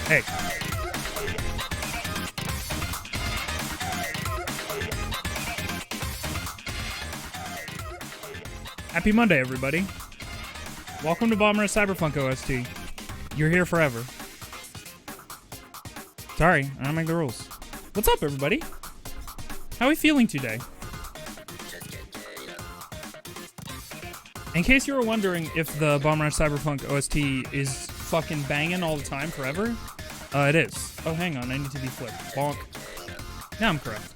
Hey. Happy Monday, everybody. Welcome to Bomber Cyberpunk OST. You're here forever. Sorry, I don't make the rules. What's up, everybody? How are we feeling today? In case you were wondering if the Bomber Cyberpunk OST is fucking banging all the time forever, it is. Oh, hang on, I need to be flipped. Bonk. Now I'm correct.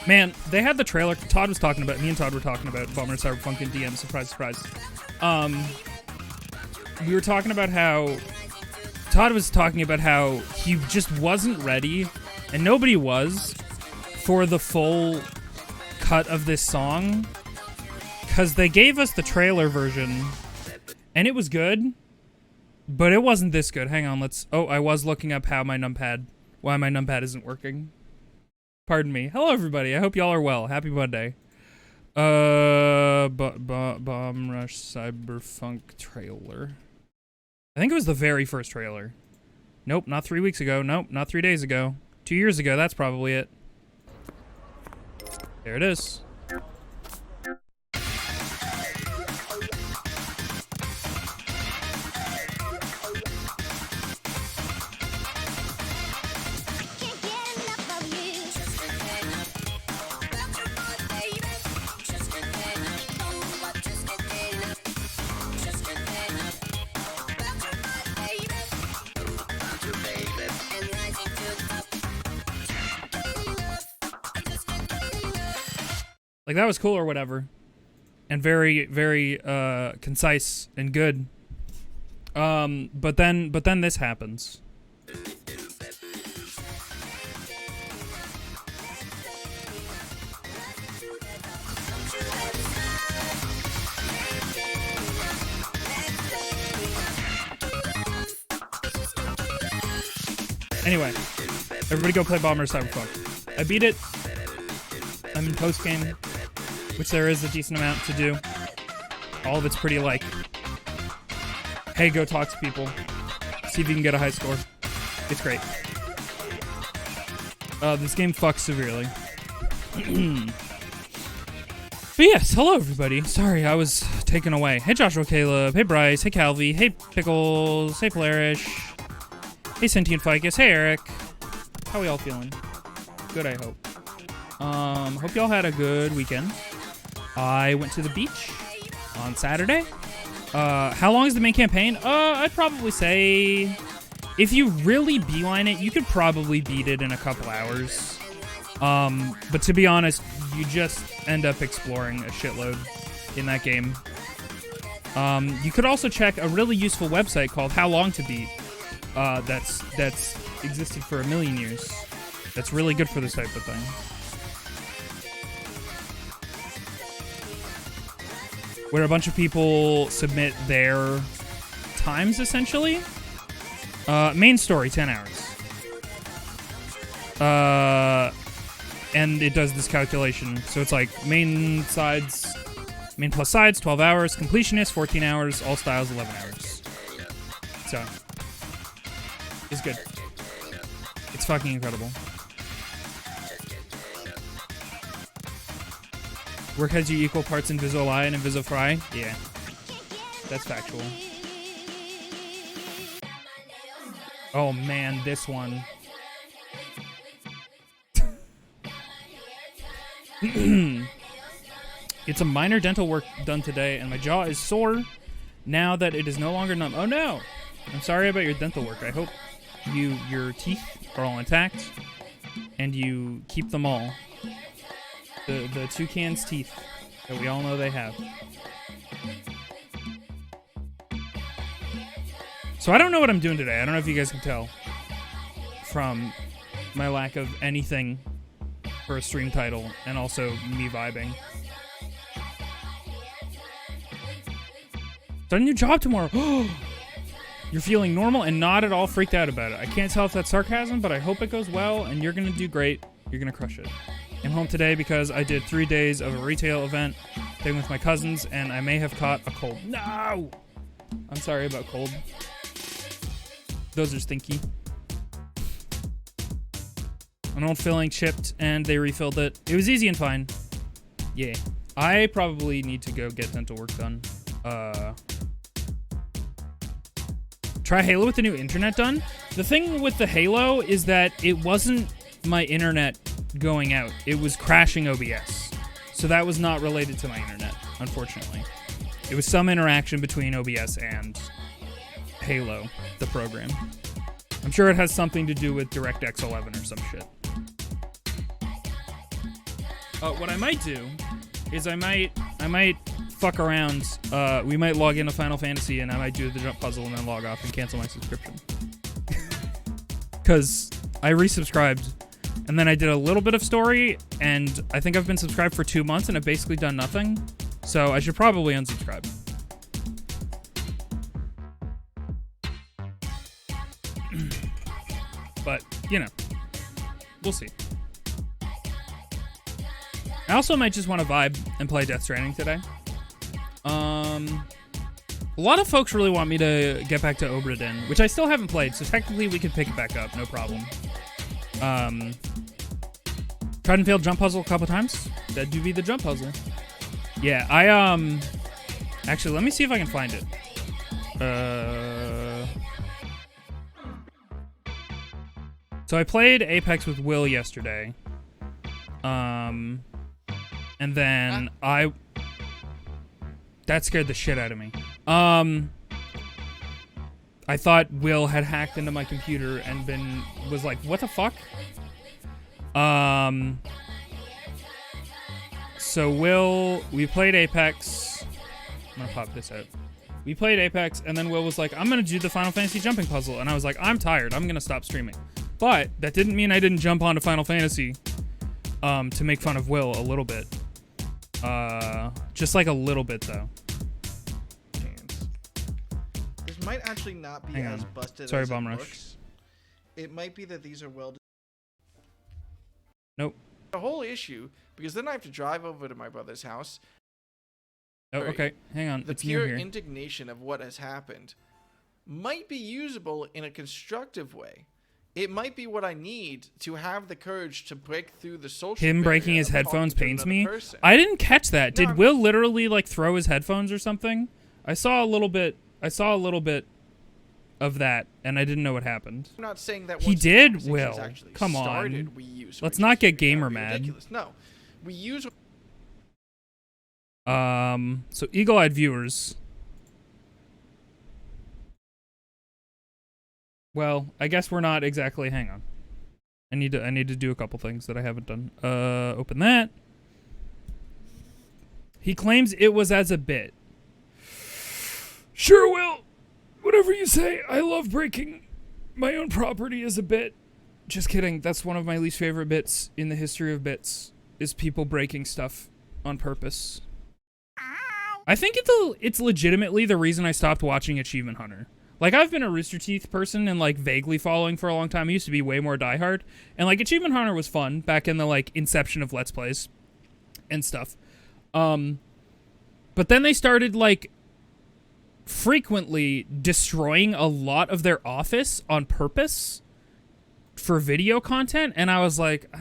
Man, they had the trailer. Todd was talking about, me and Todd were talking about Bomber Cyberpunk and DM. Surprise, surprise. We were talking about how Todd was talking about how he just wasn't ready, and nobody was, for the full cut of this song, because they gave us the trailer version, and it was good, but it wasn't this good. Hang on, let's... Oh, I was looking up why my numpad isn't working. Pardon me. Hello, everybody. I hope y'all are well. Happy Monday. Bomb Rush Cyberpunk trailer. I think it was the very first trailer. Nope, not 3 weeks ago. Nope, not 3 days ago. 2 years ago, that's probably it. There it is. Like, that was cool or whatever. And very, very, concise and good. But then this happens. Anyway, everybody go play Bomber Cyberpunk. I beat it. I'm in post-game, which there is a decent amount to do. All of it's pretty like, hey, go talk to people. See if you can get a high score. It's great. This game fucks severely. But yes, hello everybody. Sorry, I was taken away. Hey Joshua, Caleb. Hey Bryce. Hey Calvi. Hey Pickles. Hey Polarish. Hey Sentient Ficus. Hey Eric. How we all feeling? Good, I hope. Hope y'all had a good weekend. I went to the beach on Saturday. How long is the main campaign? I'd probably say if you really beeline it, you could probably beat it in a couple hours. But to be honest, you just end up exploring a shitload in that game. You could also check a really useful website called How Long to Beat. That's existed for 1,000,000 years. That's really good for this type of thing. Where a bunch of people submit their times, essentially. Main story, 10 hours. And it does this calculation. So it's like main plus sides, 12 hours. Completionist, 14 hours. All styles, 11 hours. So, it's good. It's fucking incredible. Work has you equal parts Invisoguy and Invisoguy? Yeah. That's factual. Oh man, this one. It's a minor dental work done today, and my jaw is sore now that it is no longer numb. Oh no! I'm sorry about your dental work. I hope your teeth are all intact, and you keep them all. The toucan's teeth that we all know they have. So I don't know what I'm doing today. I don't know if you guys can tell from my lack of anything for a stream title and also me vibing. Start a new job tomorrow. You're feeling normal and not at all freaked out about it. I can't tell if that's sarcasm, but I hope it goes well and you're gonna do great. You're gonna crush it. I'm home today because I did 3 days of a retail event thing with my cousins, and I may have caught a cold. No! I'm sorry about cold. Those are stinky. An old filling chipped, and they refilled it. It was easy and fine. Yeah. I probably need to go get dental work done. Try Halo with the new internet done? The thing with the Halo is that it wasn't my internet going out. It was crashing OBS. So that was not related to my internet, unfortunately. It was some interaction between OBS and Halo, the program. I'm sure it has something to do with DirectX 11 or some shit. What I might do is I might fuck around. We might log into Final Fantasy and I might do the jump puzzle and then log off and cancel my subscription. Because I resubscribed and then I did a little bit of story and I think I've been subscribed for 2 months and I've basically done nothing. So I should probably unsubscribe. But, you know, we'll see. I also might just want to vibe and play Death Stranding today. A lot of folks really want me to get back to Obra Dinn, which I still haven't played, so technically we could pick it back up, no problem. Tried and failed jump puzzle a couple times. That do be the jump puzzle. Yeah, actually, let me see if I can find it. So I played Apex with Will yesterday. And then that scared the shit out of me. I thought Will had hacked into my computer and was like, what the fuck? So we played Apex. I'm gonna pop this out. We played Apex, and then Will was like, I'm gonna do the Final Fantasy jumping puzzle. And I was like, I'm tired, I'm gonna stop streaming. But that didn't mean I didn't jump onto Final Fantasy to make fun of Will a little bit. Just like a little bit, though. This might actually not be as busted Sorry, as Bomb it Rush. looks. It might be that these are well. Nope. The whole issue, because then I have to drive over to my brother's house. Oh, okay. Hang on. The it's pure near here. indignation of what has happened might be usable in a constructive way. It might be what I need to have the courage to break through the social Him breaking barrier his of headphones talking to pains another me. person. I didn't catch that. No, Did Will literally like throw his headphones or something? I saw a little bit of that, and I didn't know what happened. I'm not saying that He once the did, conversation's Will. actually Come on. started, we use Let's what not you get say. gamer That'd be mad. ridiculous. No, we use. So eagle-eyed viewers. Well, I guess we're not exactly. Hang on. I need to do a couple things that I haven't done. Open that. He claims it was as a bit. Sure, Will. Whatever you say. I love breaking my own property as a bit. Just kidding. That's one of my least favorite bits in the history of bits, is people breaking stuff on purpose. I think it's legitimately the reason I stopped watching Achievement Hunter. Like, I've been a Rooster Teeth person and, like, vaguely following for a long time. I used to be way more diehard. And, like, Achievement Hunter was fun back in the, like, inception of Let's Plays and stuff. But then they started, like, frequently destroying a lot of their office on purpose for video content. And I was like,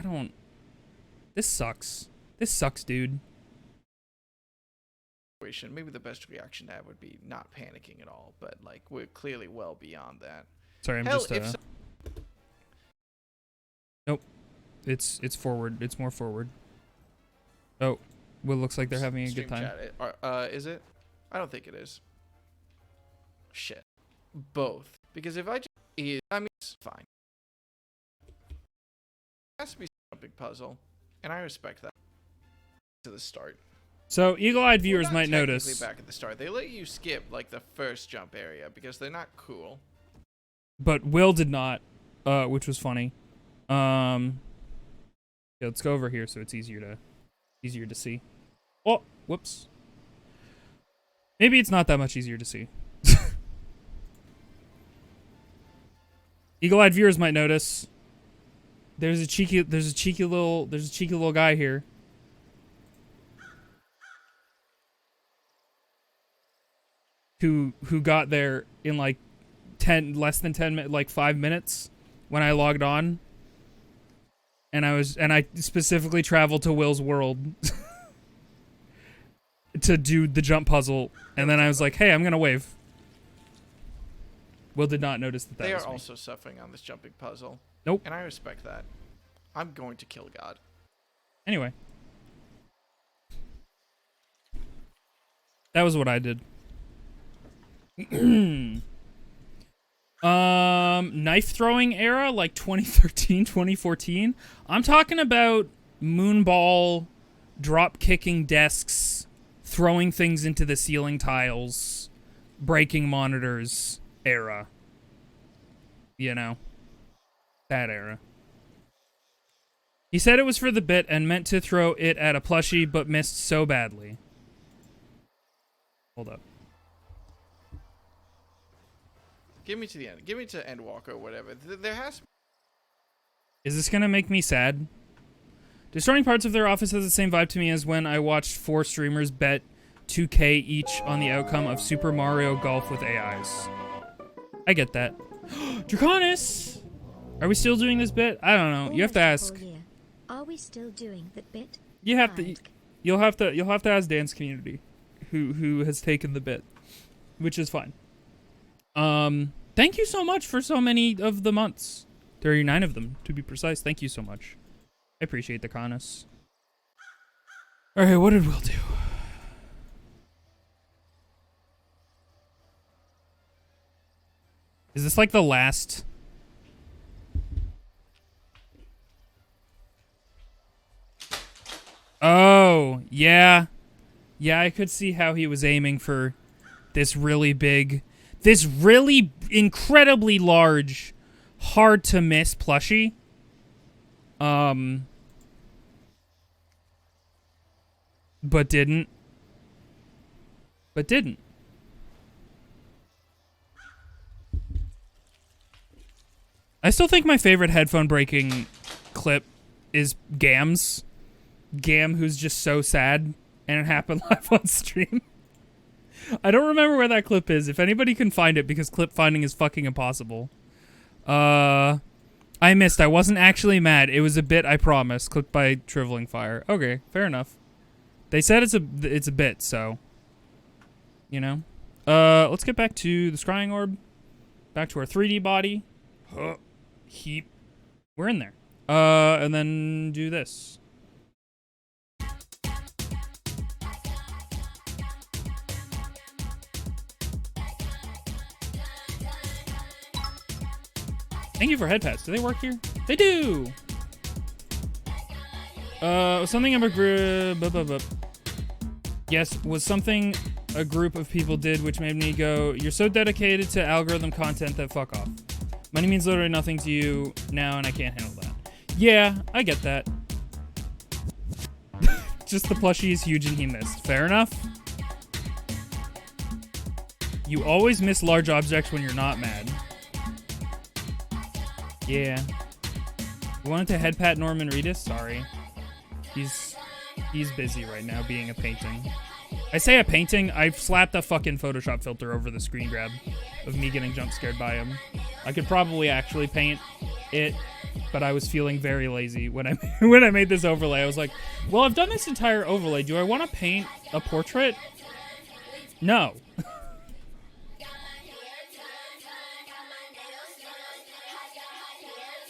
this sucks. This sucks, dude. Maybe the best reaction to that would be not panicking at all, but like we're clearly well beyond that. Sorry, I'm Hell, just nope. It's forward. It's more forward. Oh, well, looks like they're having a good time. Is it? I don't think it is. Shit. Both. Because if I mean, it's fine. It has to be a big puzzle, and I respect that. To the start. So, eagle-eyed viewers might notice. Back at the start, they let you skip like the first jump area because they're not cool. But Will did not, which was funny. Yeah, let's go over here so it's easier to see. Oh, whoops. Maybe it's not that much easier to see. Eagle-eyed viewers might notice There's a cheeky little guy here. Who got there in like less than 10 minutes, like 5 minutes when I logged on. And I specifically traveled to Will's world to do the jump puzzle, and then I was like, "Hey, I'm gonna wave." Will did not notice that. They was are me. also suffering on this jumping puzzle. Nope. And I respect that. I'm going to kill God. Anyway, that was what I did. Knife throwing era, like 2013, 2014. I'm talking about moonball, drop kicking desks, throwing things into the ceiling tiles, breaking monitors era. You know, that era. He said it was for the bit and meant to throw it at a plushie, but missed so badly. Hold up. Give me to the end. Give me to Endwalker or whatever. There has to be. Is this gonna make me sad? Destroying parts of their office has the same vibe to me as when I watched 4 streamers bet 2K each on the outcome of Super Mario Golf with AIs. I get that. Draconis! Are we still doing this bit? I don't know. You have to ask. Are we still doing that bit? You have to. You'll have to ask Dance Community, who has taken the bit, which is fine. Thank you so much for so many of the months. 39 of them, to be precise. Thank you so much. I appreciate the Draconis. Alright, what did Will do? Is this like the last? Oh, yeah. Yeah, I could see how he was aiming for this really big, this really incredibly large, hard to miss plushie. But didn't. I still think my favorite headphone breaking clip is Gam's. Gam, who's just so sad, and it happened live on stream. I don't remember where that clip is. If anybody can find it, because clip finding is fucking impossible. I missed. I wasn't actually mad. It was a bit, I promise. Clipped by Triveling Fire. Okay, fair enough. They said it's a bit, so you know. Let's get back to the scrying orb. Back to our 3D body. Heap. We're in there. And then do this. Thank you for head pats. Do they work here? They do! Something of a group... Yes, was something a group of people did which made me go, you're so dedicated to algorithm content that fuck off. Money means literally nothing to you now and I can't handle that. Yeah, I get that. Just the plushie is huge and he missed. Fair enough. You always miss large objects when you're not mad. Yeah. You wanted to head pat Norman Reedus? Sorry. He's busy right now being a painting. I say a painting, I've slapped a fucking Photoshop filter over the screen grab of me getting jump scared by him. I could probably actually paint it, but I was feeling very lazy when I made this overlay. I was like, well, I've done this entire overlay. Do I want to paint a portrait? No.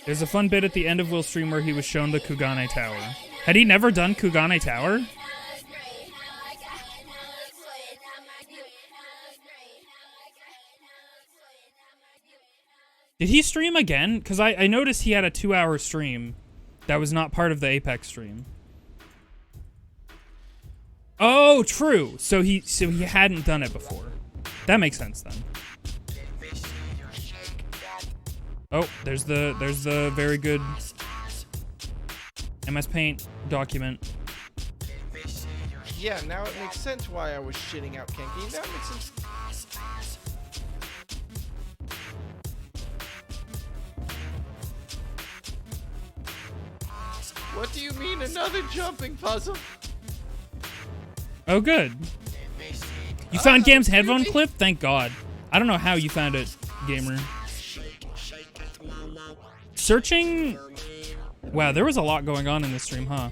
There's a fun bit at the end of Will's stream where he was shown the Kugane Tower. Had he never done Kugane Tower? Did he stream again? Because I noticed he had a 2-hour stream that was not part of the Apex stream. Oh, true. So he hadn't done it before. That makes sense then. Oh, there's the very good MS Paint document. Yeah, now it makes sense why I was shitting out Kenki. That makes sense. What do you mean another jumping puzzle? Oh, good. You found Gam's headphone clip? Thank God. I don't know how you found it, gamer. Searching... Wow, there was a lot going on in this stream, huh?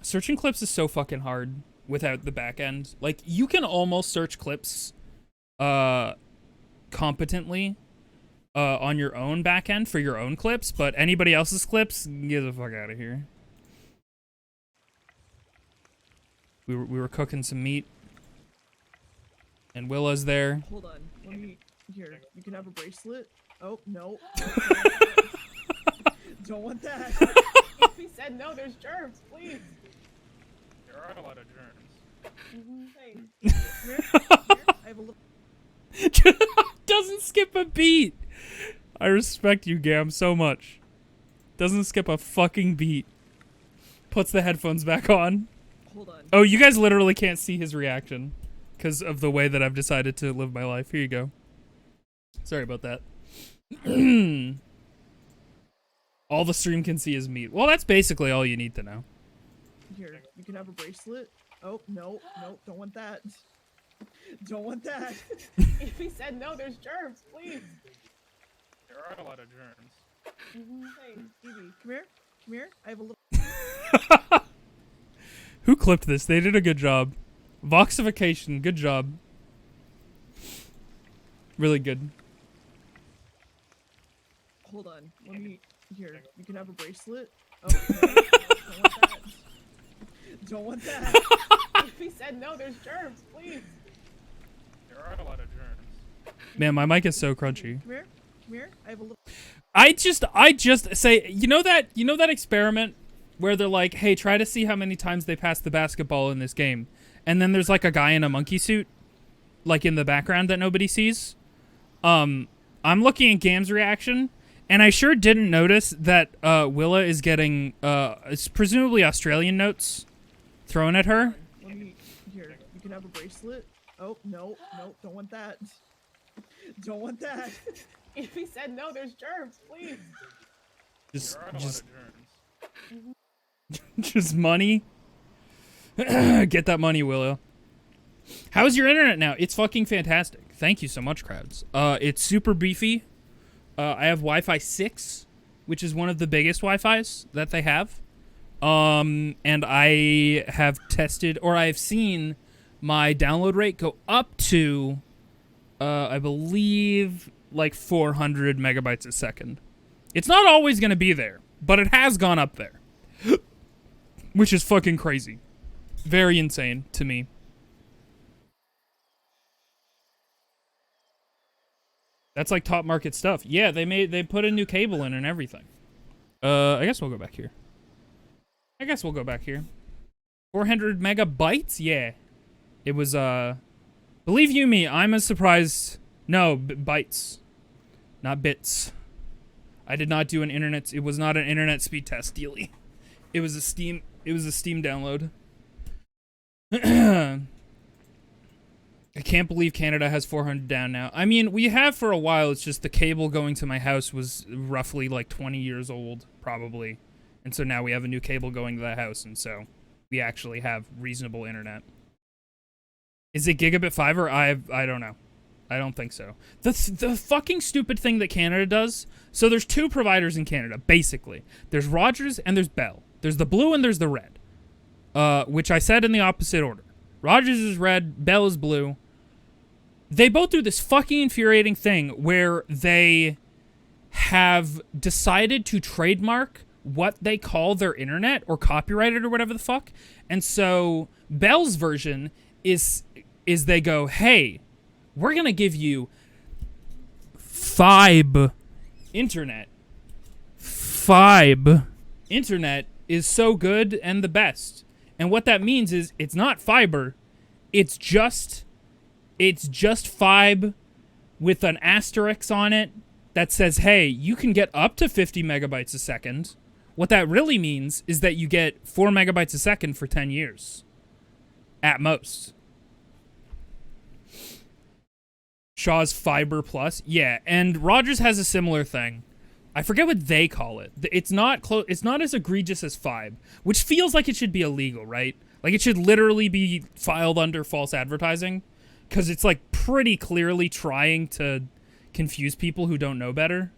Searching clips is so fucking hard without the back end. Like, you can almost search clips competently on your own back end for your own clips, but anybody else's clips, get the fuck out of here. We were cooking some meat, and Willa's there. Hold on, let me... Here, you can have a bracelet. Oh, no. Don't want that. We said no, there's germs, please. There are a lot of germs. Hey, here, I have a little... Doesn't skip a beat. I respect you, Gam, so much. Doesn't skip a fucking beat. Puts the headphones back on. Hold on. Oh, you guys literally can't see his reaction because of the way that I've decided to live my life. Here you go. Sorry about that. All the stream can see is meat. Well, that's basically all you need to know. Here, you can have a bracelet. Oh, no, don't want that. Don't want that. We said no, there's germs, please. There are a lot of germs. Hey, Evie, come here, I have a little... Who clipped this? They did a good job. Voxification, good job. Really good. Hold on, let me... Here, you can have a bracelet. Oh, no, don't want that. Don't want that. We said no, there's germs, please. There are a lot of germs. Man, my mic is so crunchy. Come here, I have a little... I just say, you know that experiment where they're like, hey, try to see how many times they pass the basketball in this game. And then there's like a guy in a monkey suit, like in the background that nobody sees. I'm looking at Gam's reaction, and I sure didn't notice that Willa is getting it's presumably Australian notes thrown at her. Let me... Here, you can have a bracelet. Oh, no, don't want that. Don't want that. We said no, there's germs, please. Just money. Get that money, Willow. How's your internet now? It's fucking fantastic. Thank you so much, crowds. It's super beefy. I have Wi-Fi 6, which is one of the biggest Wi-Fis that they have. And I have tested, or I have seen my download rate go up to, I believe, like 400 megabytes a second. It's not always going to be there, but it has gone up there. Which is fucking crazy. Very insane to me. That's like top market stuff. Yeah, they put a new cable in and everything. I guess we'll go back here. 400 megabytes? Yeah. It was, believe you me, I'm as surprised. No, bytes. Not bits. I did not do an internet, it was not an internet speed test, Dealy. It was a Steam download. I can't believe Canada has 400 down now. I mean, we have for a while. It's just the cable going to my house was roughly like 20 years old, probably. And so now we have a new cable going to that house, and so we actually have reasonable internet. Is it gigabit fiber? I don't know. I don't think so. The fucking stupid thing that Canada does. So there's two providers in Canada, basically. There's Rogers and there's Bell. There's the blue and there's the red. Which I said in the opposite order. Rogers is red, Bell is blue. They both do this fucking infuriating thing where they have decided to trademark what they call their internet or copyright it or whatever the fuck. And so Bell's version is they go, hey, we're going to give you Fibe internet. Fibe internet is so good and the best. And what that means is it's not fiber. It's just Fibe with an asterisk on it that says, hey, you can get up to 50 megabytes a second. What that really means is that you get 4 megabytes a second for 10 years. At most. Shaw's Fiber Plus. Yeah, and Rogers has a similar thing. I forget what they call it. It's not it's not as egregious as Fibe, which feels like it should be illegal, right? Like it should literally be filed under false advertising, because it's like pretty clearly trying to confuse people who don't know better.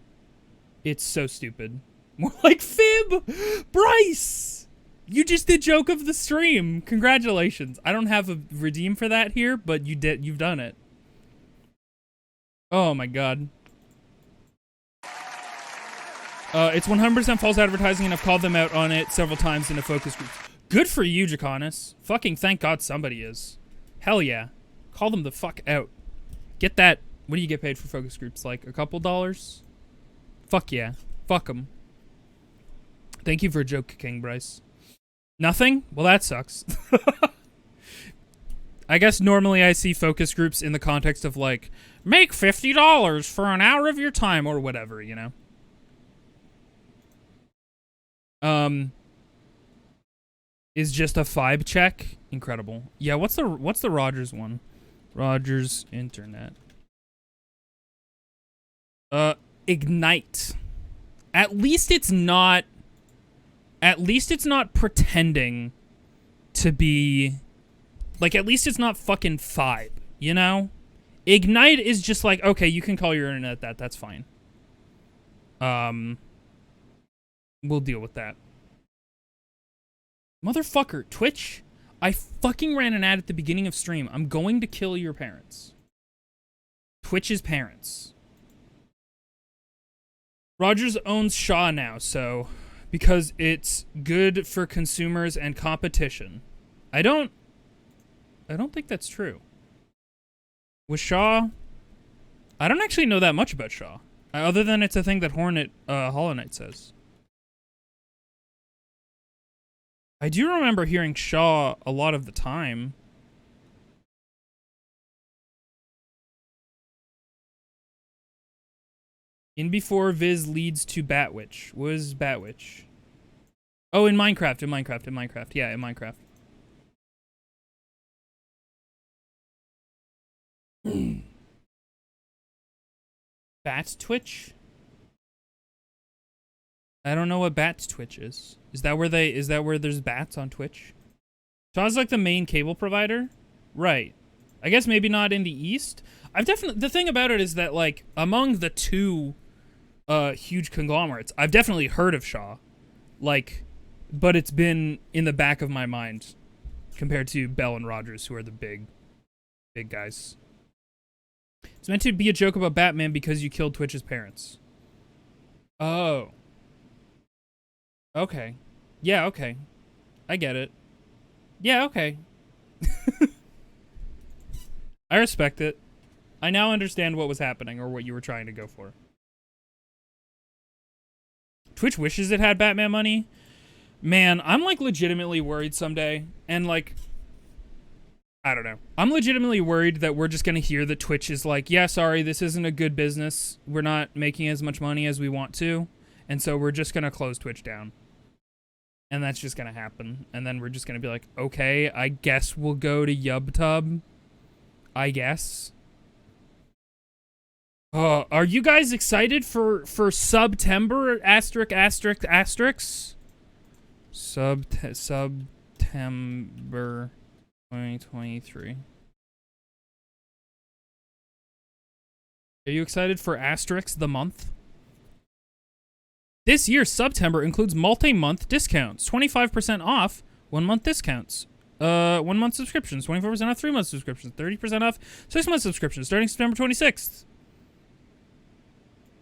It's so stupid. More like Fib! Bryce! You just did joke of the stream. Congratulations. I don't have a redeem for that here, but you've done it. Oh my god. It's 100% false advertising, and I've called them out on it several times in the focus groups. Good for you, Jaconis. Fucking thank God somebody is. Hell yeah. Call them the fuck out. Get that. What do you get paid for focus groups? Like a couple dollars? Fuck yeah. Fuck them. Thank you for a joke, King Bryce. Nothing? Well, that sucks. I guess normally I see focus groups in the context of like, make $50 for an hour of your time or whatever, you know? Is just a Fibe check? Incredible. Yeah, what's the Rogers one? Rogers Internet. Ignite. At least it's not pretending to be like, at least it's not fucking Fibe, you know? Ignite is just like, okay, you can call your internet that, that's fine. We'll deal with that. Motherfucker, Twitch, I fucking ran an ad at the beginning of stream. I'm going to kill your parents. Twitch's parents. Rogers owns Shaw now, so because it's good for consumers and competition. I don't think that's true. Was Shaw? I don't actually know that much about Shaw, other than it's a thing that Hollow Knight says. I do remember hearing Shaw a lot of the time. In before Viz leads to Batwitch. What is Batwitch? Oh, in Minecraft. Yeah, in Minecraft. Bat Twitch? I don't know what Bat Twitch is. Is that where there's bats on Twitch? Shaw's like the main cable provider? Right. I guess maybe not in the East. The thing about it is that, like, among the two huge conglomerates, I've definitely heard of Shaw. Like, but it's been in the back of my mind compared to Bell and Rogers, who are the big guys. It's meant to be a joke about Batman because you killed Twitch's parents. Oh. Okay. Yeah, okay. I get it. Yeah, okay. I respect it. I now understand what was happening, or what you were trying to go for. Twitch wishes it had Batman money. Man, I'm like legitimately worried someday, and like, I don't know. I'm legitimately worried that we're just gonna hear that Twitch is like, yeah, sorry, this isn't a good business. We're not making as much money as we want to, and so we're just gonna close Twitch down. And that's just gonna happen. And then we're just gonna be like, okay, I guess we'll go to YubTub. I guess. Are you guys excited for September ****? September 2023. Are you excited for * the month? This year's September includes multi-month discounts, 25% off 1-month discounts, 1-month subscriptions, 24% off 3-month subscriptions, 30% off 6-month subscriptions starting September 26th.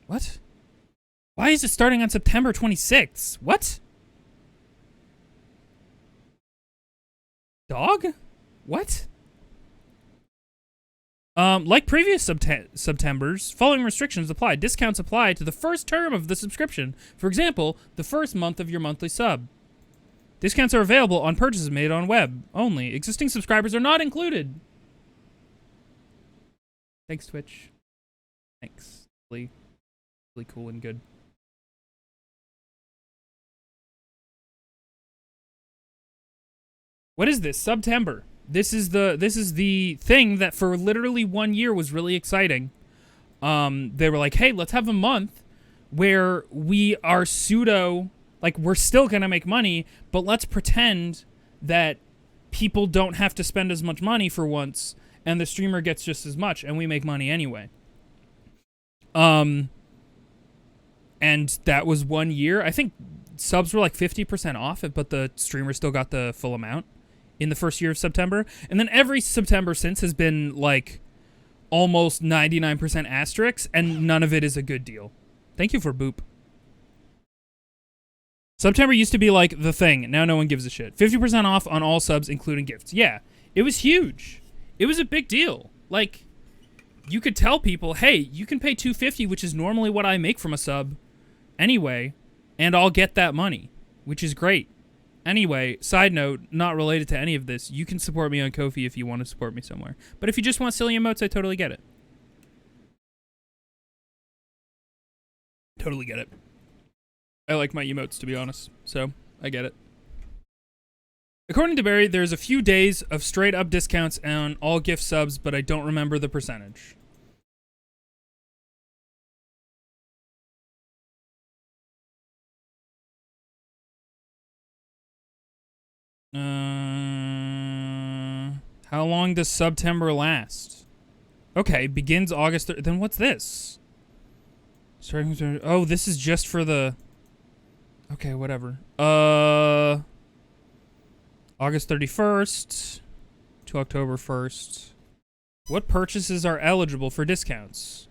What? Why is it starting on September 26th? What? Dog? What? Like previous Septembers, following restrictions apply. Discounts apply to the first term of the subscription. For example, the first month of your monthly sub. Discounts are available on purchases made on web only. Existing subscribers are not included. Thanks, Twitch. Thanks. Really cool and good. What is this? September. this is the thing that for literally 1 year was really exciting. They were like, hey, let's have a month where we are pseudo, like, we're still gonna make money, but let's pretend that people don't have to spend as much money for once, and the streamer gets just as much, and we make money anyway. And that was 1 year. I think subs were like 50% off it, but the streamer still got the full amount in the first year of September. And then every September since has been like almost 99% asterisks, and none of it is a good deal. Thank you for Boop. September used to be like the thing. Now no one gives a shit. 50% off on all subs, including gifts. Yeah, it was huge. It was a big deal. Like, you could tell people, hey, you can pay $250, which is normally what I make from a sub anyway, and I'll get that money, which is great. Anyway, side note, not related to any of this, you can support me on Ko-fi if you want to support me somewhere. But if you just want silly emotes, I totally get it. Totally get it. I like my emotes, to be honest, so I get it. According to Barry, there's a few days of straight-up discounts on all gift subs, but I don't remember the percentage. How long does September last? Okay, begins August. Then what's this? Oh, this is just for the. Okay, whatever. August 31st to October 1st. What purchases are eligible for discounts?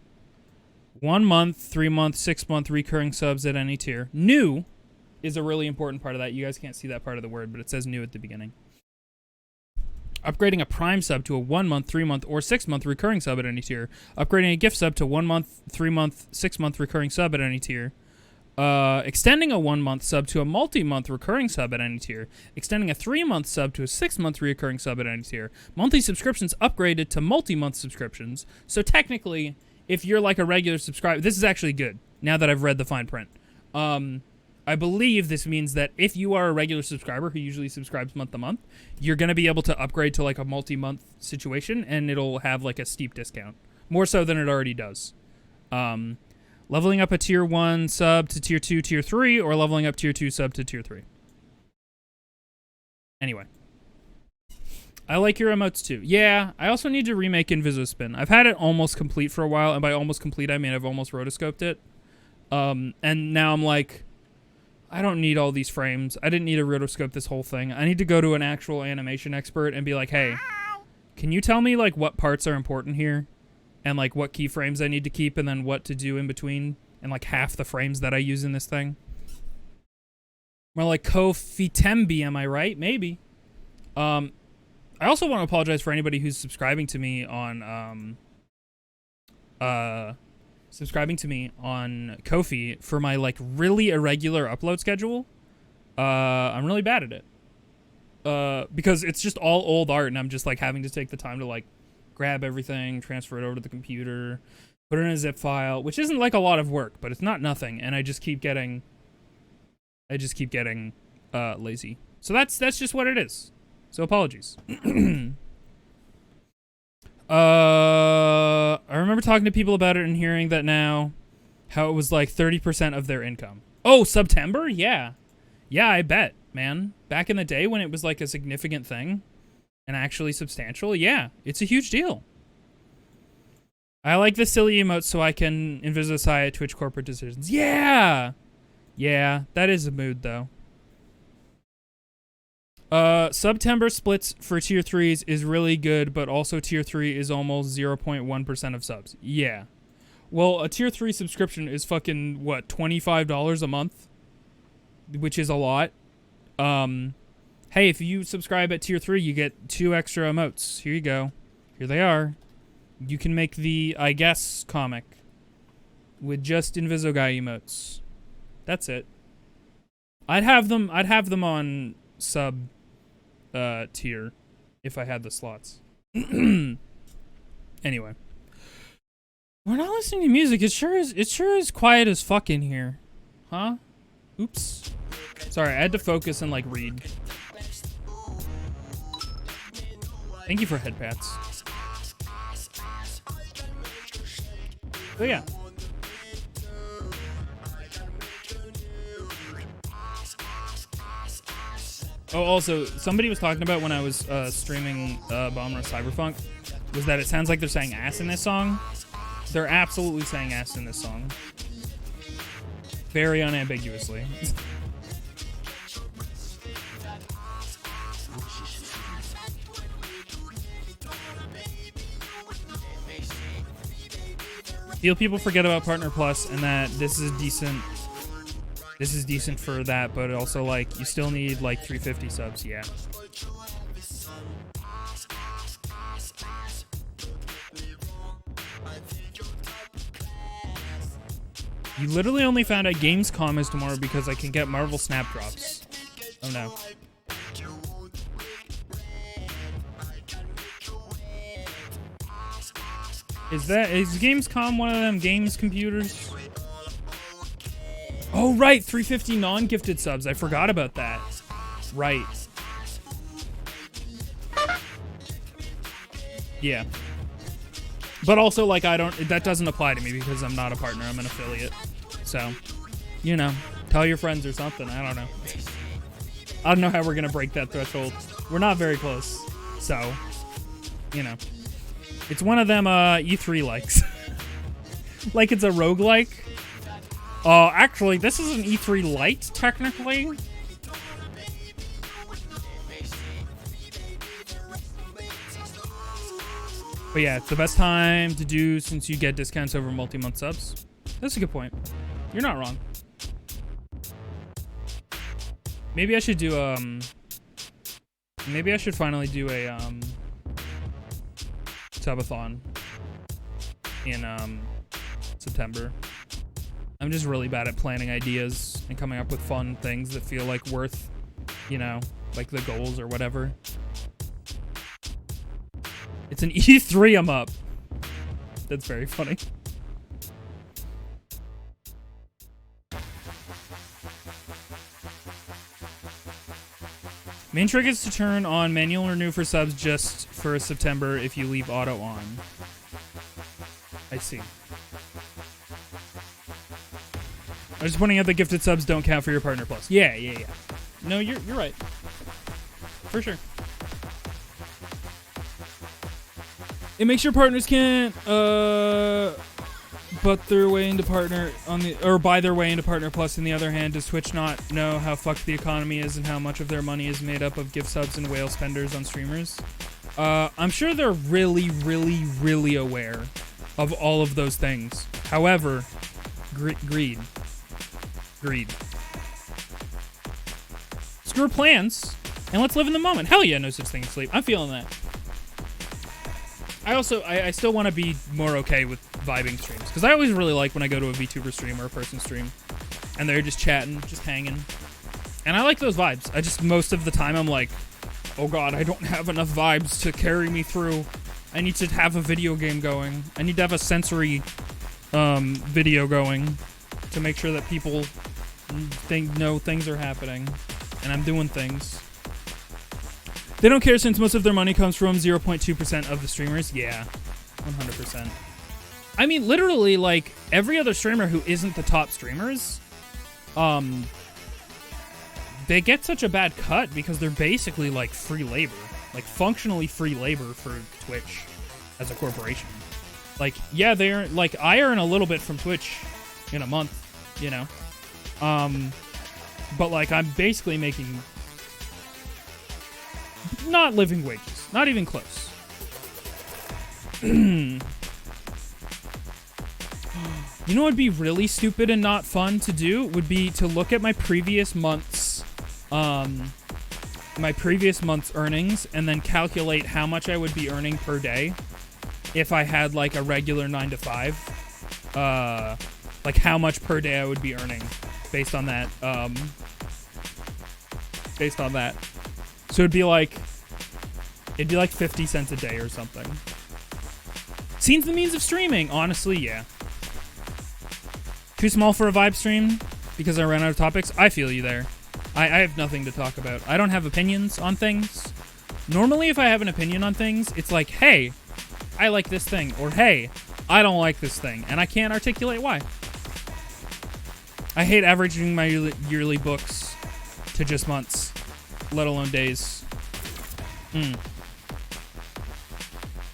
1 month, 3 month, 6 month recurring subs at any tier. New is a really important part of that. You guys can't see that part of the word, but it says new at the beginning. Upgrading a Prime sub to a 1 month, 3 month, or 6 month recurring sub at any tier. Upgrading a gift sub to 1 month, 3 month, 6 month recurring sub at any tier. Extending a 1 month sub to a multi-month recurring sub at any tier. Extending a 3 month sub to a 6 month recurring sub at any tier. Monthly subscriptions upgraded to multi-month subscriptions. So technically, if you're like a regular subscriber, this is actually good, now that I've read the fine print. I believe this means that if you are a regular subscriber who usually subscribes month to month, you're going to be able to upgrade to like a multi-month situation, and it'll have like a steep discount. More so than it already does. Leveling up a tier 1 sub to tier 2, tier 3, or leveling up tier 2 sub to tier 3. Anyway. I like your emotes too. Yeah, I also need to remake Invisospin. I've had it almost complete for a while, and by almost complete I mean I've almost rotoscoped it. And now I'm like, I don't need all these frames. I didn't need to rotoscope this whole thing. I need to go to an actual animation expert and be like, hey, can you tell me like what parts are important here? And like what keyframes I need to keep, and then what to do in between, and like half the frames that I use in this thing. More like Ko-fi-tembi, am I right? Maybe. I also want to apologize for anybody who's subscribing to me on Ko-fi for my like really irregular upload schedule. I'm really bad at it. Because it's just all old art, and I'm just like having to take the time to like grab everything, transfer it over to the computer, put it in a zip file, which isn't like a lot of work, but it's not nothing, and I just keep getting lazy. So that's just what it is. So apologies. I remember talking to people about it and hearing that now how it was like 30% of their income. Oh, September? Yeah. Yeah, I bet, man. Back in the day when it was like a significant thing and actually substantial, yeah, it's a huge deal. I like the silly emotes so I can Invisoguy at Twitch corporate decisions. Yeah! Yeah, that is a mood, though. September splits for tier 3s is really good, but also tier 3 is almost 0.1% of subs. Yeah. Well, a tier 3 subscription is fucking, what, $25 a month? Which is a lot. Hey, if you subscribe at tier 3, you get 2 extra emotes. Here you go. Here they are. You can make the I guess comic with just Invisoguy emotes. That's it. I'd have them on sub tier if I had the slots. Anyway. We're not listening to music. It sure is quiet as fuck in here. Huh? Oops. Sorry, I had to focus and like read. Thank you for head pats. So yeah. Oh, also, somebody was talking about when I was streaming Bomber Cyberpunk, was that it sounds like they're saying ass in this song. They're absolutely saying ass in this song. Very unambiguously. Feel people forget about Partner Plus and that this is decent. This is decent for that, but also like you still need like 350 subs, yeah. You literally only found out Gamescom is tomorrow because I can get Marvel Snap Drops. Oh no. Is Gamescom one of them games computers? Oh right, 350 non-gifted subs. I forgot about that. Right. Yeah. But also, like, that doesn't apply to me because I'm not a partner. I'm an affiliate. So, you know, tell your friends or something. I don't know. I don't know how we're going to break that threshold. We're not very close. So, you know. It's one of them E3 likes. Like it's a roguelike. Actually, this is an E3 Lite, technically. But yeah, it's the best time to do since you get discounts over multi-month subs. That's a good point. You're not wrong. Maybe I should do, maybe I should finally do a, subathon in, September. I'm just really bad at planning ideas and coming up with fun things that feel like worth, you know, like the goals or whatever. It's an E3 I'm up. That's very funny. Main trick is to turn on manual renew for subs just for September if you leave auto on. I see. I'm just pointing out that gifted subs don't count for your partner plus. Yeah. No, you're right. For sure. It makes your partners can't butt their way into partner or buy their way into partner plus. On the other hand, does Twitch not know how fucked the economy is and how much of their money is made up of gift subs and whale spenders on streamers? I'm sure they're really aware of all of those things. However, greed. Screw plans and let's live in the moment. Hell yeah, no such thing as sleep. I'm feeling that. I still want to be more okay with vibing streams because I always really like when I go to a VTuber stream or a person stream and they're just chatting, just hanging, and I like those vibes. I just most of the time I'm like, oh god, I don't have enough vibes to carry me through. I need to have a video game going. I need to have a sensory video going to make sure that people know things are happening and I'm doing things. They don't care since most of their money comes from 0.2% of the streamers. Yeah, 100%. I mean, literally, like, every other streamer who isn't the top streamers, they get such a bad cut because they're basically, like, free labor. Like, functionally free labor for Twitch as a corporation. Like, yeah, they're, like, I earn a little bit from Twitch in a month, you know? But, like, I'm basically making... not living wages. Not even close. You know what would be really stupid and not fun to do? Would be to look at my previous month's earnings and then calculate how much I would be earning per day if I had like a regular 9 to 5. Like how much per day I would be earning based on that. So it'd be like 50 cents a day or something. Seems the means of streaming. Honestly, yeah. Too small for a vibe stream because I ran out of topics. I feel you there. I have nothing to talk about. I don't have opinions on things. Normally, if I have an opinion on things, it's like, hey, I like this thing, or hey, I don't like this thing, and I can't articulate why. I hate averaging my yearly books to just months, let alone days.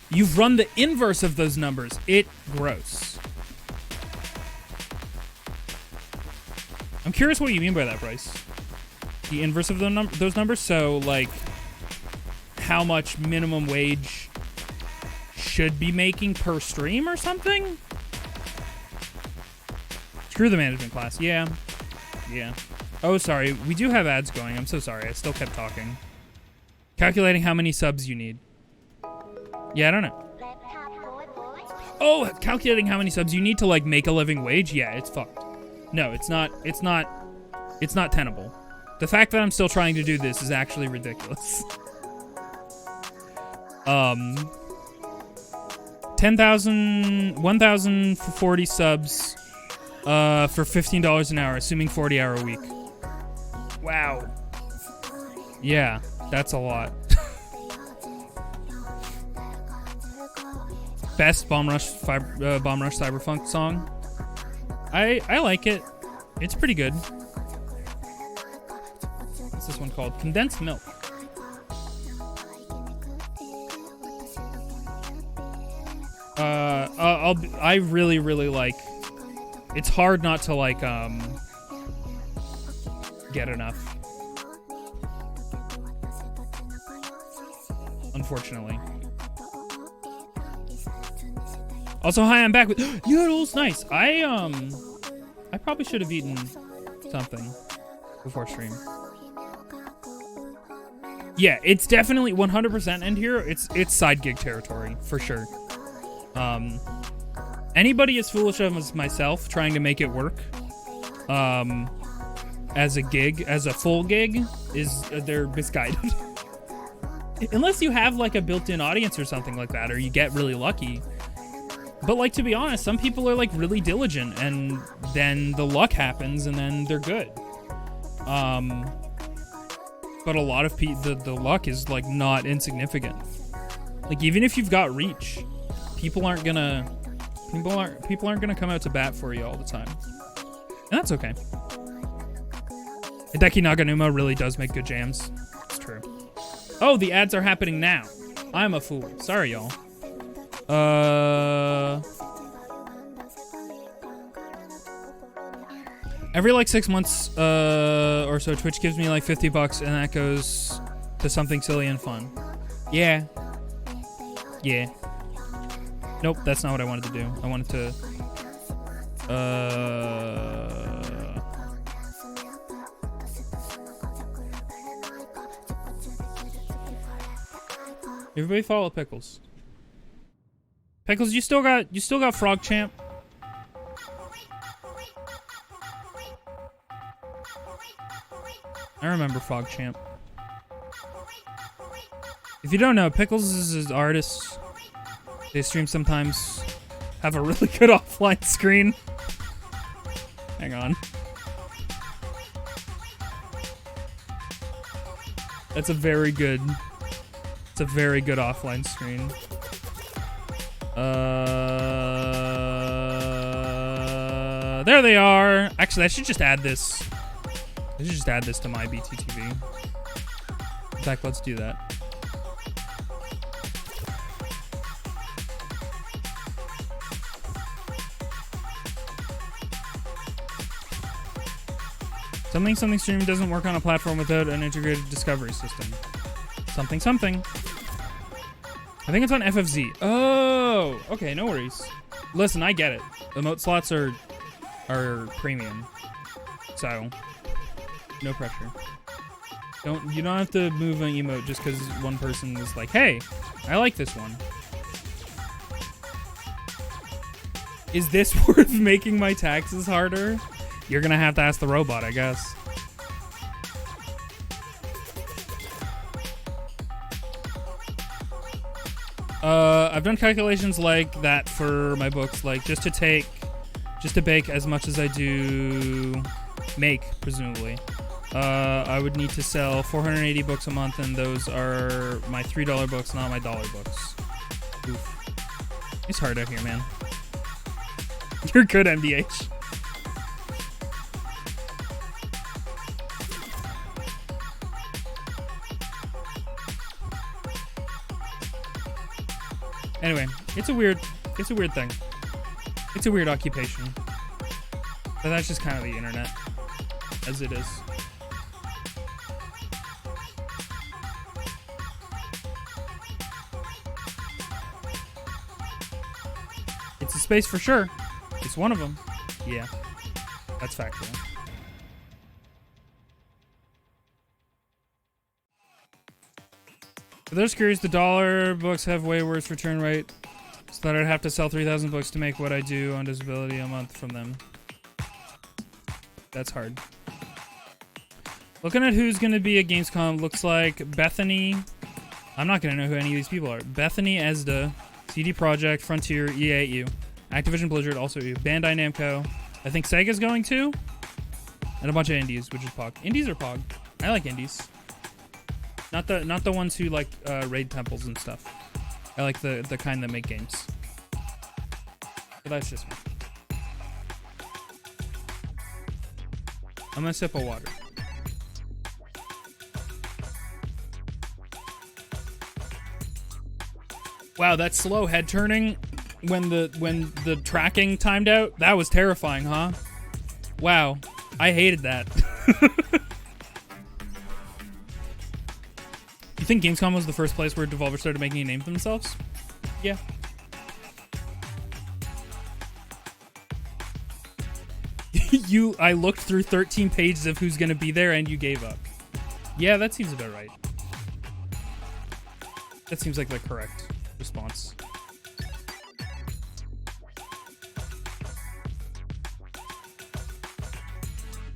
You've run the inverse of those numbers. It gross. I'm curious what you mean by that, Bryce. The inverse of those numbers? So, like, how much minimum wage should be making per stream or something? Screw the management class. Yeah. Oh, sorry. We do have ads going. I'm so sorry. I still kept talking. Calculating how many subs you need. Yeah, I don't know. Oh, calculating how many subs you need to, like, make a living wage? Yeah, it's fucked. No, it's not tenable. The fact that I'm still trying to do this is actually ridiculous. 1,040 subs for $15 an hour, assuming 40-hour a week. Wow. Yeah, that's a lot. Best Bomb Rush Cyberpunk song. I like it. It's pretty good. What's this one called? Condensed Milk. I really like. It's hard not to like get enough. Unfortunately. Also, hi, I'm back with noodles. Nice. I probably should have eaten something before stream. Yeah, it's definitely 100% end here. It's side gig territory for sure. Anybody as foolish as myself trying to make it work, as a gig, as a full gig, is they're misguided. Unless you have like a built-in audience or something like that, or you get really lucky. But like, to be honest, some people are like really diligent, and then the luck happens, and then they're good. But a lot of people, the luck is like not insignificant. Like, even if you've got reach, people aren't gonna come out to bat for you all the time, and that's okay. Hideki Naganuma really does make good jams. It's true. Oh, the ads are happening now. I'm a fool. Sorry, y'all. Every like 6 months or so, Twitch gives me like $50, and that goes to something silly and fun. Yeah. Nope, that's not what I wanted to do. I wanted to everybody follow Pickles. Pickles, you still got Frog Champ? I remember Frog Champ. If you don't know, Pickles is an artist. They stream sometimes. Have a really good offline screen. Hang on. It's a very good offline screen. There they are. Actually, I should just add this. I should just add this to my BTTV. In fact, let's do that. Something stream doesn't work on a platform without an integrated discovery system. Something. I think it's on FFZ. Oh, okay, no worries. Listen, I get it. Emote slots are premium, so no pressure. You don't have to move an emote just because one person is like, hey, I like this one. Is this worth making my taxes harder? You're gonna have to ask the robot, I guess. I've done calculations like that for my books, like just to bake as much as I do make, presumably. I would need to sell 480 books a month, and those are my $3 books, not my dollar books. Oof. It's hard out here, man. You're good, MDH. Anyway, it's a weird thing. It's a weird occupation. But that's just kind of the internet, as it is. It's a space for sure. It's one of them. Yeah, that's factual. For those curious, the dollar books have way worse return rate, so that I'd have to sell 3,000 books to make what I do on disability a month from them. That's hard. Looking at who's going to be at Gamescom, looks like Bethany. I'm not going to know who any of these people are. Bethany, ESDA, CD Projekt, Frontier, EA, Activision Blizzard, also EU, Bandai Namco. I think Sega's going too, and a bunch of indies, which is POG. Indies are POG. I like indies. Not the ones who like raid temples and stuff. I like the kind that make games. But that's just me. I'm gonna sip of water. Wow, that slow head turning when the tracking timed out, that was terrifying, huh? Wow, I hated that. You think Gamescom was the first place where Devolver started making a name for themselves? Yeah. I looked through 13 pages of who's gonna be there and you gave up. Yeah, that seems about right. That seems like the correct response.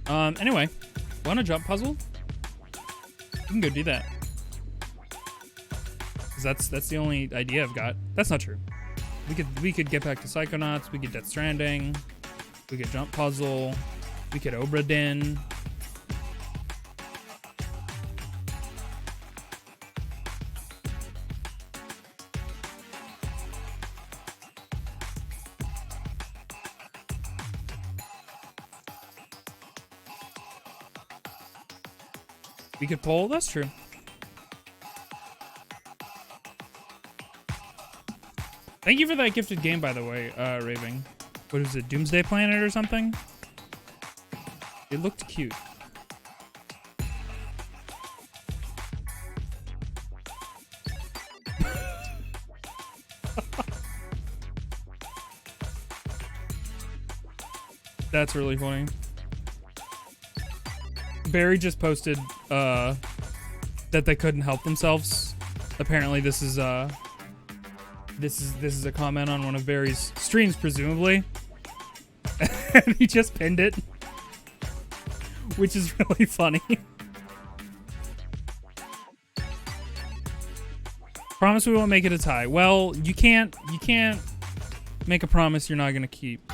Anyway, want a jump puzzle? You can go do that. 'Cause that's the only idea I've got. That's not true. We could get back to Psychonauts. We could Death Stranding. We could jump puzzle. We could Obra Dinn. We could poll. That's true. Thank you for that gifted game, by the way, Raving. What is it, Doomsday Planet or something? It looked cute. That's really funny. Barry just posted that they couldn't help themselves. Apparently this is a comment on one of Barry's streams, presumably. And he just pinned it, which is really funny. Promise we won't make it a tie. Well, you can't make a promise you're not gonna keep.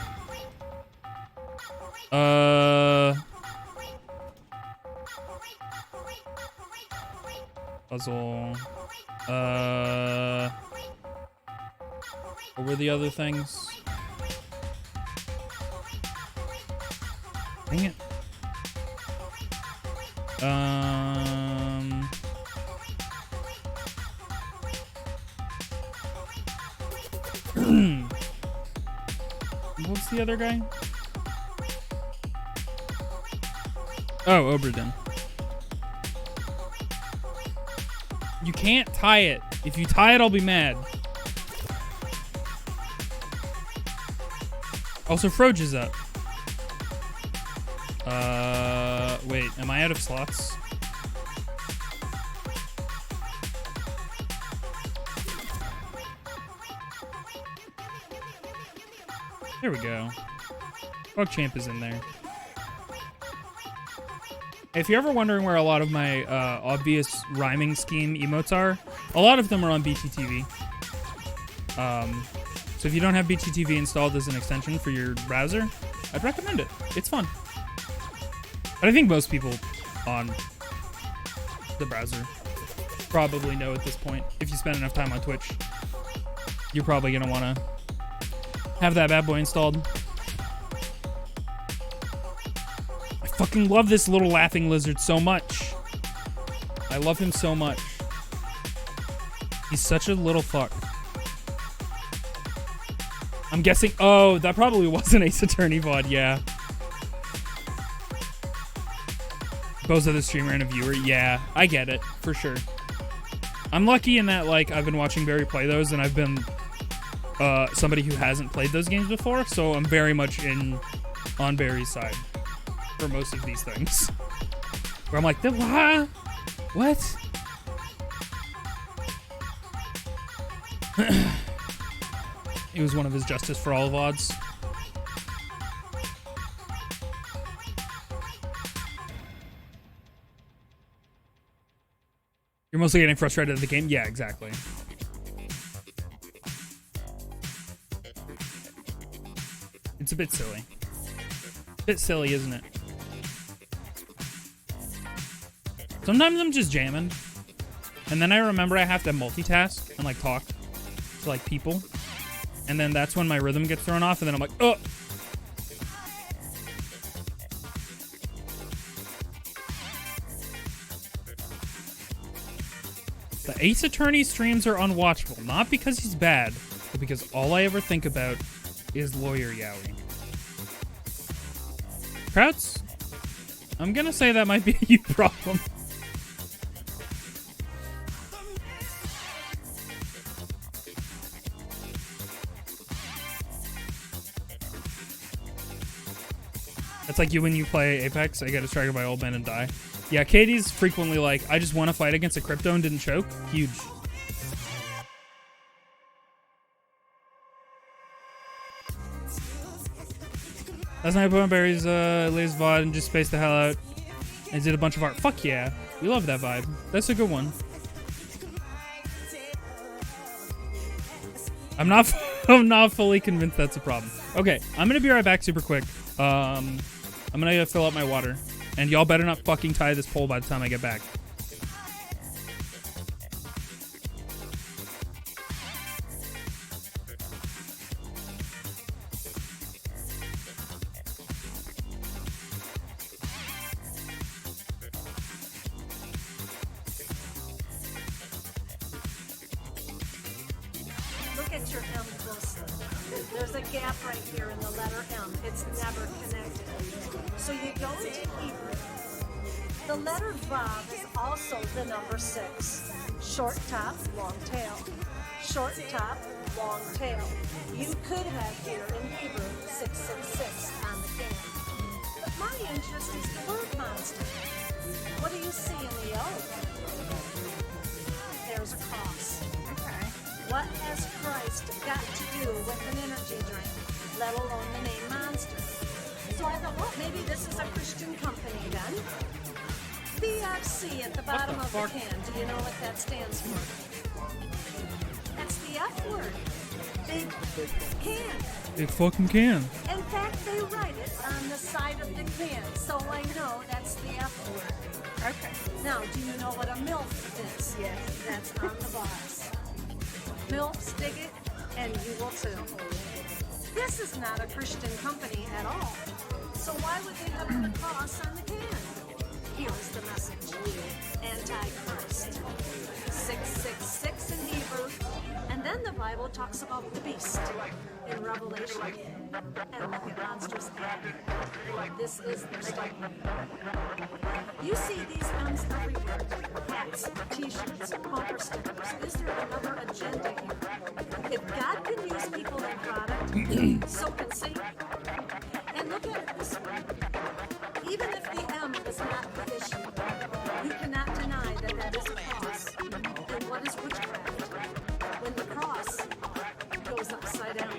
Puzzle. What were the other things? Dang it. What's the other guy? Oh, Obra Dinn. You can't tie it. If you tie it, I'll be mad. Also, Froge is up. Wait, am I out of slots? There we go. PogChamp is in there. If you're ever wondering where a lot of my obvious rhyming scheme emotes are, a lot of them are on BTTV. So if you don't have BTTV installed as an extension for your browser, I'd recommend it. It's fun. But I think most people on the browser. Probably know at this point. If you spend enough time on Twitch, you're probably gonna want to have that bad boy installed. I fucking love this little laughing lizard so much. I love him so much. He's such a little fuck. I'm guessing. Oh, that probably was an Ace Attorney VOD, yeah. Both of the streamer and a viewer, yeah. I get it, for sure. I'm lucky in that, like, I've been watching Barry play those, and I've been somebody who hasn't played those games before, so I'm very much on Barry's side for most of these things. Where I'm like, what? It was one of his Justice for All VODs. You're mostly getting frustrated at the game? Yeah, exactly. It's a bit silly. Bit silly, isn't it? Sometimes I'm just jamming, and then I remember I have to multitask and like talk to like people, and then that's when my rhythm gets thrown off, and then I'm like, oh. The Ace Attorney streams are unwatchable, not because he's bad, but because all I ever think about is Lawyer Yowie. Krauts, I'm gonna say that might be a you problem. It's like you when you play Apex, I get distracted by old men and die. Yeah, Katie's frequently like, I just want to fight against a crypto and didn't choke. Huge. Last night I put on Barry's latest VOD and just spaced the hell out and did a bunch of art. Fuck yeah. We love that vibe. That's a good one. I'm not fully convinced that's a problem. Okay, I'm gonna be right back super quick. I'm gonna fill up my water. And y'all better not fucking tie this pole by the time I get back. Look at your M closely. There's a gap right here in the letter M. It's never connected. So you go into Hebrew. The letter Vav is also the number 6. Short top, long tail. Short top, long tail. You could have here in Hebrew 666 on the can. But my interest is the word monster. What do you see in the O? There's a cross. Okay. What has Christ got to do with an energy drink, let alone the name Monster? So I thought, well, maybe this is a Christian company then. BFC at the bottom of the can. Do you know what that stands for? That's the F word. Big can. Big fucking can. In fact, they write it on the side of the can, so I know that's the F word. Okay. Now, do you know what a MILF is? Yes. That's on the box. MILFs dig it, and you will too. This is not a Christian company at all. So why would they have put a cross on the can? Here is the message. Antichrist. 666 in Hebrew. And then the Bible talks about the beast in Revelation. And look at Monster's head. This is their statement. You see these M's everywhere. Hats, t-shirts, bumper stickers. Is there another agenda here? If God can use people and product, so can Satan. And look at it this way. Even if the M is not the issue, you cannot deny that that is a cross. And what is witchcraft? When the cross goes upside down,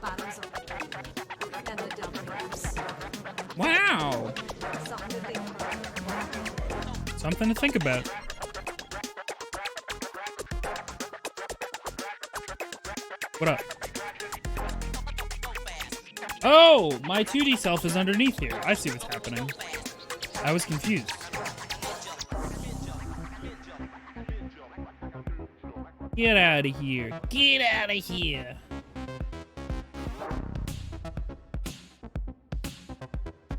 bottoms up, and the devil laughs. Wow. Something to think about. Something to think about. What up? Oh, my 2D self is underneath here. I see what's happening. I was confused. Get out of here. Get out of here.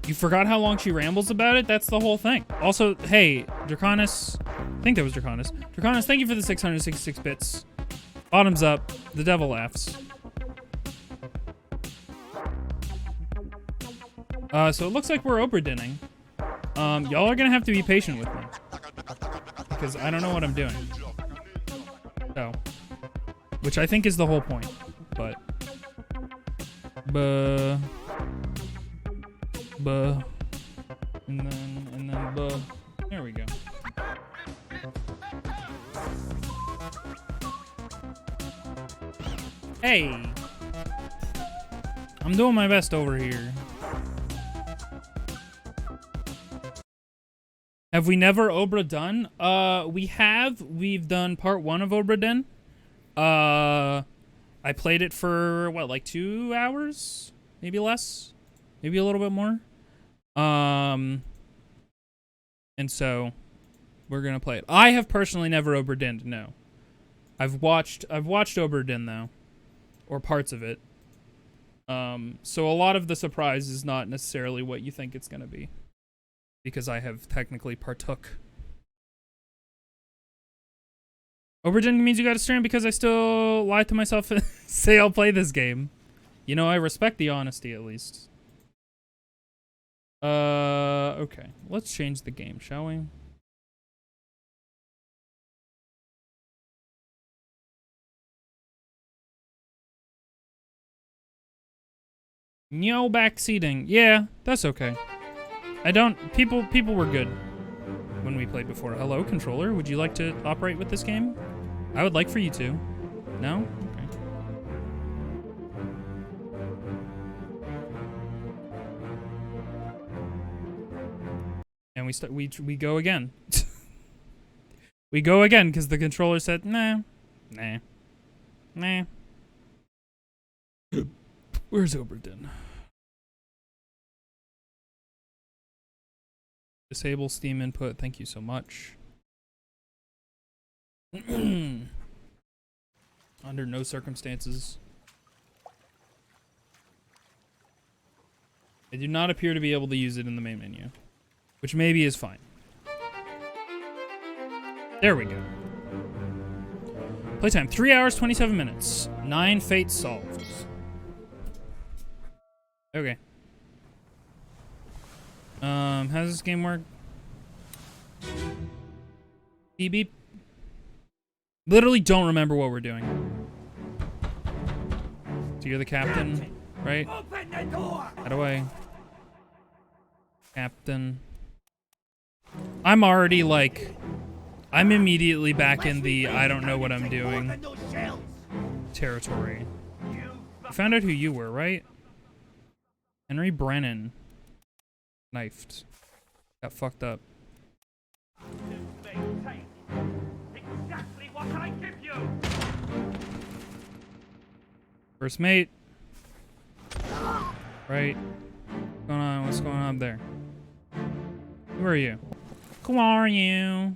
You forgot how long she rambles about it? That's the whole thing. Also, hey, Draconis. I think that was Draconis. Draconis, thank you for the 666 bits. Bottoms up. The devil laughs. So it looks like we're Obra Dinning. Y'all are gonna have to be patient with me. Because I don't know what I'm doing. So. Which I think is the whole point. But. Buh. And then buh. There we go. Hey. I'm doing my best over here. Have we never Obra done? We have. We've done part 1 of Obra Dinn. I played it for, what, like 2 hours? Maybe less? Maybe a little bit more? And so, we're gonna play it. I have personally never Obra Dinned, no. I've watched Obra Dinn, though. Or parts of it. So a lot of the surprise is not necessarily what you think it's gonna be. Because I have technically partook. Obra Dinn means you gotta stream because I still lie to myself and say I'll play this game. You know, I respect the honesty at least. Okay. Let's change the game, shall we? No backseating. Yeah, that's okay. People were good when we played before. Hello, controller. Would you like to operate with this game? I would like for you to. No? Okay. And we go again. We go again because the controller said, nah. Where's Obra Dinn? Disable Steam input. Thank you so much. Under no circumstances. I do not appear to be able to use it in the main menu. Which maybe is fine. There we go. Playtime 3 hours, 27 minutes. 9 fates solved. Okay. How does this game work? Beep beep. Literally don't remember what we're doing. So you're the captain, right? Open the door! Right away. Captain. I'm already like... I'm immediately back in the I don't know what I'm doing territory. I found out who you were, right? Henry Brennan. Knifed. Got fucked up. Exactly what I give you. First mate. Right. What's going on there? Who are you? Who are you?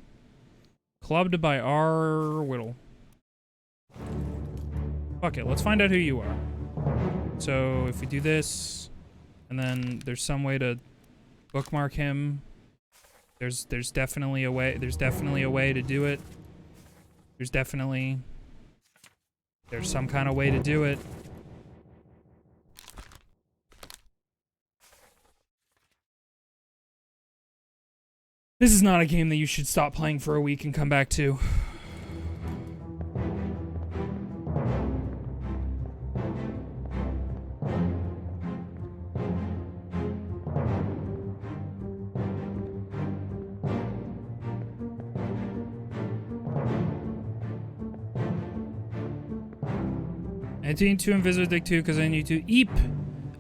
Clubbed by R. Whittle. Fuck it, let's find out who you are. So if we do this, and then there's some way to bookmark him. There's definitely a way. There's definitely a way to do it. There's some kind of way to do it. This is not a game that you should stop playing for a week and come back to. I tuned to Invisoguy 2 because I need to eep.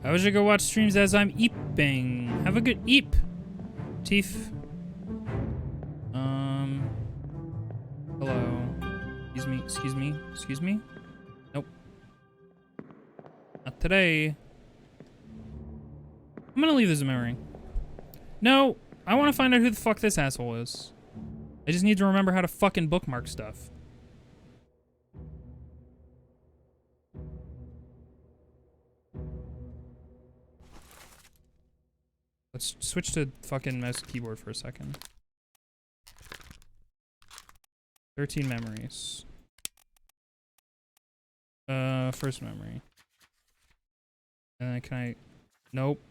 I wish I could watch streams as I'm eeping. Have a good eep, Teef. Hello. Excuse me. Nope. Not today. I'm gonna leave this in my ring. No, I want to find out who the fuck this asshole is. I just need to remember how to fucking bookmark stuff. Let's switch to fucking mouse and keyboard for a second. 13 memories. First memory. And then can I... Nope.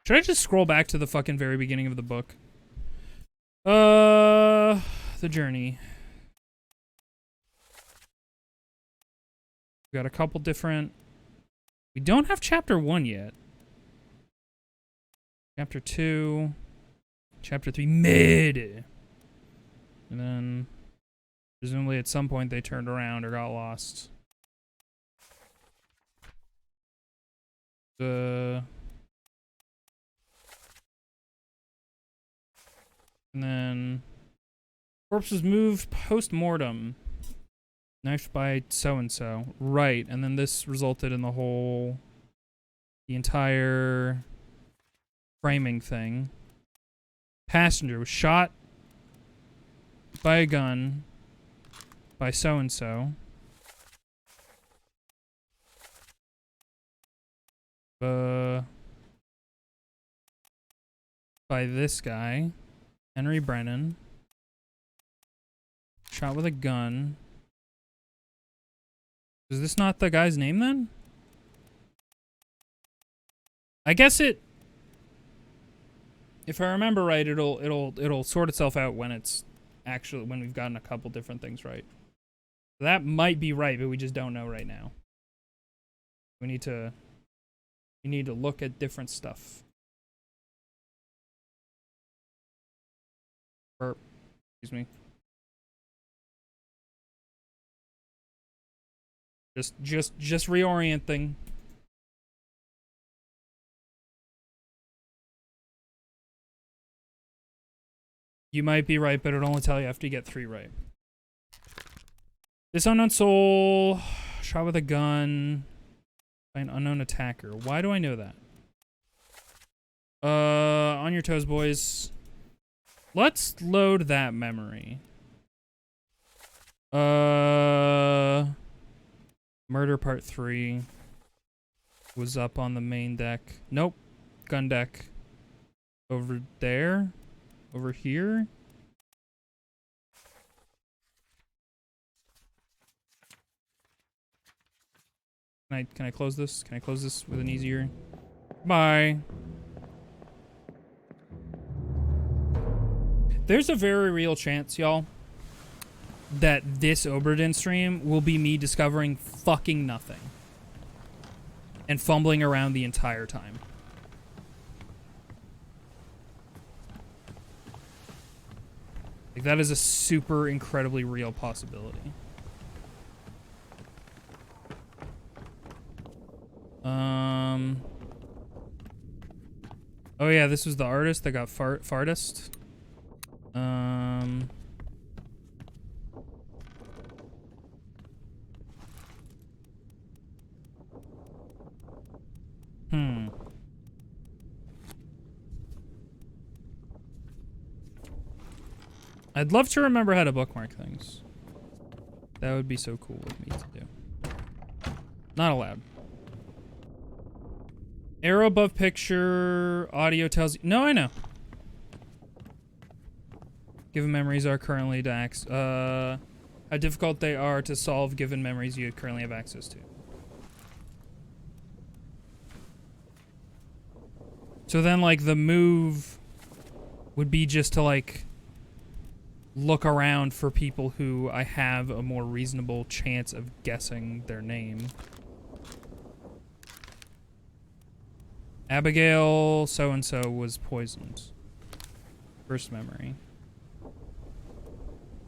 Should I just scroll back to the fucking very beginning of the book? The journey. We got a couple different... We don't have chapter 1 yet. Chapter 2. Chapter 3, mid. And then... Presumably at some point they turned around or got lost. And then... Corpse was moved post-mortem. Knifed by so-and-so. Right, and then this resulted in the entire framing thing. Passenger was shot by a gun by so-and-so. By this guy. Henry Brennan. Shot with a gun. Is this not the guy's name then? I guess it... If I remember right, it'll sort itself out when when we've gotten a couple different things right. That might be right, but we just don't know right now. We need to look at different stuff. Excuse me. Just reorienting. You might be right, but it'll only tell you after you get 3 right. This unknown soul shot with a gun by an unknown attacker. Why do I know that? On your toes, boys. Let's load that memory. Murder part 3 was up on the main deck. Nope. Gun deck. Over there. Over here. Can I close this? Can I close this with an easier? Bye. There's a very real chance, y'all, that this Obra Dinn stream will be me discovering fucking nothing. And fumbling around the entire time. Like, that is a super incredibly real possibility. Oh yeah, this was the artist that got fartist. I'd love to remember how to bookmark things. That would be so cool of me to do. Not allowed. Arrow above picture, audio tells you... No, I know. Given memories are currently to how difficult they are to solve given memories you currently have access to. So then, like, the move would be just to, like, look around for people who I have a more reasonable chance of guessing their name. Abigail so-and-so was poisoned. First memory.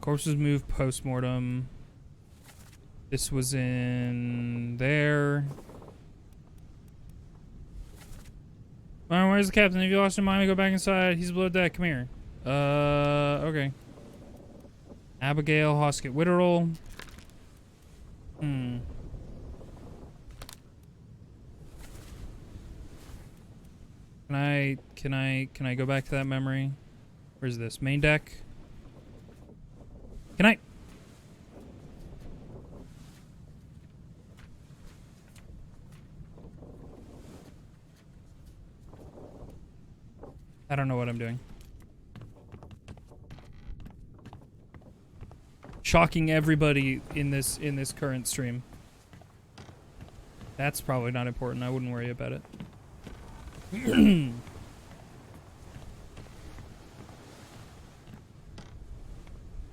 Corpse was moved post-mortem. This was in there. Alright, where's the captain? If you lost your mind, go back inside. He's below deck. Come here. Okay. Abigail Hoskett Witterell. Can I go back to that memory? Where's this? Main deck? Can I? I don't know what I'm doing. Shocking everybody in this current stream. That's probably not important. I wouldn't worry about it.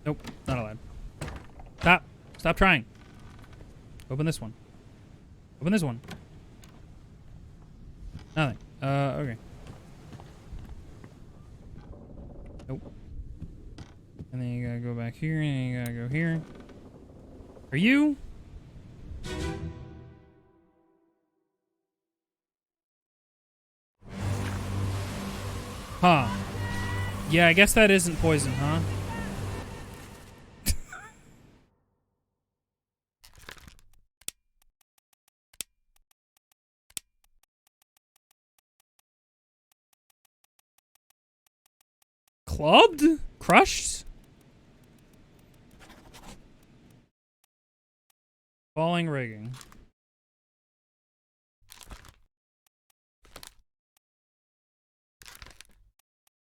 Nope, not allowed. Stop. Stop trying. Open this one. Open this one. Nothing. Okay. Nope. And then you gotta go back here, and then you gotta go here. Are you? Huh. Yeah, I guess that isn't poison, huh? Clubbed? Crushed? Falling rigging.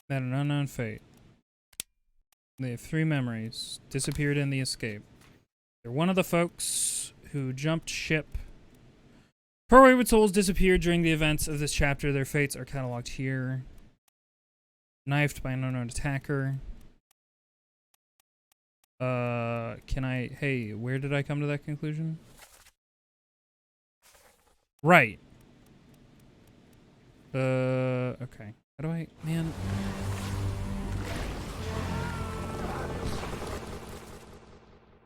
Met an unknown fate. They have 3 memories. Disappeared in the escape. They're one of the folks who jumped ship. Poor wayward souls disappeared during the events of this chapter. Their fates are cataloged here. Knifed by an unknown attacker. Can I... Hey, where did I come to that conclusion? Right. Okay. How do I... Man...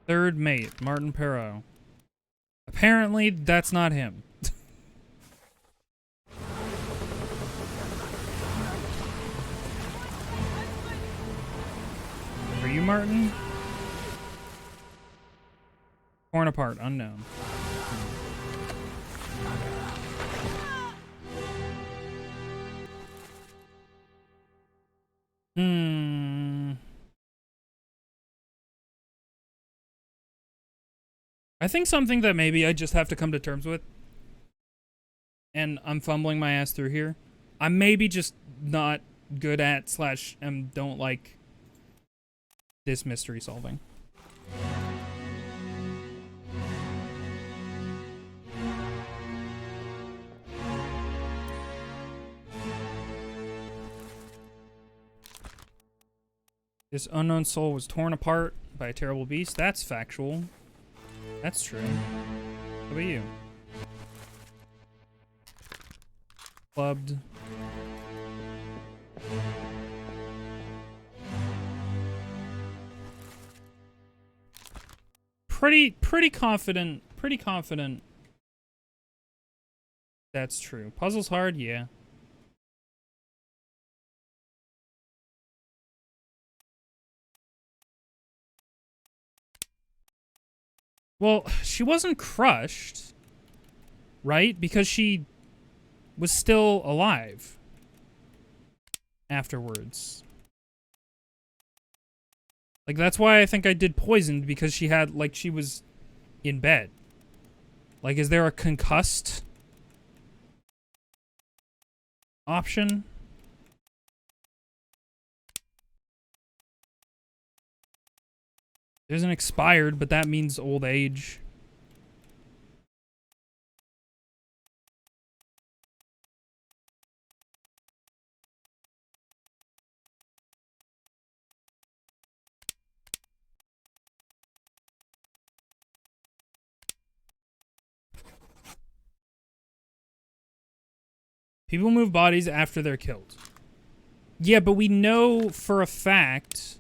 Third mate, Martin Perot. Apparently, that's not him. Are you Martin? Torn apart, unknown. I think something that maybe I just have to come to terms with, and I'm fumbling my ass through here, I'm maybe just not good at / don't like this mystery solving. This unknown soul was torn apart by a terrible beast. That's factual. That's true. How about you? Clubbed. Pretty confident. That's true. Puzzle's hard, yeah. Well, she wasn't crushed, right? Because she was still alive afterwards. Like, that's why I think I did poisoned, because she had, like, she was in bed. Like, is there a concussed option? It isn't expired, but that means old age. People move bodies after they're killed. Yeah, but we know for a fact...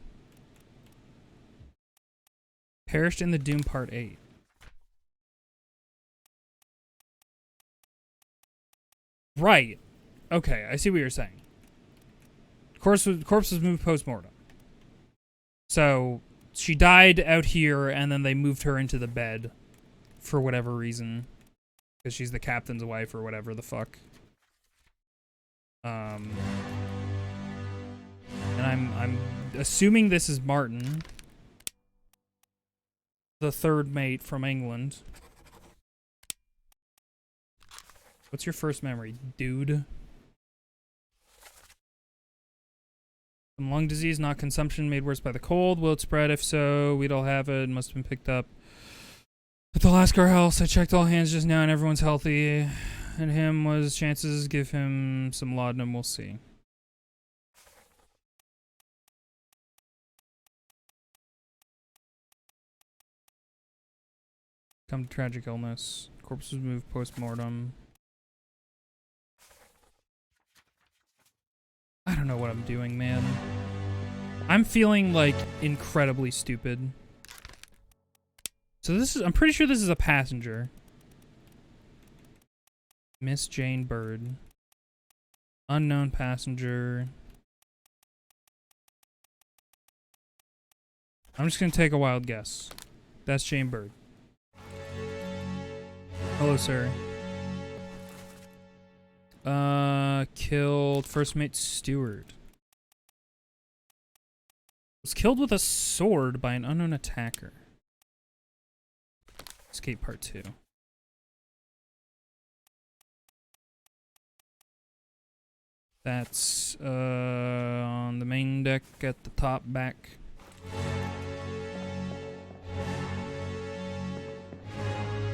Perished in the Doom Part 8. Right. Okay, I see what you're saying. Corpse was moved post-mortem. So, she died out here, and then they moved her into the bed for whatever reason, because she's the captain's wife or whatever the fuck. And I'm assuming this is Martin, the third mate from England. What's your first memory, dude? Some lung disease, not consumption, made worse by the cold. Will it spread? If so, we'd all have it. Must have been picked up at the Lascar House. I checked all hands just now and everyone's healthy. And him was chances. Give him some laudanum. We'll see. Come to tragic illness. Corpse was moved post-mortem. I don't know what I'm doing, man. I'm feeling, like, incredibly stupid. So this is... I'm pretty sure this is a passenger. Miss Jane Bird. Unknown passenger. I'm just gonna take a wild guess. That's Jane Bird. Hello, sir. Killed first mate Stewart. Was killed with a sword by an unknown attacker. Escape part 2. That's on the main deck at the top back.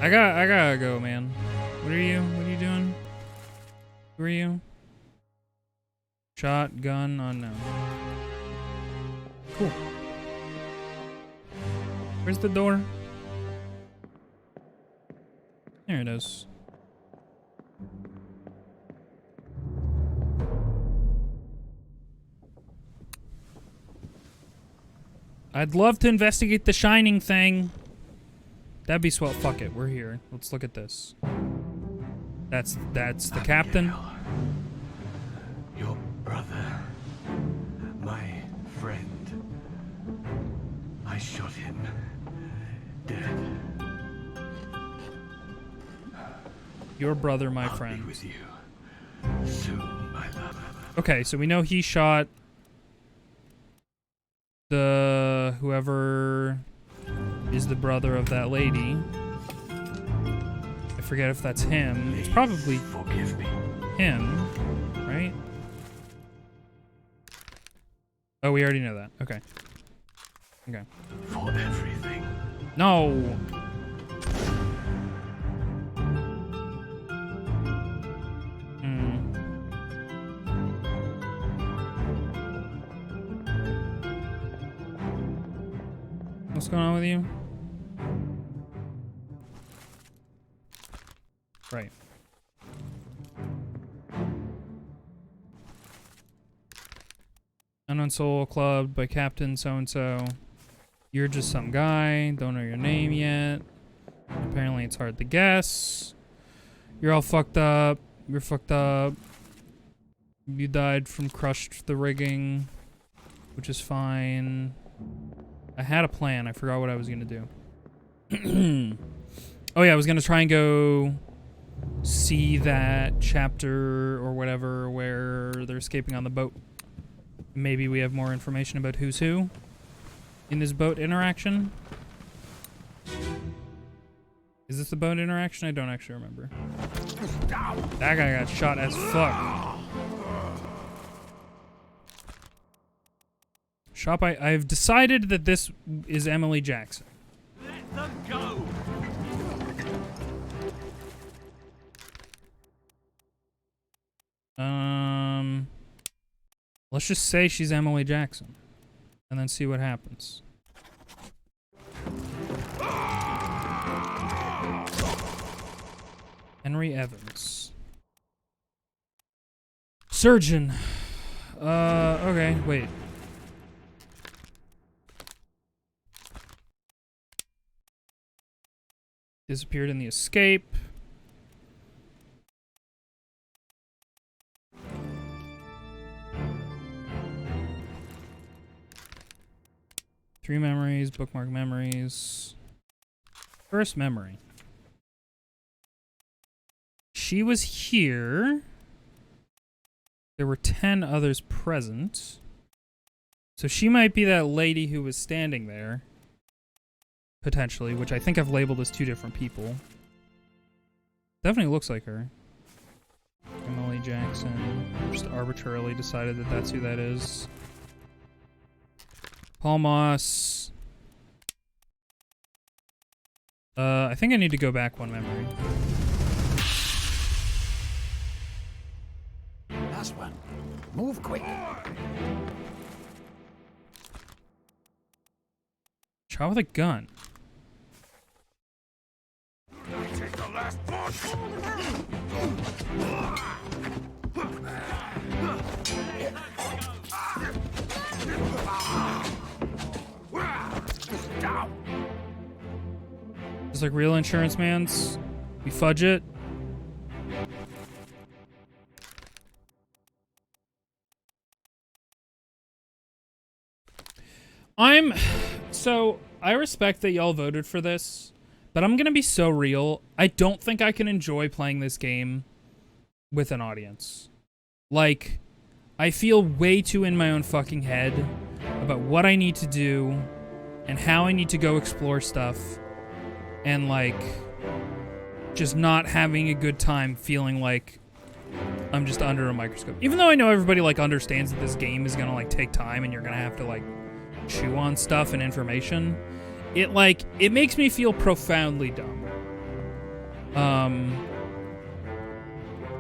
I gotta go, man. What are you doing? Who are you? Shotgun unknown. Cool. Where's the door? There it is. I'd love to investigate the Shining thing. That'd be swell. Fuck it, we're here. Let's look at this. That's the captain. Your brother, my friend. I shot him dead. Your brother, my I'll friend. be with you soon, my love. Okay, so we know he shot the whoever is the brother of that lady. I forget if that's him. It's probably Forgive me. him, right? Oh, we already know that. Okay. Okay. For everything. No. What's going on with you? Right. Unknown Soul Club by Captain so-and-so. You're just some guy. Don't know your name yet. Apparently it's hard to guess. You're all fucked up. You're fucked up. You died from crushed the rigging, which is fine. I had a plan. I forgot what I was gonna do. Oh yeah, I was gonna try and go see that chapter or whatever where they're escaping on the boat. Maybe we have more information about who's who in this boat interaction. Is this the boat interaction? I don't actually remember. That guy got shot as fuck. Shop, I've decided that this is Emily Jackson. Let them go. Let's just say she's Emily Jackson, and then see what happens. Henry Evans. Surgeon. Okay, wait. Disappeared in the escape. 3 memories, bookmark memories. First memory. She was here. There were 10 others present. So she might be that lady who was standing there. Potentially, which I think I've labeled as 2 different people. Definitely looks like her. Emily Jackson. Just arbitrarily decided that that's who that is. Paul Moss. I think I need to go back 1 memory. Last one. Move quick. Shot with a gun. Take the last push. Just like real insurance man's. We fudge it. So, I respect that y'all voted for this, but I'm gonna be so real. I don't think I can enjoy playing this game with an audience. Like, I feel way too in my own fucking head about what I need to do and how I need to go explore stuff, and like, just not having a good time feeling like I'm just under a microscope. Even though I know everybody like understands that this game is gonna like take time and you're gonna have to like chew on stuff and information, it makes me feel profoundly dumb.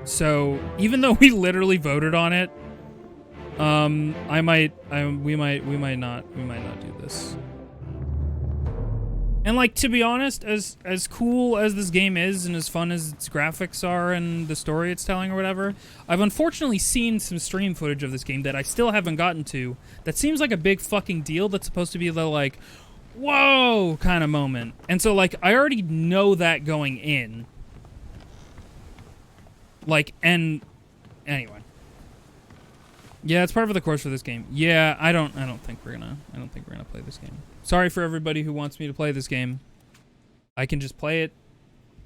So even though we literally voted on it, we might not do this. And like, to be honest, as cool as this game is and as fun as its graphics are and the story it's telling or whatever, I've unfortunately seen some stream footage of this game that I still haven't gotten to that seems like a big fucking deal that's supposed to be the like, whoa kind of moment. And so like, I already know that going in. Like, and anyway. Yeah, it's part of the course for this game. Yeah, I don't think we're gonna play this game. Sorry for everybody who wants me to play this game. I can just play it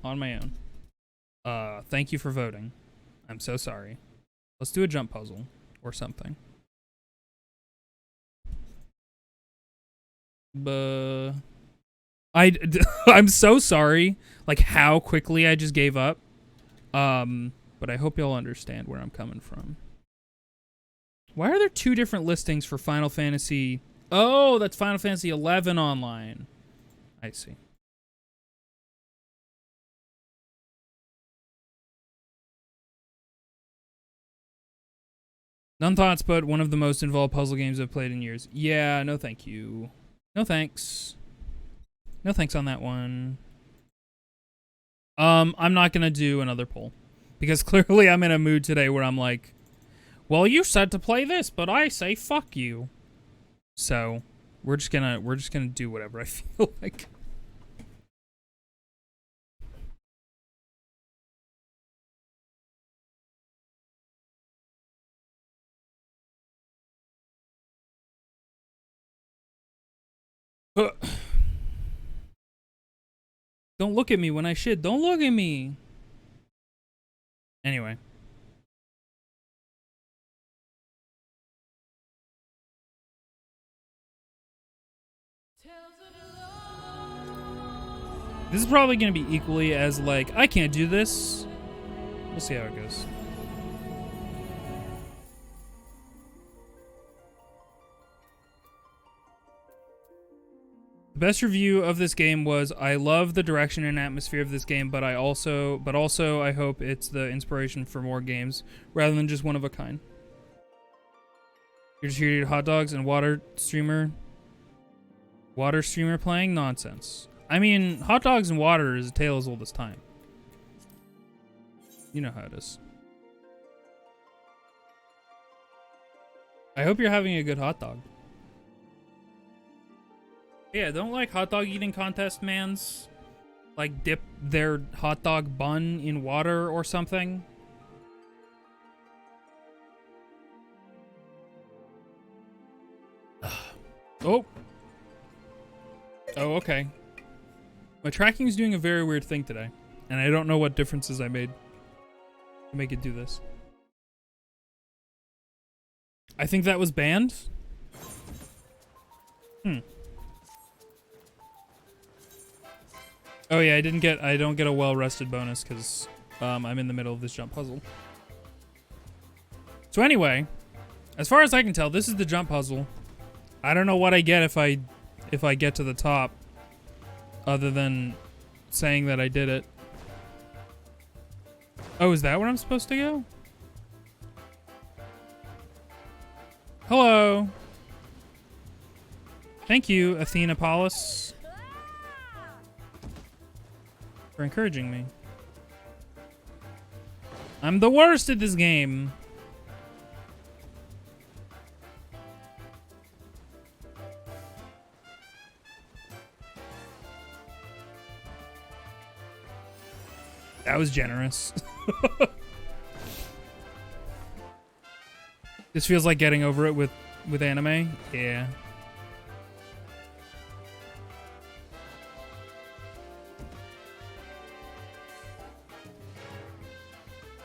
on my own. Thank you for voting. I'm so sorry. Let's do a jump puzzle or something. I'm so sorry, like how quickly I just gave up. But I hope y'all understand where I'm coming from. Why are there 2 different listings for Final Fantasy? Oh, that's Final Fantasy XI Online. I see. None thoughts, but one of the most involved puzzle games I've played in years. Yeah, no thank you. No thanks. No thanks on that one. I'm not gonna do another poll. Because clearly I'm in a mood today where I'm like, well, you said to play this, but I say fuck you. So, we're just gonna do whatever I feel like. Don't look at me when I shit. Don't look at me. Anyway. This is probably going to be equally as like, I can't do this. We'll see how it goes. The best review of this game was, I love the direction and atmosphere of this game, but also I hope it's the inspiration for more games rather than just one of a kind. You're just here to eat hot dogs and water streamer playing? Nonsense. I mean, hot dogs and water is a tale as old as time. You know how it is. I hope you're having a good hot dog. Yeah, don't like hot dog eating contest mans like dip their hot dog bun in water or something? Oh. Oh, okay. My tracking is doing a very weird thing today, and I don't know what differences I made to make it do this. I think that was banned. Oh yeah, I don't get a well-rested bonus because I'm in the middle of this jump puzzle. So anyway, as far as I can tell, this is the jump puzzle. I don't know what I get if I get to the top, other than saying that I did it. Oh, is that where I'm supposed to go? Hello. Thank you, Athena Paulus, for encouraging me. I'm the worst at this game. That was generous. This feels like getting over it with anime. Yeah.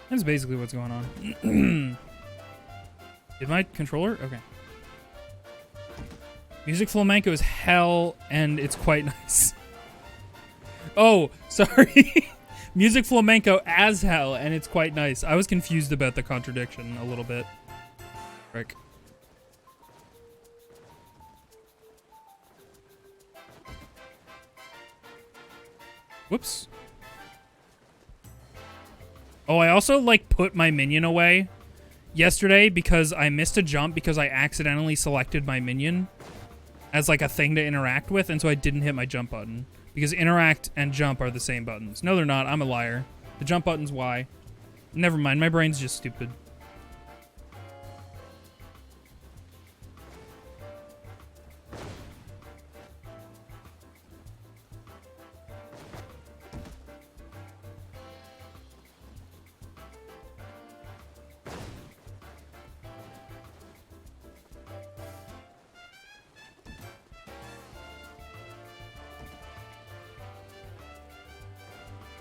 That's basically what's going on. Is my controller? Okay. Music flamenco is hell, and it's quite nice. Oh, sorry. Music flamenco as hell, and it's quite nice. I was confused about the contradiction a little bit. Frick. Whoops. Oh, I also, like, put my minion away yesterday because I missed a jump because I accidentally selected my minion as, like, a thing to interact with, and so I didn't hit my jump button. Because interact and jump are the same buttons. No, they're not. I'm a liar. The jump button's Y. Never mind. My brain's just stupid.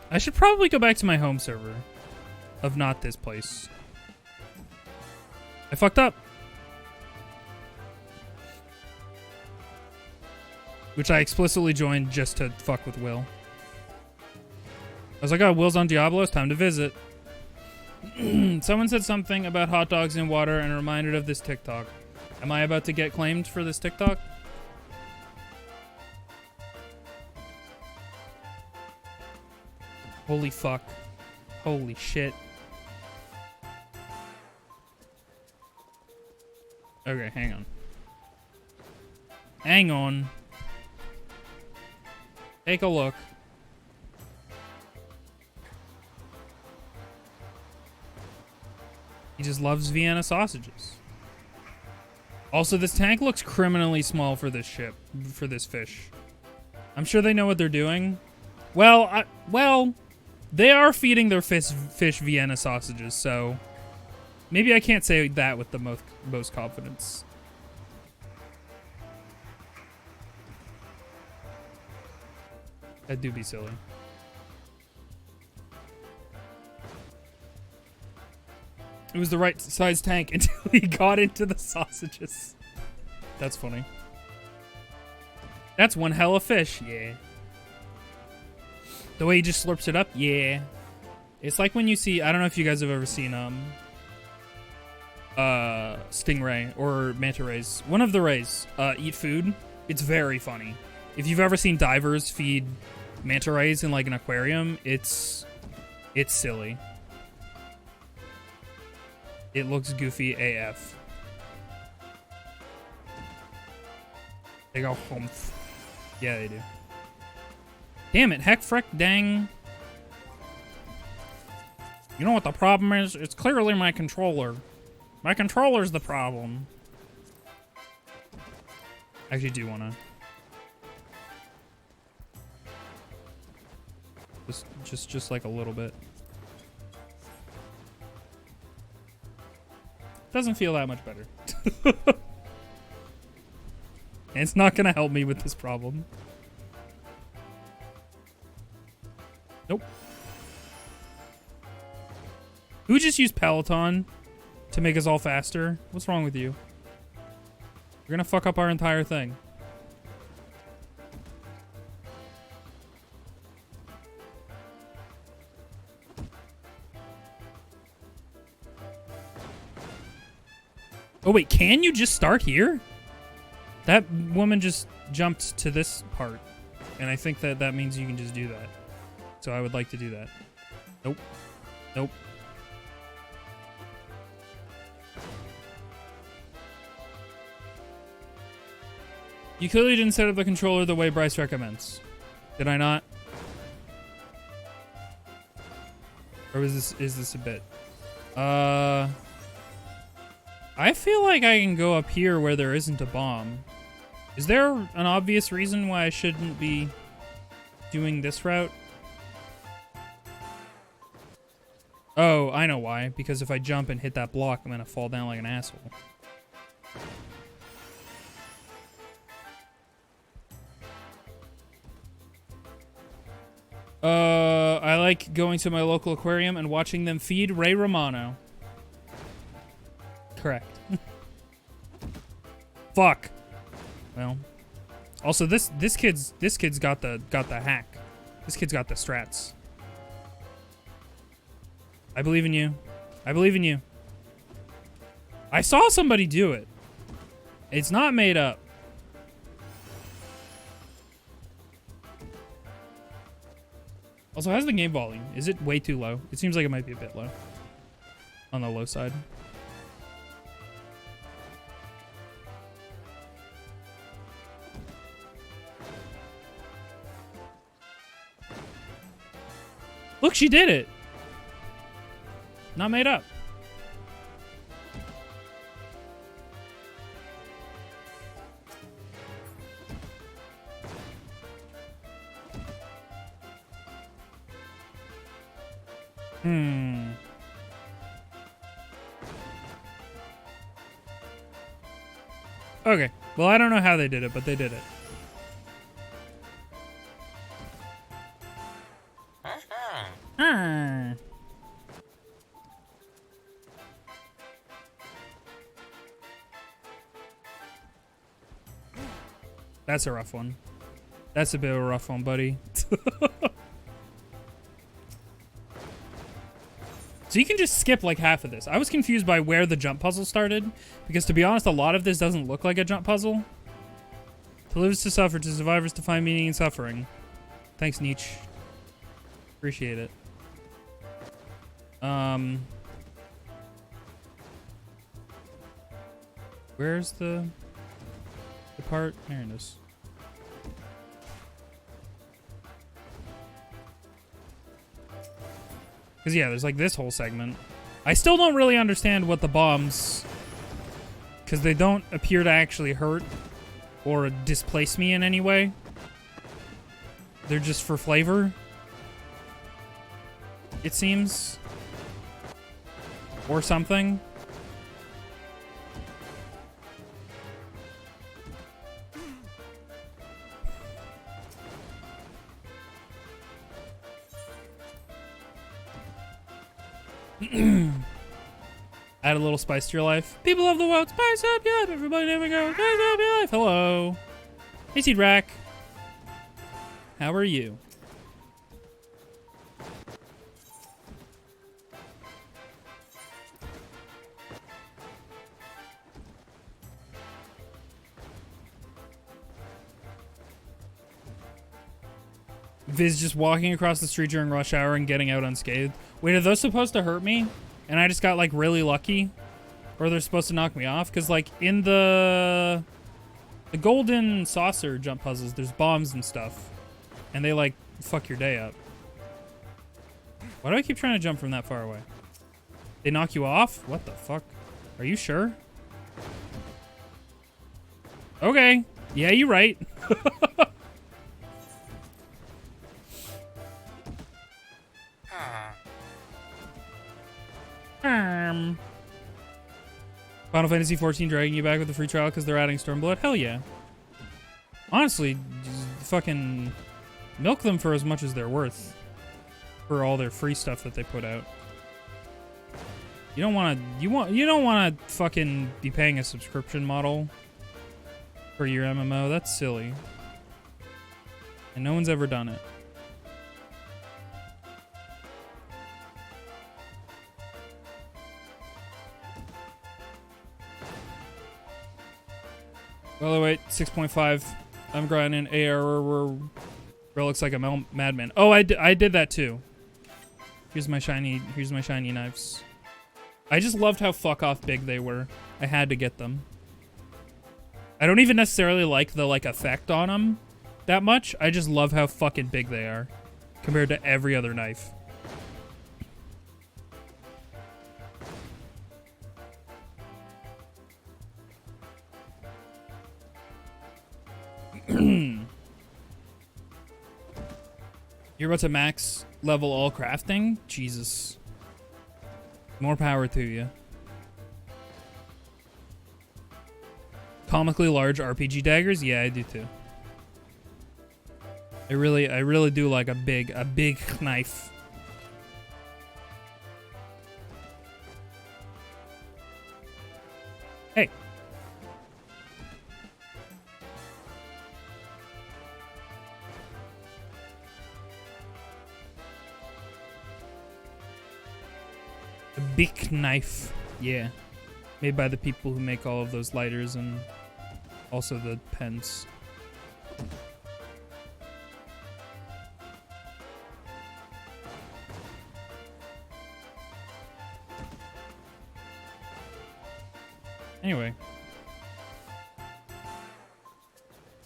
I should probably go back to my home server of not this place. I fucked up. Which I explicitly joined just to fuck with Will. I was like, oh, Will's on Diablo, it's time to visit. Someone said something about hot dogs in water and reminded of this TikTok. Am I about to get claimed for this TikTok? Holy fuck. Holy shit. Okay, hang on. Hang on. Take a look. He just loves Vienna sausages. Also, this tank looks criminally small for this ship, for this fish. I'm sure they know what they're doing. Well, they are feeding their fish Vienna sausages, so maybe I can't say that with the most confidence. That do be silly. It was the right size tank until he got into the sausages. That's funny. That's one hell of fish, yeah. The way he just slurps it up, yeah. It's like when you see, I don't know if you guys have ever seen stingray or manta rays. One of the rays eat food. It's very funny. If you've ever seen divers feed manta rays in like an aquarium, it's silly. It looks goofy AF. They go humph. Yeah, they do. Damn it, heck, frick, dang. You know what the problem is? It's clearly my controller. My controller's the problem. I actually do want to. Just like a little bit. Doesn't feel that much better. And it's not gonna help me with this problem. Nope. Who just used Peloton to make us all faster? What's wrong with you? You're gonna fuck up our entire thing. Oh wait, can you just start here? That woman just jumped to this part. And I think that means you can just do that. So I would like to do that. Nope. Nope. You clearly didn't set up the controller the way Bryce recommends. Did I not? Or is this a bit? I feel like I can go up here where there isn't a bomb. Is there an obvious reason why I shouldn't be doing this route? Oh, I know why. Because if I jump and hit that block, I'm gonna fall down like an asshole. I like going to my local aquarium and watching them feed Ray Romano. Correct. Fuck. Well. Also, this kid's got the hack. This kid's got the strats. I believe in you. I believe in you. I saw somebody do it. It's not made up. Also, how's the game volume? Is it way too low? It seems like it might be a bit low. On the low side. Look, she did it. Not made up. Okay. Well, I don't know how they did it, but they did it. That's a rough one. That's a bit of a rough one, buddy. So you can just skip like half of this. I was confused by where the jump puzzle started, because to be honest, a lot of this doesn't look like a jump puzzle. To live is to suffer, to survive is to find meaning in suffering. Thanks, Nietzsche. Appreciate it. Where's the part? There it is. Because, yeah, there's, like, this whole segment. I still don't really understand what the bombs... Because they don't appear to actually hurt or displace me in any way. They're just for flavor. It seems. Or something. Add a little spice to your life. People of the world, spice up your life. Everybody, there we go. Spice up your life. Hello. Hey, Seed Rack. How are you? Viz just walking across the street during rush hour and getting out unscathed. Wait, are those supposed to hurt me? And I just got, like, really lucky? Or they're supposed to knock me off? Because, like, in the golden saucer jump puzzles, there's bombs and stuff. And they, like, fuck your day up. Why do I keep trying to jump from that far away? They knock you off? What the fuck? Are you sure? Okay. Yeah, you're right. Final Fantasy XIV dragging you back with the free trial because they're adding Stormblood? Hell yeah. Honestly, just fucking milk them for as much as they're worth. for all their free stuff that they put out. You don't want to fucking be paying a subscription model for your MMO. That's silly. And no one's ever done it. By the way, 6.5. I'm grinding AR relics like a madman. Oh, I did that too. Here's my shiny knives. I just loved how fuck off big they were. I had to get them. I don't even necessarily like the effect on them that much. I just love how fucking big they are compared to every other knife. You're about to max level all crafting? Jesus. More power to you. Comically large RPG daggers? Yeah, I do too. I really do like a big knife. Hey. A big knife. Yeah. Made by the people who make all of those lighters and also the pens. Anyway.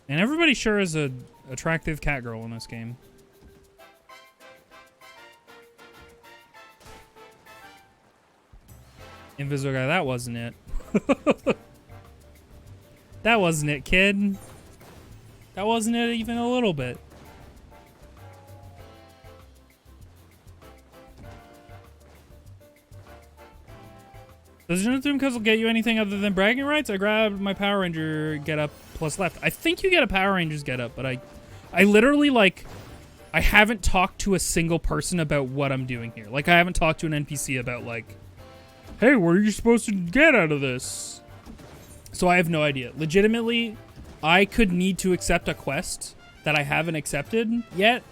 And everybody sure is a attractive cat girl in this game. Invisoguy, that wasn't it. That wasn't it, kid. That wasn't it even a little bit. Does Doom Puzzle get you anything other than bragging rights? I grabbed my Power Ranger getup plus left. I think you get a Power Rangers getup, but I literally I haven't talked to a single person about what I'm doing here. Like I haven't talked to an NPC about hey, what are you supposed to get out of this? So I have no idea. Legitimately, I could need to accept a quest that I haven't accepted yet,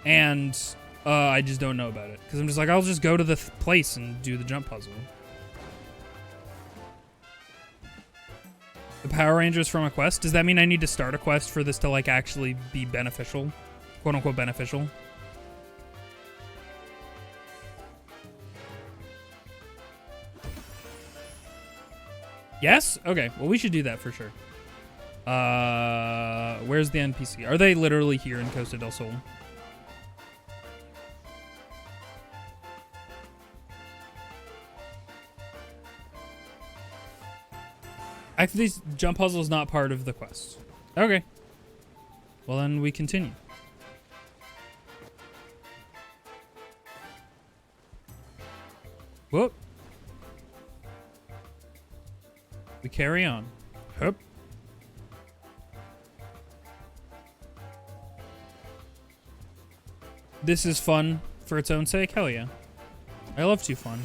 and I just don't know about it. Because I'm just like, I'll just go to the place and do the jump puzzle. The Power Rangers from a quest? Does that mean I need to start a quest for this to actually be beneficial? Quote unquote beneficial? Yes? Okay, well we should do that for sure. Where's the NPC? Are they literally here in Costa del Sol? Actually, this jump puzzle is not part of the quest. Okay. Well then we continue. Whoop. We carry on. Hup. This is fun for its own sake. Hell yeah. I love to fun.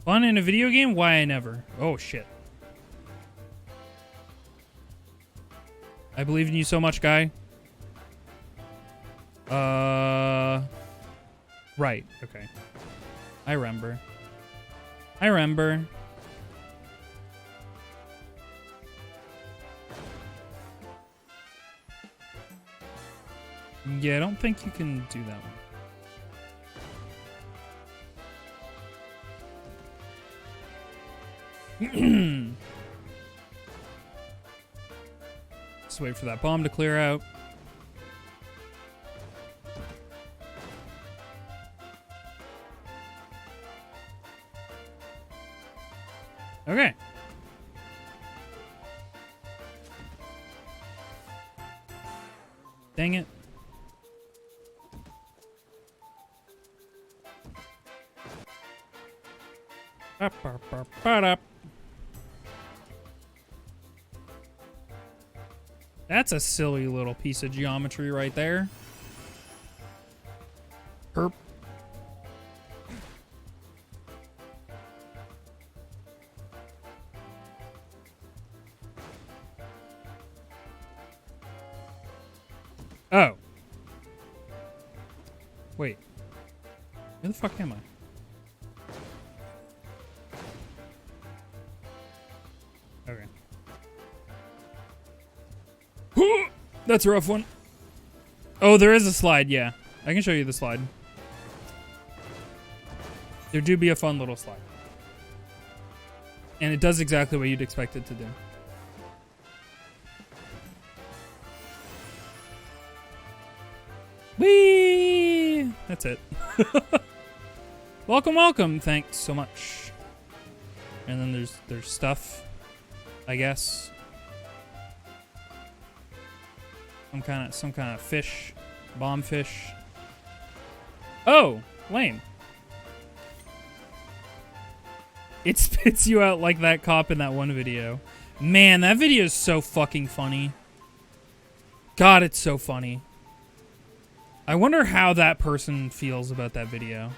Fun in a video game? Why I never. Oh shit. I believe in you so much, guy. Right, okay. I remember. Yeah, I don't think you can do that one. Just wait for that bomb to clear out. Okay. Dang it. That's a silly little piece of geometry right there. Herp. Oh. Wait. Where the fuck am I? Okay. That's a rough one. Oh, there is a slide, yeah. I can show you the slide. There do be a fun little slide. And it does exactly what you'd expect it to do. Whee! That's it. Welcome, welcome. Thanks so much. And then there's stuff, I guess. Some kind of fish, bomb fish. Oh, lame. It spits you out like that cop in that one video. Man, that video is so fucking funny. God, it's so funny. I wonder how that person feels about that video.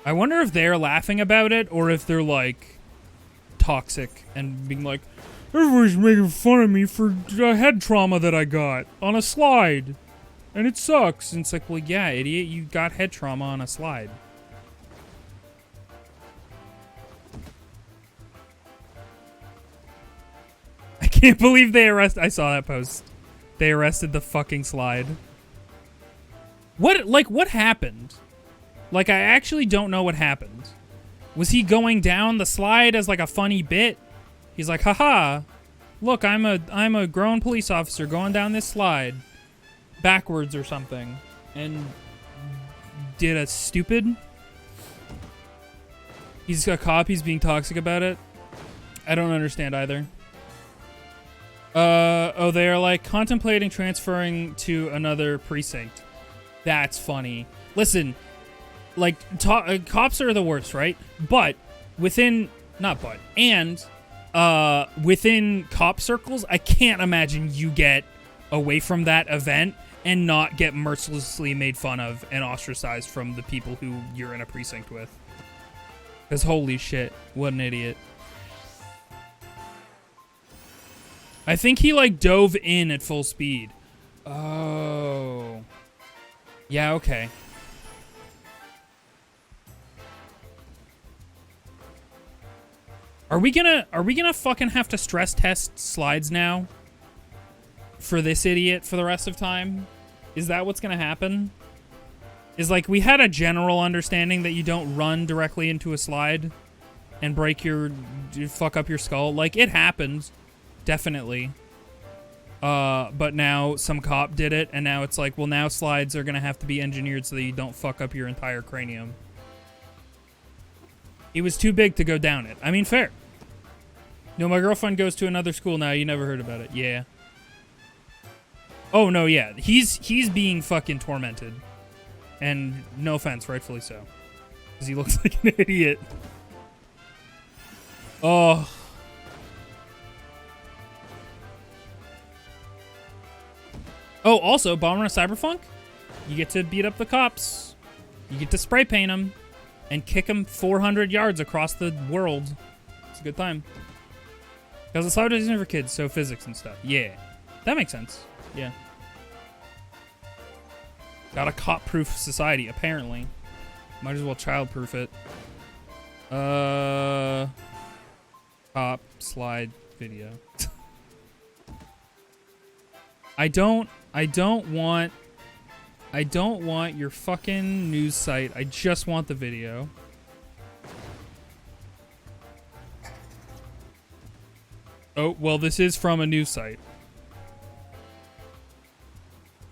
I wonder if they're laughing about it or if they're like toxic and being like, everybody's making fun of me for head trauma that I got on a slide. And it sucks. And it's like, well, yeah, idiot, you got head trauma on a slide. I can't believe they arrested. I saw that post. They arrested the fucking slide. What happened? Like, I actually don't know what happened. Was he going down the slide as like a funny bit? He's like, haha, look, I'm a grown police officer going down this slide backwards or something, and did a stupid. He's a cop, he's being toxic about it. I don't understand either. Oh, they are like contemplating transferring to another precinct. That's funny. Listen, like, cops are the worst, right? But within within cop circles, I can't imagine you get away from that event and not get mercilessly made fun of and ostracized from the people who you're in a precinct with. Because holy shit, what an idiot. I think he like dove in at full speed. Oh. Yeah, okay. Are we gonna fucking have to stress test slides now? For this idiot for the rest of time? Is that what's gonna happen? Is like, we had a general understanding that you don't run directly into a slide and fuck up your skull. Like, it happens. Definitely. But now some cop did it, and now it's like, well, now slides are gonna have to be engineered so that you don't fuck up your entire cranium. It was too big to go down it. I mean, fair. No, my girlfriend goes to another school now. You never heard about it. Yeah. Oh, no, yeah. He's being fucking tormented. And no offense, rightfully so. Because he looks like an idiot. Oh. Oh, also, Bomber and Cyberpunk, you get to beat up the cops. You get to spray paint them and kick them 400 yards across the world. It's a good time. Because it's Cyber isn't for kids, so physics and stuff. Yeah. That makes sense. Yeah. Got a cop-proof society, apparently. Might as well child-proof it. Cop slide video. I don't want your fucking news site. I just want the video. Oh, well, this is from a news site.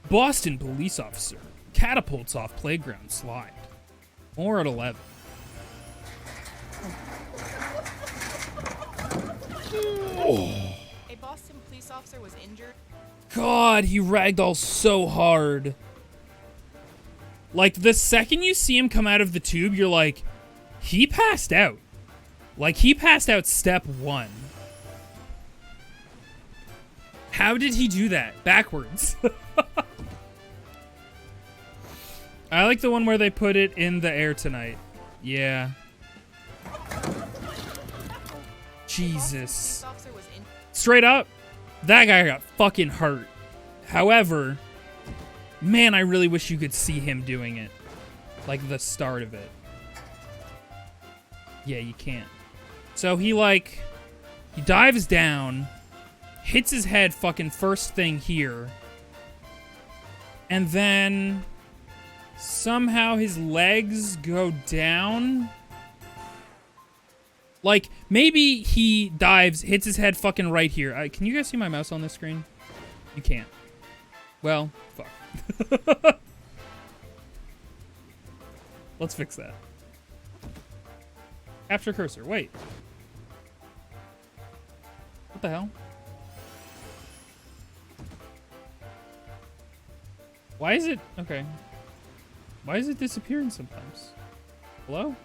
Boston police officer catapults off playground slide. More at 11. Oh. A Boston police officer was injured. God, he ragdolled so hard. Like, the second you see him come out of the tube, you're like, he passed out. Like, he passed out step 1. How did he do that? Backwards. I like the one where they put it in the air tonight. Yeah. Jesus. Straight up, that guy got fucking hurt. However, man, I really wish you could see him doing it. Like the start of it. Yeah, you can't. So he dives down, hits his head fucking first thing here, and then somehow his legs go down. Like, maybe he dives, hits his head fucking right here. Can you guys see my mouse on this screen? You can't. Well, fuck. Let's fix that. Capture cursor. Wait. What the hell? Why is it... Okay. Why is it disappearing sometimes? Hello?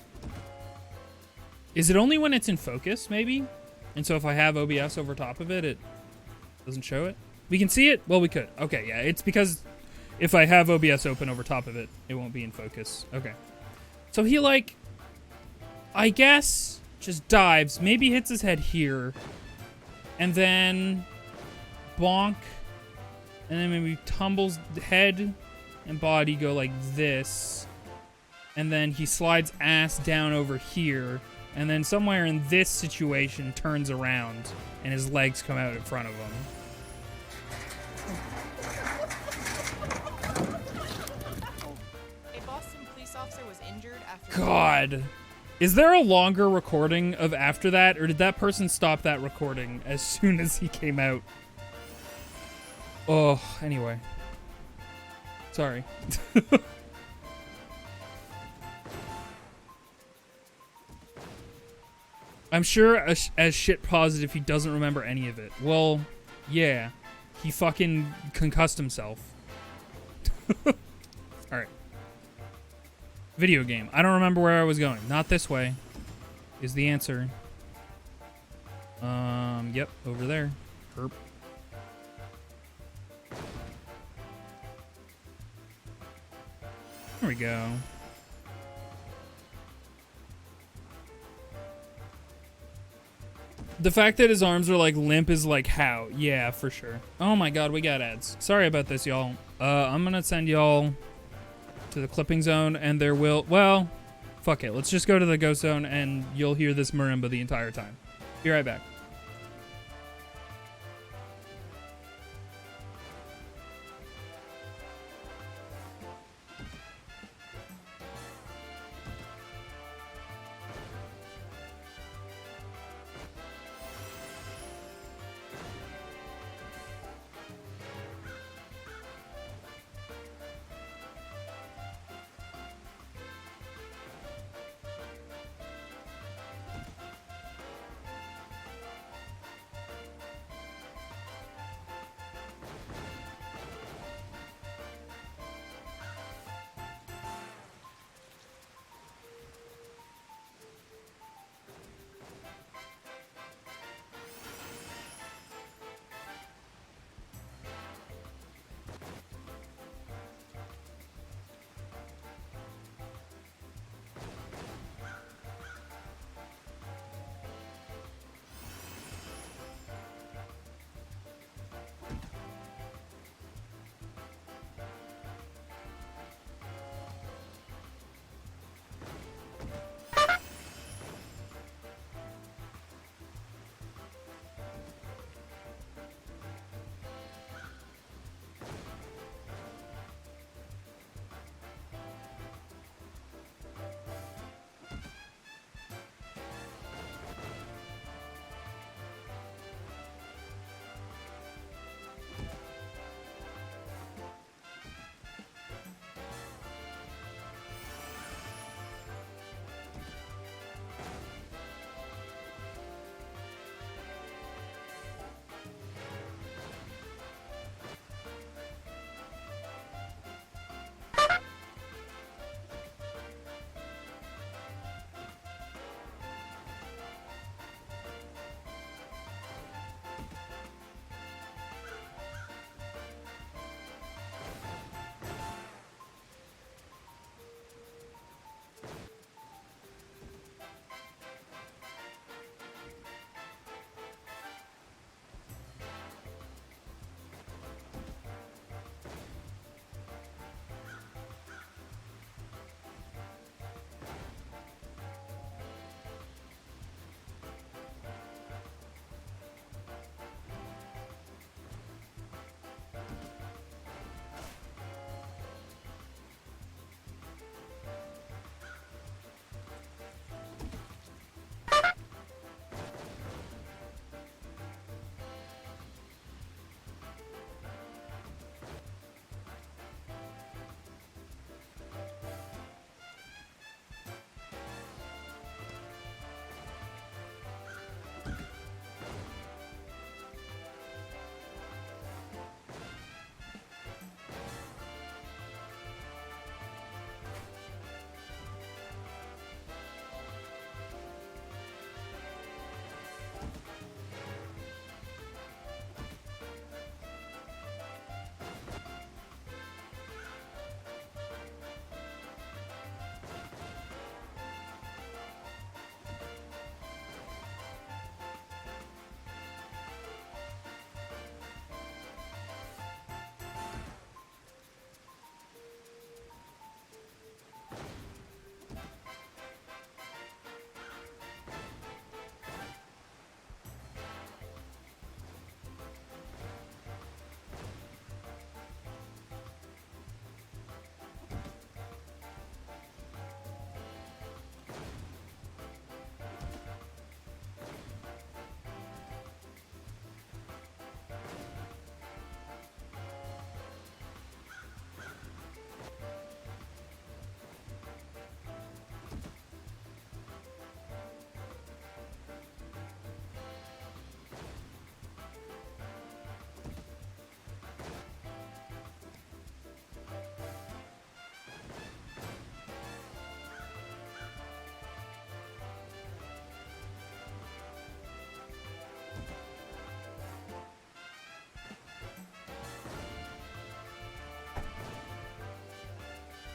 Is it only when it's in focus, maybe? And so if I have OBS over top of it, it doesn't show it? We can see it? Well, we could. Okay, yeah. It's because if I have OBS open over top of it, it won't be in focus. Okay. So he, like, I guess, just dives. Maybe hits his head here. And then bonk. And then maybe tumbles head and body go like this. And then he slides ass down over here. And then somewhere in this situation turns around and his legs come out in front of him. A Boston police officer was injured after... God. Is there a longer recording of after that? Or did that person stop that recording as soon as he came out? Oh, anyway. Sorry. I'm sure as shit positive he doesn't remember any of it. Well, yeah. He fucking concussed himself. Alright. Video game. I don't remember where I was going. Not this way is the answer. Yep, over there. Herp. There we go. The fact that his arms are like limp is like how? Yeah, for sure. Oh my god, we got ads. Sorry about this, y'all. I'm gonna send y'all to the clipping zone and there will, well, fuck it. Let's just go to the ghost zone and you'll hear this marimba the entire time. Be right back.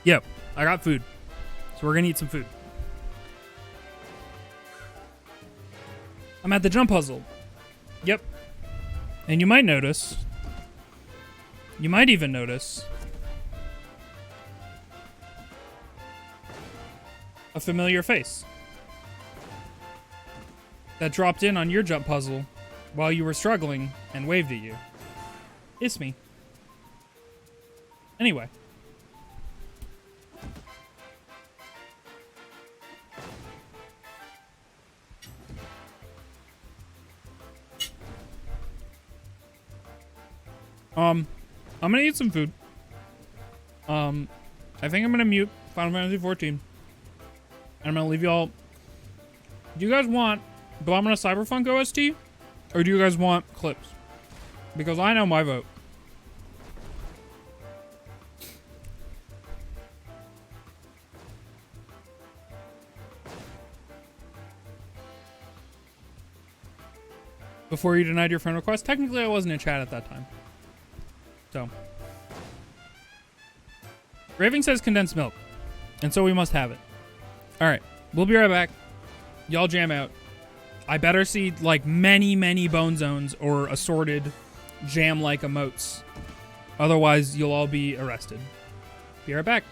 Yep, I got food. So we're gonna eat some food. I'm at the jump puzzle. Yep. And you might notice, you might even notice a familiar face that dropped in on your jump puzzle while you were struggling and waved at you. It's me. Anyway. I'm gonna eat some food. I think I'm gonna mute Final Fantasy 14. And I'm gonna leave y'all. Do you guys want Bomina Cyberpunk OST? Or do you guys want clips? Because I know my vote. Before you denied your friend request? Technically, I wasn't in chat at that time. So. Raving says condensed milk. And so we must have it. Alright. We'll be right back. Y'all jam out. I better see, like, many, many bone zones or assorted jam-like emotes. Otherwise, you'll all be arrested. Be right back.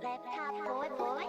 Laptop boy boy.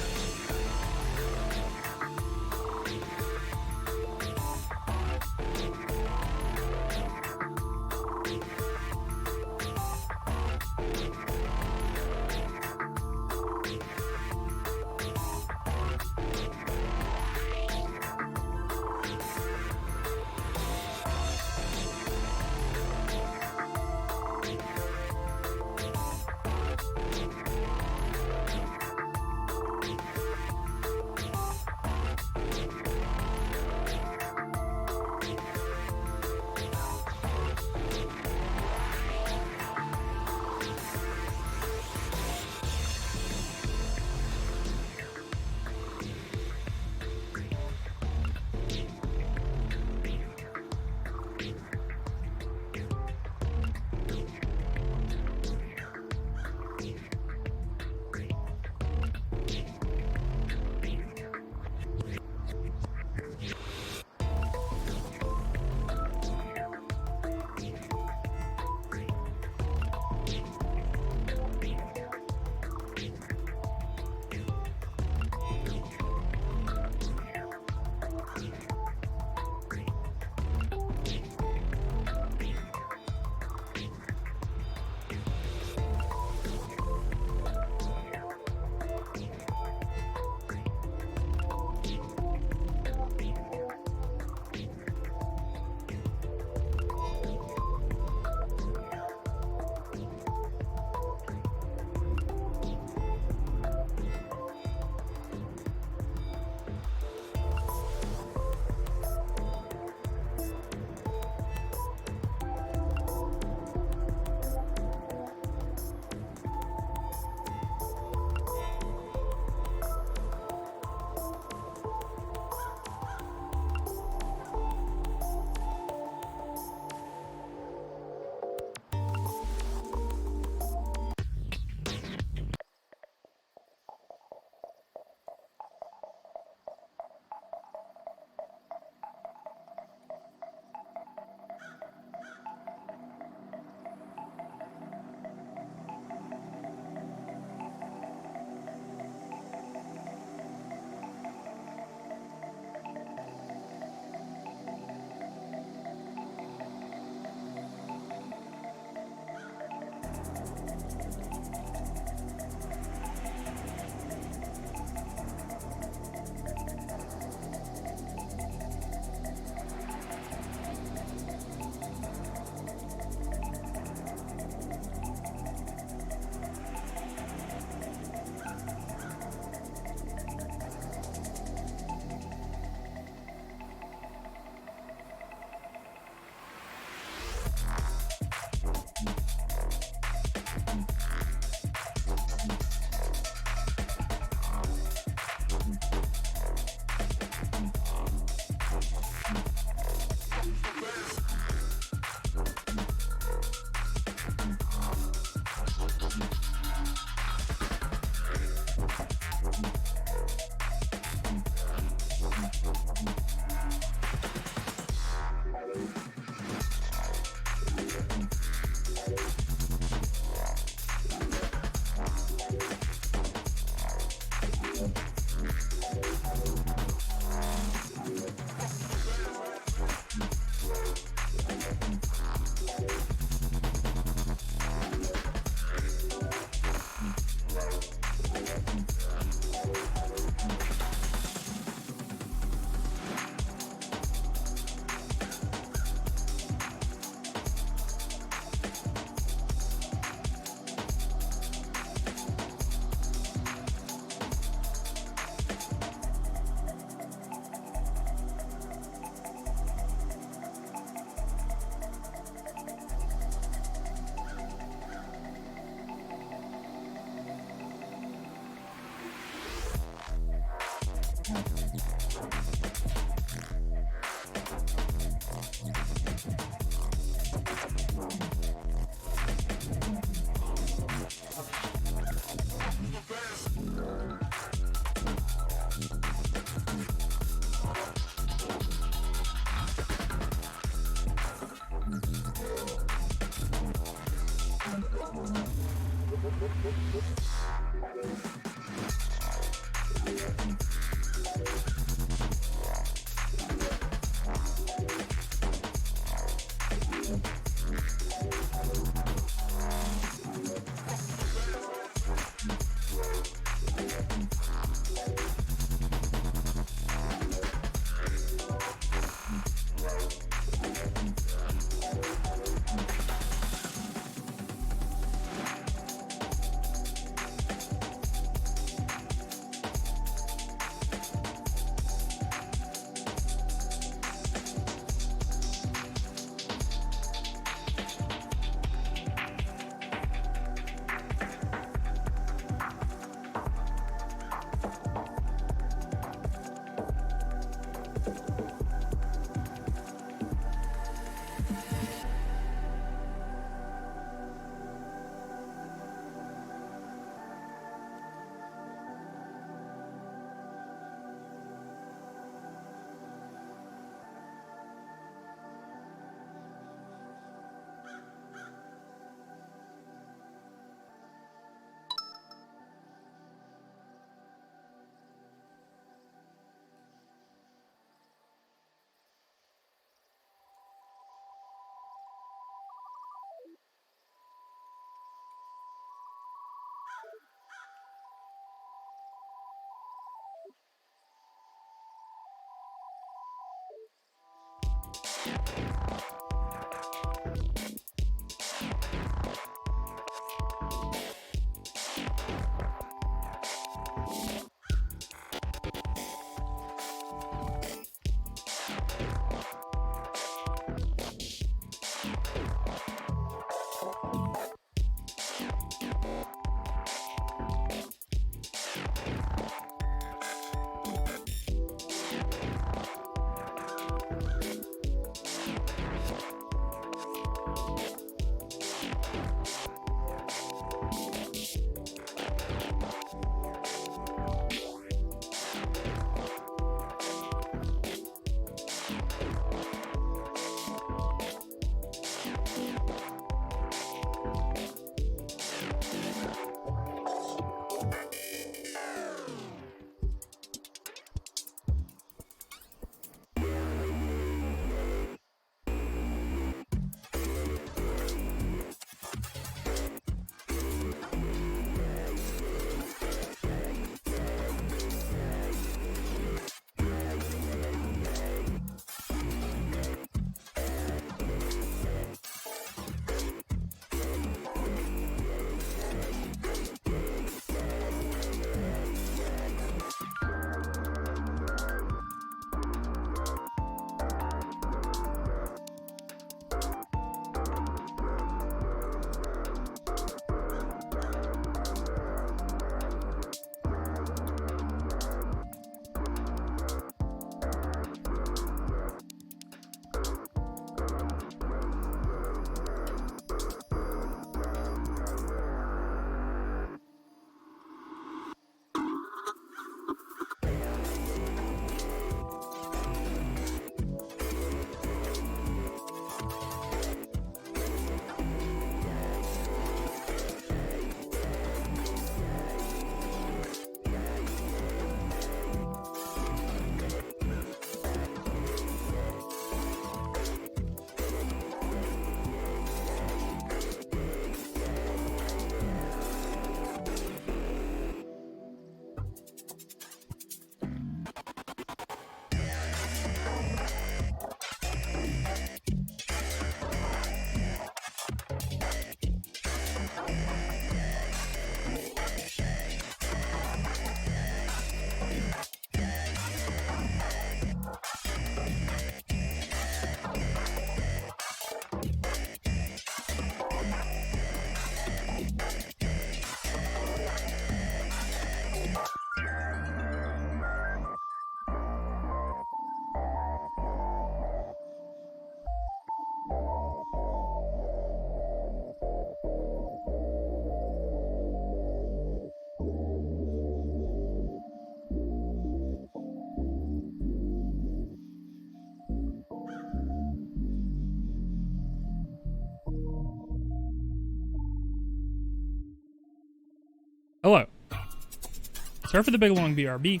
Sorry for the big long BRB.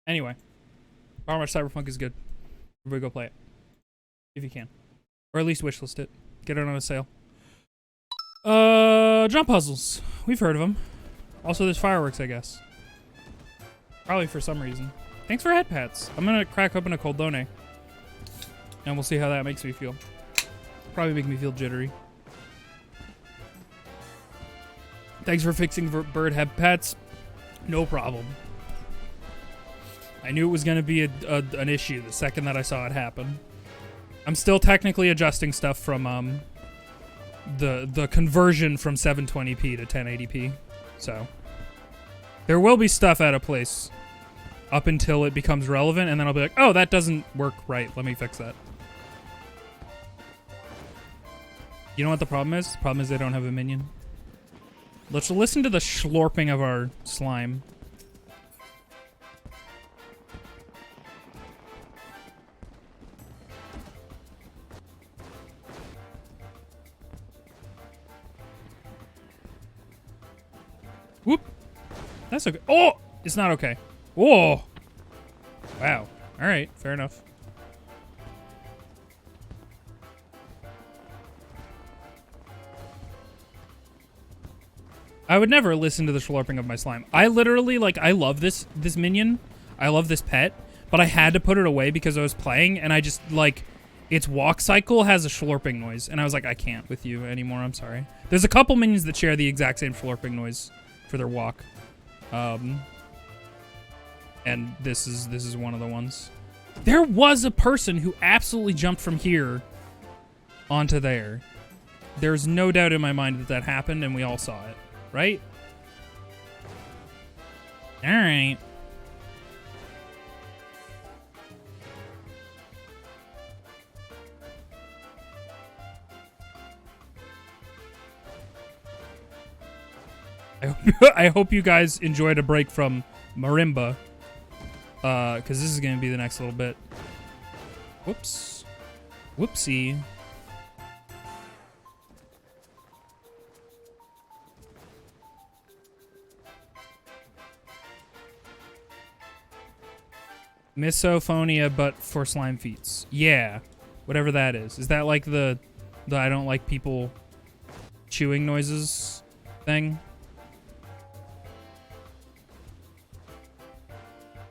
Anyway, how much Cyberpunk is good. Everybody go play it. If you can. Or at least wishlist it. Get it on a sale. Jump puzzles. We've heard of them. Also, there's fireworks, I guess. Probably for some reason. Thanks for head pats. I'm gonna crack open a Coldone. And we'll see how that makes me feel. Probably make me feel jittery. Thanks for fixing bird head pats. No problem. I knew it was going to be an issue the second that I saw it happen. I'm still technically adjusting stuff from the conversion from 720p to 1080p. So there will be stuff out of place up until it becomes relevant, and then I'll be like, oh, that doesn't work right. Let me fix that. You know what the problem is? The problem is they don't have a minion. Let's listen to the schlorping of our slime. Whoop. That's okay. Oh! It's not okay. Whoa! Wow. Alright, fair enough. I would never listen to the slurping of my slime. I literally, like, I love this minion. I love this pet. But I had to put it away because I was playing, and I just, like, its walk cycle has a slurping noise. And I was like, I can't with you anymore, I'm sorry. There's a couple minions that share the exact same slurping noise for their walk. And this is one of the ones. There was a person who absolutely jumped from here onto there. There's no doubt in my mind that that happened, and we all saw it. Right? Alright. I hope you guys enjoyed a break from Marimba. Because this is going to be the next little bit. Whoops. Whoopsie. Misophonia, but for slime feats. Yeah. Whatever that is. Is that like the I don't like people chewing noises thing?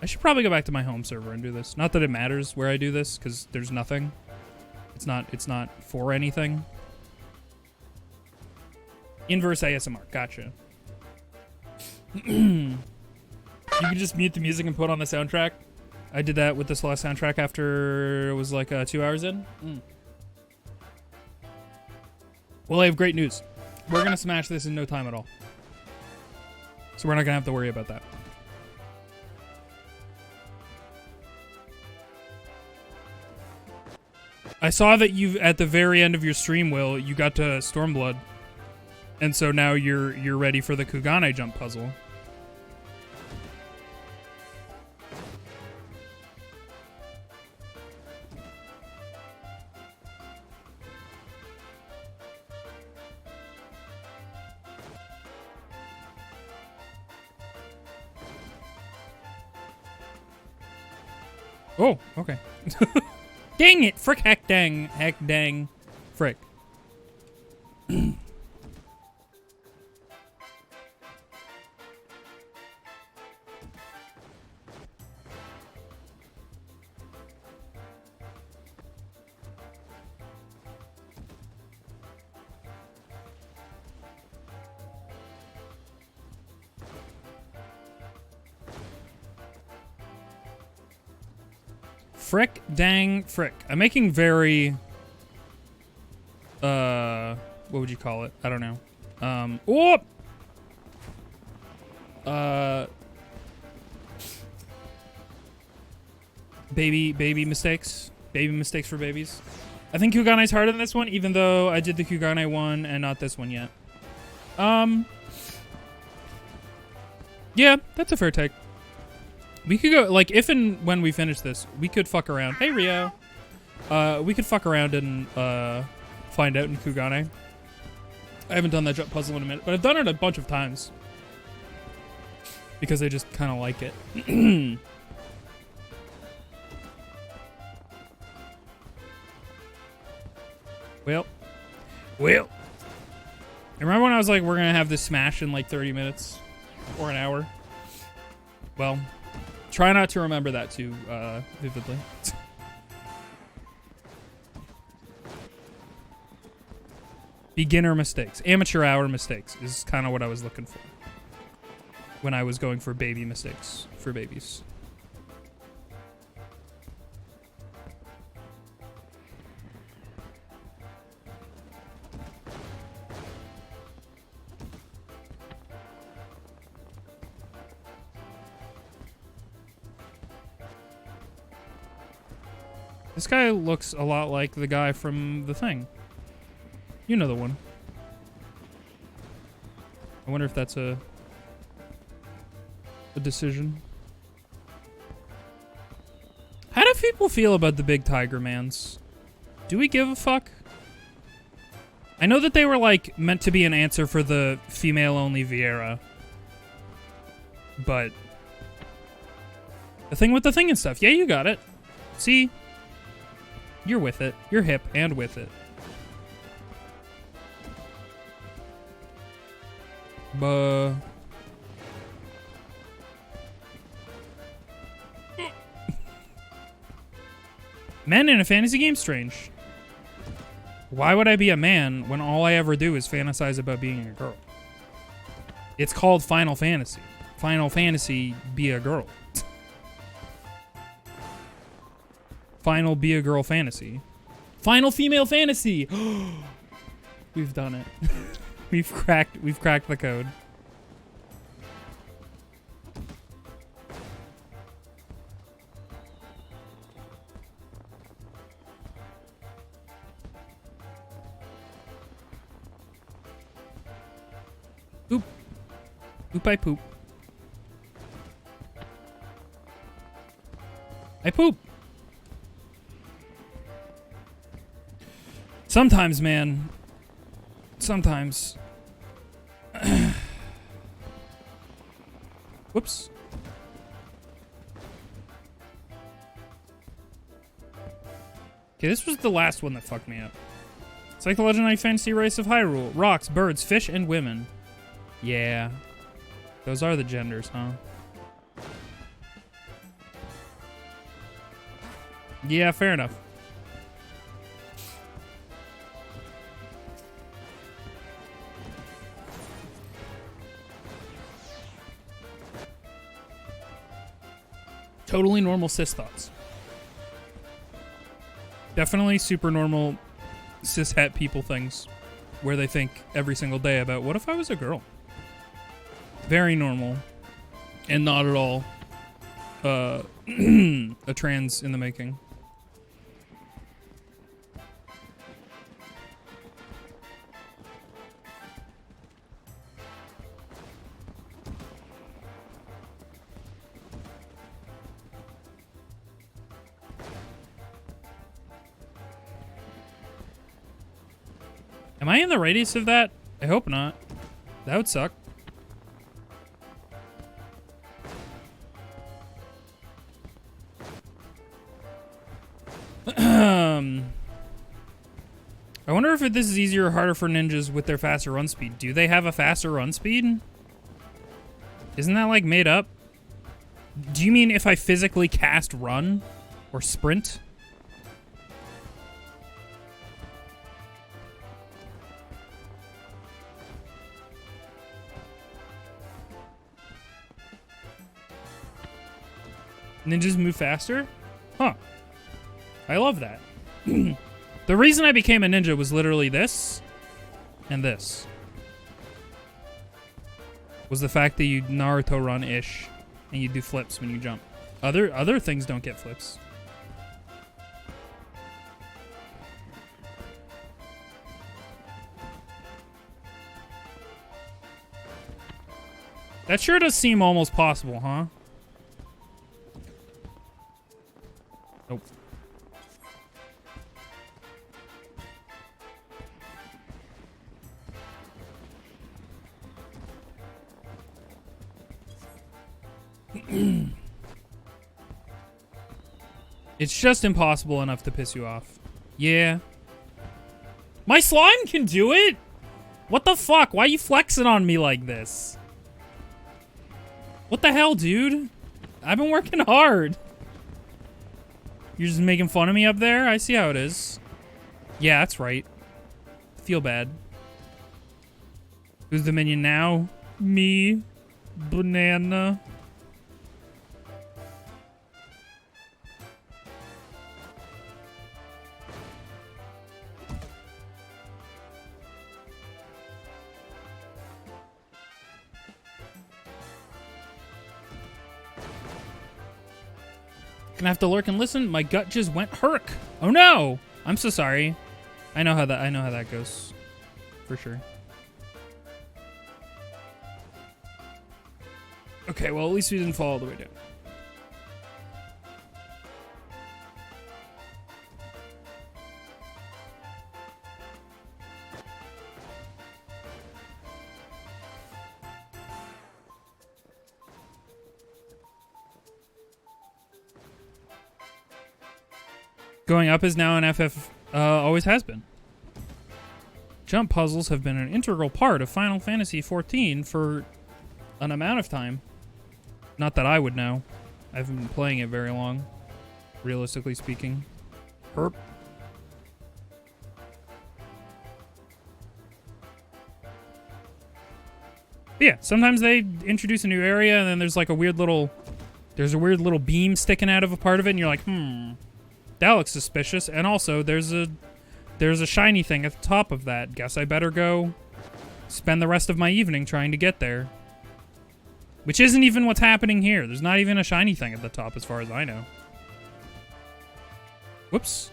I should probably go back to my home server and do this. Not that it matters where I do this, because there's nothing. It's not for anything. Inverse ASMR. Gotcha. You can just mute the music and put on the soundtrack. I did that with this last soundtrack after it was like 2 hours in. Well, I have great news. We're going to smash this in no time at all. So we're not going to have to worry about that. I saw that you at the very end of your stream, Will, you got to Stormblood. And so now you're ready for the Kugane jump puzzle. Oh, okay. Dang it! Frick, heck, dang, frick. Frick, dang, frick. I'm making very, what would you call it? I don't know. Whoop! Baby mistakes. Baby mistakes for babies. I think Kugane's harder than this one, even though I did the Kugane one and not this one yet. Yeah, that's a fair take. We could go, like, if and when we finish this, we could fuck around. Hey, Rio. We could fuck around and, find out in Kugane. I haven't done that puzzle in a minute, but I've done it a bunch of times. Because I just kind of like it. Well. Remember when I was like, we're going to have this smash in like 30 minutes? Or an hour? Well, try not to remember that too vividly. Beginner mistakes. Amateur hour mistakes is kind of what I was looking for. When I was going for baby mistakes for babies. This guy looks a lot like the guy from The Thing. You know the one. I wonder if that's a decision. How do people feel about the big tiger mans? Do we give a fuck? I know that they were like meant to be an answer for the female-only Vieira. But the thing with the thing and stuff. Yeah, you got it. See? You're with it. You're hip and with it. Buh. Men in a fantasy game? Strange. Why would I be a man when all I ever do is fantasize about being a girl? It's called Final Fantasy. Final Fantasy, be a girl. Final be a girl fantasy. Final female fantasy! We've done it. We've cracked the code. Oop. Oop, I poop. I poop. Sometimes, man. Sometimes. Whoops. Okay, this was the last one that fucked me up. It's like the legendary fantasy race of Hyrule. Rocks, birds, fish, and women. Yeah. Those are the genders, huh? Yeah, fair enough. Totally normal cis thoughts. Definitely super normal cis-het people things where they think every single day about, what if I was a girl? Very normal. And not at all a trans in the making. Am I in the radius of that? I hope not. That would suck. I wonder if this is easier or harder for ninjas with their faster run speed. Do they have a faster run speed? Isn't that like made up? Do you mean if I physically cast run or sprint? Ninjas move faster? Huh. I love that. The reason I became a ninja was literally this and this. Was the fact that you Naruto run-ish and you do flips when you jump. Other things don't get flips. That sure does seem almost possible, huh? Nope. It's just impossible enough to piss you off. Yeah. My slime can do it? What the fuck? Why are you flexing on me like this? What the hell, dude? I've been working hard. You're just making fun of me up there? I see how it is. Yeah, that's right. Feel bad. Who's the minion now? Me. Banana. Gonna have to lurk and listen. My gut just went herk. Oh no! I'm so sorry. I know how that goes. For sure. Okay, well at least we didn't fall all the way down. Going up is now an FF, always has been. Jump puzzles have been an integral part of Final Fantasy XIV for an amount of time. Not that I would know. I haven't been playing it very long, realistically speaking. Herp. But yeah, sometimes they introduce a new area and then there's like a weird little beam sticking out of a part of it and you're like, that looks suspicious. And also, there's a shiny thing at the top of that. Guess I better go spend the rest of my evening trying to get there. Which isn't even what's happening here. There's not even a shiny thing at the top as far as I know. Whoops.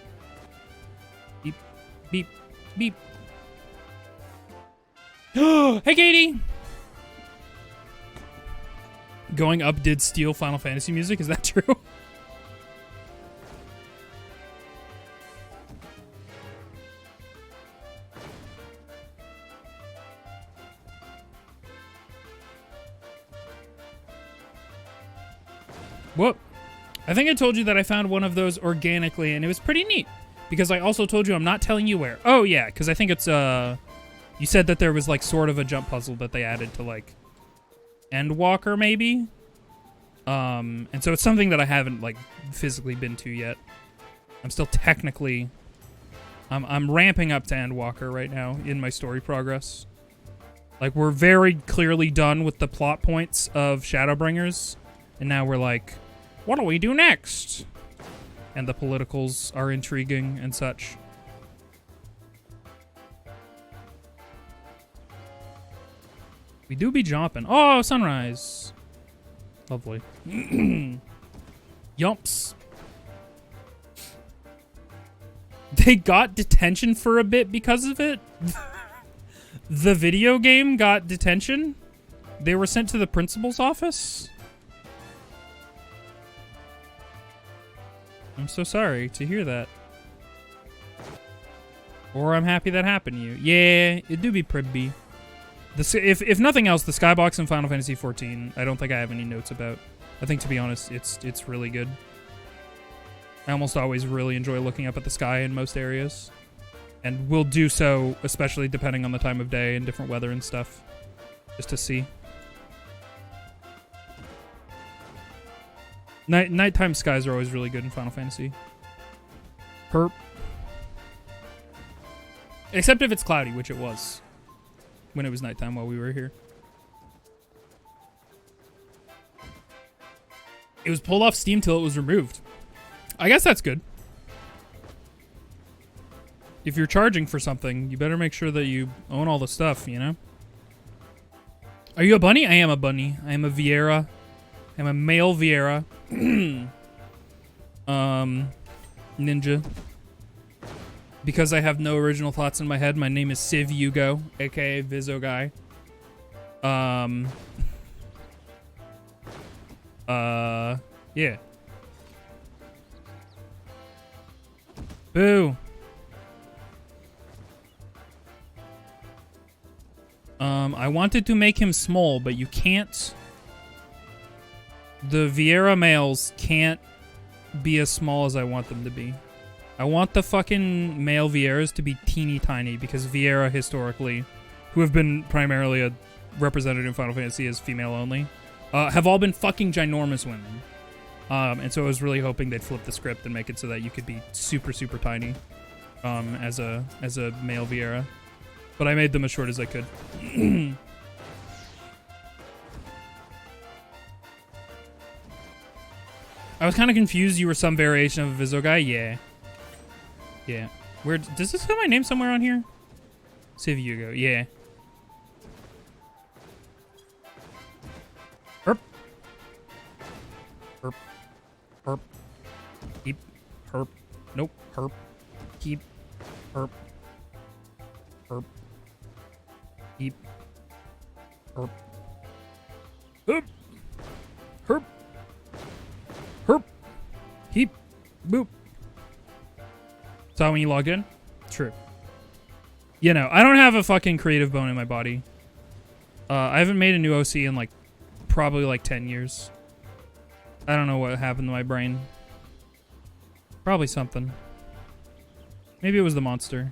Beep. Beep. Beep. Hey, Katie! Going up did steal Final Fantasy music. Is that true? Whoop. I think I told you that I found one of those organically, and it was pretty neat. Because I also told you I'm not telling you where. Oh, yeah, because I think it's, you said that there was, like, sort of a jump puzzle that they added to, like, Endwalker, maybe? And so it's something that I haven't, like, physically been to yet. I'm still technically... I'm ramping up to Endwalker right now in my story progress. Like, we're very clearly done with the plot points of Shadowbringers. And now we're like... What do we do next? And the politicals are intriguing and such. We do be jumping. Oh, sunrise. Lovely. Yumps. They got detention for a bit because of it? The video game got detention? They were sent to the principal's office? I'm so sorry to hear that. Or I'm happy that happened to you. Yeah, it do be pretty. If nothing else, the skybox in Final Fantasy XIV, I don't think I have any notes about. I think, to be honest, it's really good. I almost always really enjoy looking up at the sky in most areas. And will do so, especially depending on the time of day and different weather and stuff. Just to see. Nighttime skies are always really good in Final Fantasy. Herp. Except if it's cloudy, which it was. When it was nighttime while we were here. It was pulled off Steam till it was removed. I guess that's good. If you're charging for something, you better make sure that you own all the stuff, you know? Are you a bunny? I am a bunny. I am a Vieira. I'm a male Vieira. Ninja. Because I have no original thoughts in my head, my name is Civ Yugo, aka Vizoguy. Yeah. Boo. I wanted to make him small, but you can't. The Vieira males can't be as small as I want them to be. I want the fucking male Vieiras to be teeny tiny because Vieira historically, who have been primarily represented in Final Fantasy as female only, have all been fucking ginormous women. And so I was really hoping they'd flip the script and make it so that you could be super, super tiny as a male Vieira. But I made them as short as I could. I was kind of confused. You were some variation of a Invisoguy? Yeah. Yeah. Where does this have my name somewhere on here? Save Hugo. Yeah. Herp. Herp. Herp. Keep. Herp. Nope. Herp. Keep. Herp. Herp. Keep. Herp. Herp. Herp. Herp. Keep. Boop. Saw when you logged in? True. You know, I don't have a fucking creative bone in my body. I haven't made a new OC in like probably like 10 years. I don't know what happened to my brain. Probably something. Maybe it was the monster.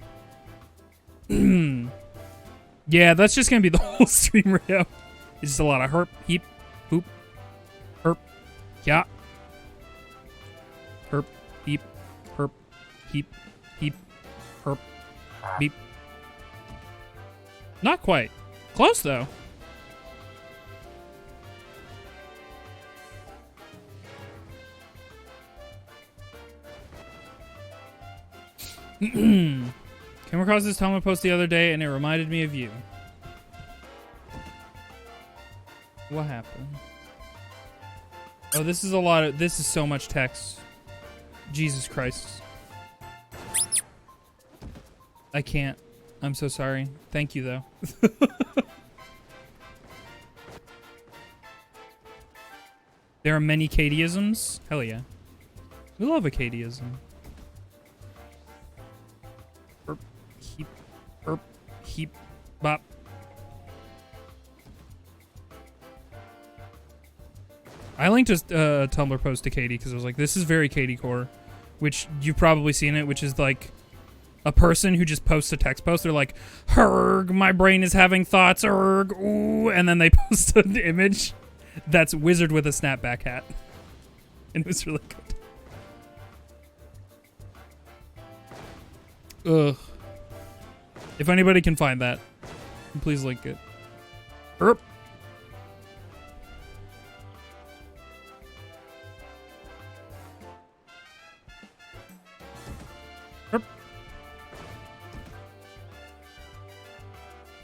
Yeah, that's just gonna be the whole stream, Rio. It's just a lot of herp, heap, hoop, herp, yeah. Herp, heap, herp, heap, heap, herp, beep. Not quite. Close, though. Came across this Talmud post the other day, and it reminded me of you. What happened? Oh, this is a lot of... This is so much text. Jesus Christ. I can't. I'm so sorry. Thank you, though. There are many Cadiisms? Hell yeah. We love a Cadiism. Herp, heap, herp, heap, bop. I linked a Tumblr post to Katie because I was like, this is very Katie core, which you've probably seen it, which is like a person who just posts a text post. They're like, "Herg, my brain is having thoughts, erg, ooh," and then they post an image that's Wizard with a snapback hat. And it was really good. Ugh. If anybody can find that, please link it. Herp. Herp.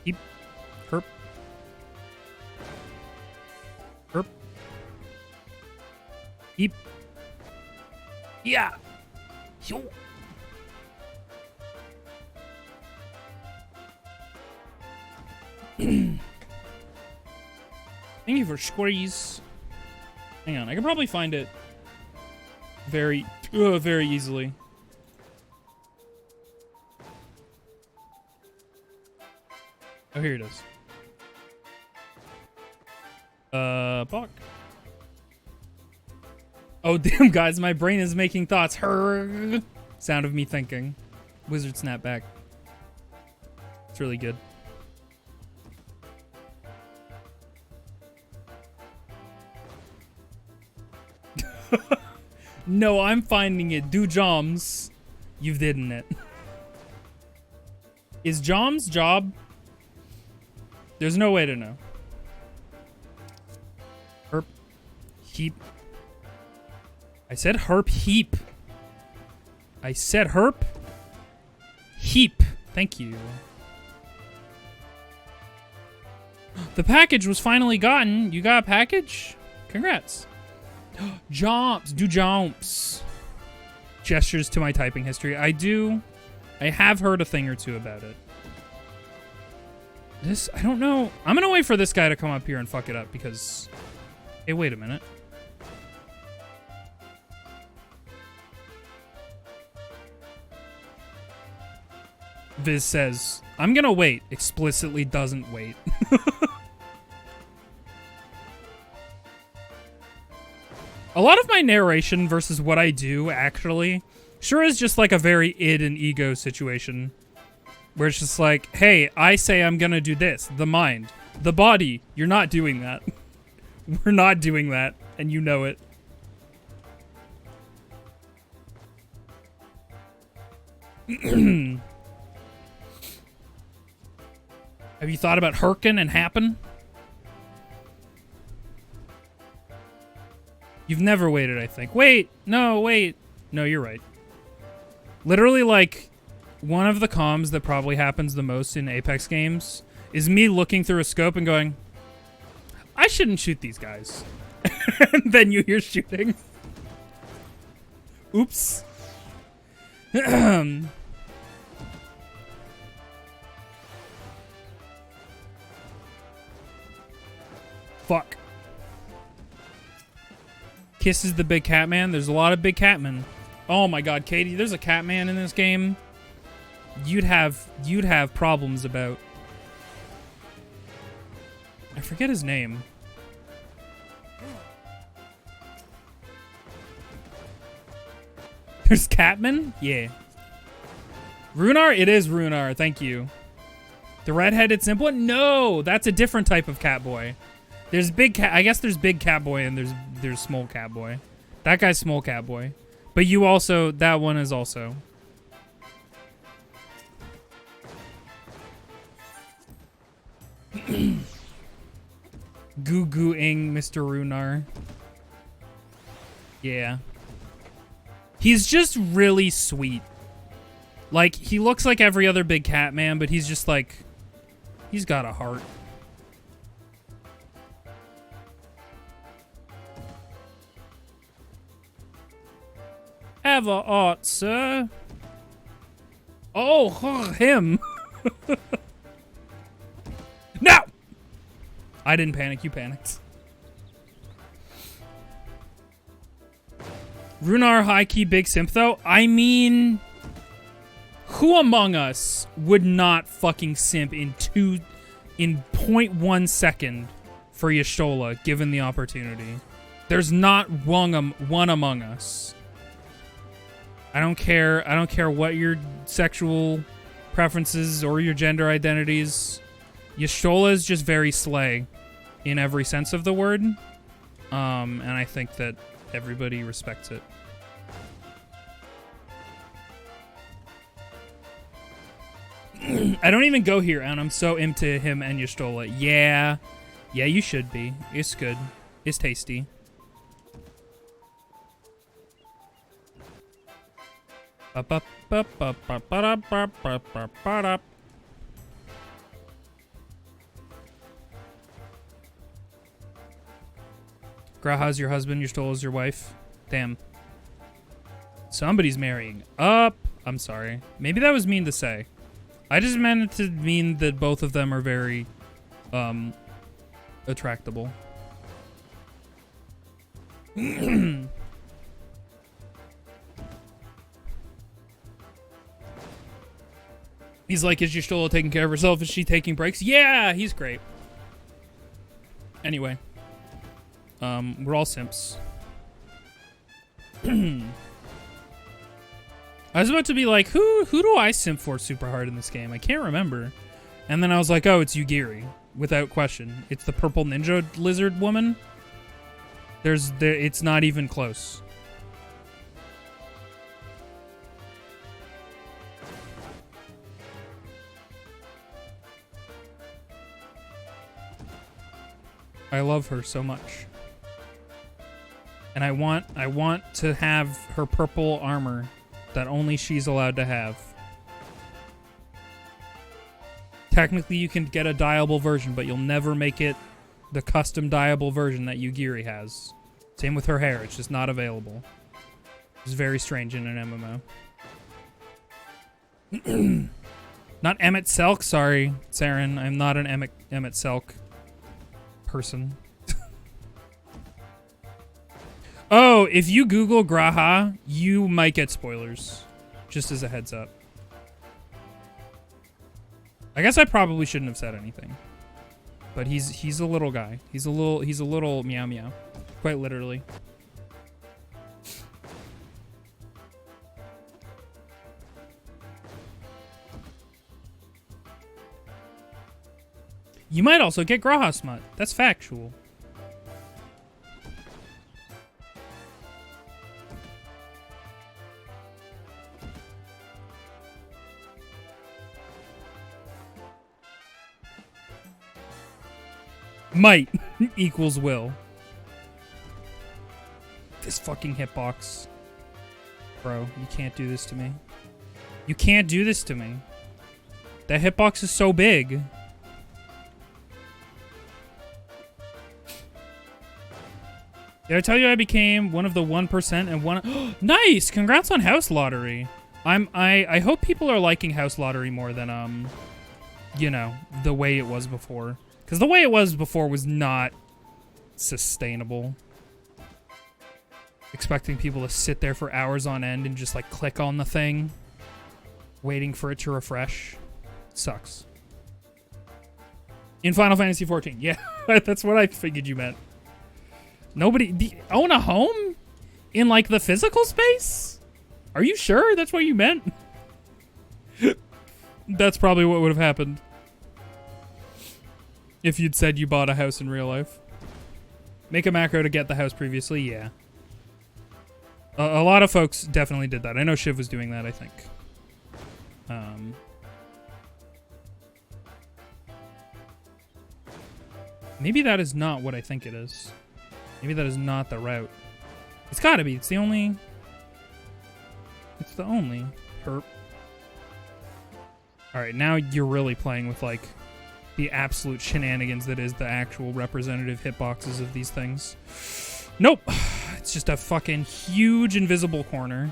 Keep. Herp. Herp. Keep. Yeah. Yo. Thank you for squeeze. Hang on, I can probably find it very easily. Oh, here it is. Bok. Oh, damn, guys, my brain is making thoughts. Herg. Sound of me thinking. Wizard snapback. It's really good. No, I'm finding it. Do Joms. You've didn't it. Is Joms job? There's no way to know. Herp. Heap. I said herp heap. I said herp heap. Thank you. The package was finally gotten. You got a package? Congrats. Jumps. Do jumps. Gestures to my typing history. I have heard a thing or two about it. This, I don't know. I'm gonna wait for this guy to come up here and fuck it up because... Hey, wait a minute. Viz says, I'm gonna wait. Explicitly doesn't wait. A lot of my narration versus what I do actually sure is just like a very id and ego situation. Where it's just like, hey, I say I'm gonna do this. The mind. The body. You're not doing that. We're not doing that. And you know it. Have you thought about Herkin and Happen? You've never waited, I think. Wait. No, wait. No, you're right. Literally, like... one of the comms that probably happens the most in Apex games is me looking through a scope and going, I shouldn't shoot these guys. And then you hear shooting. Oops. Fuck. Kisses the big cat man. There's a lot of big cat men. Oh my god, Katie, there's a cat man in this game. You'd have problems about. I forget his name. There's Catman? Yeah. Runar? It is Runar, thank you. The red-headed simple one? No, that's a different type of catboy. There's big cat. I guess there's big catboy and there's small catboy. That guy's small catboy. But you also, that one is also. Goo-goo-ing Mr. Runar. Yeah. He's just really sweet. Like, he looks like every other big cat man, but he's just like... he's got a heart. Have a heart, sir. Oh, him. No! I didn't panic, you panicked. Runar high-key big simp, though? I mean... who among us would not fucking simp in 0.1 for Y'shtola, given the opportunity? There's not one among us. I don't care what your sexual preferences or your gender identities. Y'shtola is just very slay in every sense of the word. And I think that everybody respects it. I don't even go here, and I'm so into him and Y'shtola. Yeah. Yeah, you should be. It's good. It's tasty. Graha's your husband, Y'shtola's your wife. Damn. Somebody's marrying up. I'm sorry. Maybe that was mean to say. I just meant it to mean that both of them are very, attractable. He's like, is Y'shtola taking care of herself? Is she taking breaks? Yeah, he's great. Anyway. We're all simps. I was about to be like, who do I simp for super hard in this game? I can't remember. And then I was like, oh, it's Yugiri. Without question. It's the purple ninja lizard woman. It's not even close. I love her so much. And I want to have her purple armor that only she's allowed to have. Technically, you can get a dyeable version, but you'll never make it the custom dyeable version that Yugiri has. Same with her hair. It's just not available. It's very strange in an MMO. Not Emmett Selk. Sorry, Saren. I'm not an Emmett Selk person. Oh, if you Google Graha, you might get spoilers. Just as a heads up. I guess I probably shouldn't have said anything. But he's a little guy. He's a little meow meow. Quite literally. You might also get Graha Smut. That's factual. Might equals will. This fucking hitbox. Bro, you can't do this to me. You can't do this to me. That hitbox is so big. Did I tell you I became one of the 1% and one? Nice! Congrats on House Lottery. I hope people are liking House Lottery more than you know, the way it was before. Because the way it was before was not sustainable. Expecting people to sit there for hours on end and just like click on the thing, waiting for it to refresh. Sucks. In Final Fantasy XIV, yeah, that's what I figured you meant. Nobody own a home in like the physical space? Are you sure that's what you meant? That's probably what would have happened if you'd said you bought a house in real life. Make a macro to get the house previously, yeah. A lot of folks definitely did that. I know Shiv was doing that, I think. Maybe that is not what I think it is. Maybe that is not the route. It's gotta be. It's the only... It's the only. Herp. Alright, now you're really playing with, like, the absolute shenanigans that is the actual representative hitboxes of these things. Nope. It's just a fucking huge invisible corner.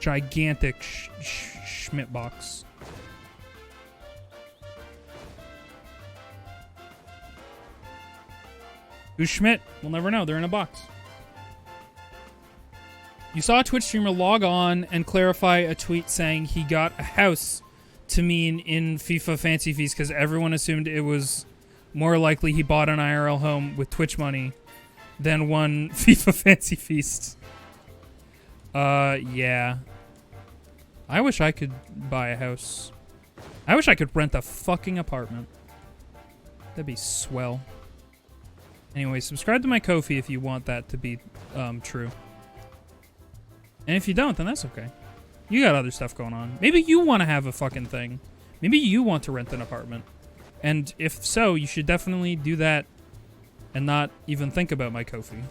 Gigantic Schmidt box. Who's Schmidt? We'll never know. They're in a box. You saw a Twitch streamer log on and clarify a tweet saying he got a house to mean in FIFA Fancy Feast because everyone assumed it was more likely he bought an IRL home with Twitch money than won FIFA Fancy Feast. Yeah. I wish I could buy a house. I wish I could rent a fucking apartment. That'd be swell. Anyway, subscribe to my Ko-fi if you want that to be true. And if you don't, then that's okay. You got other stuff going on. Maybe you want to have a fucking thing. Maybe you want to rent an apartment. And if so, you should definitely do that and not even think about my Ko-fi.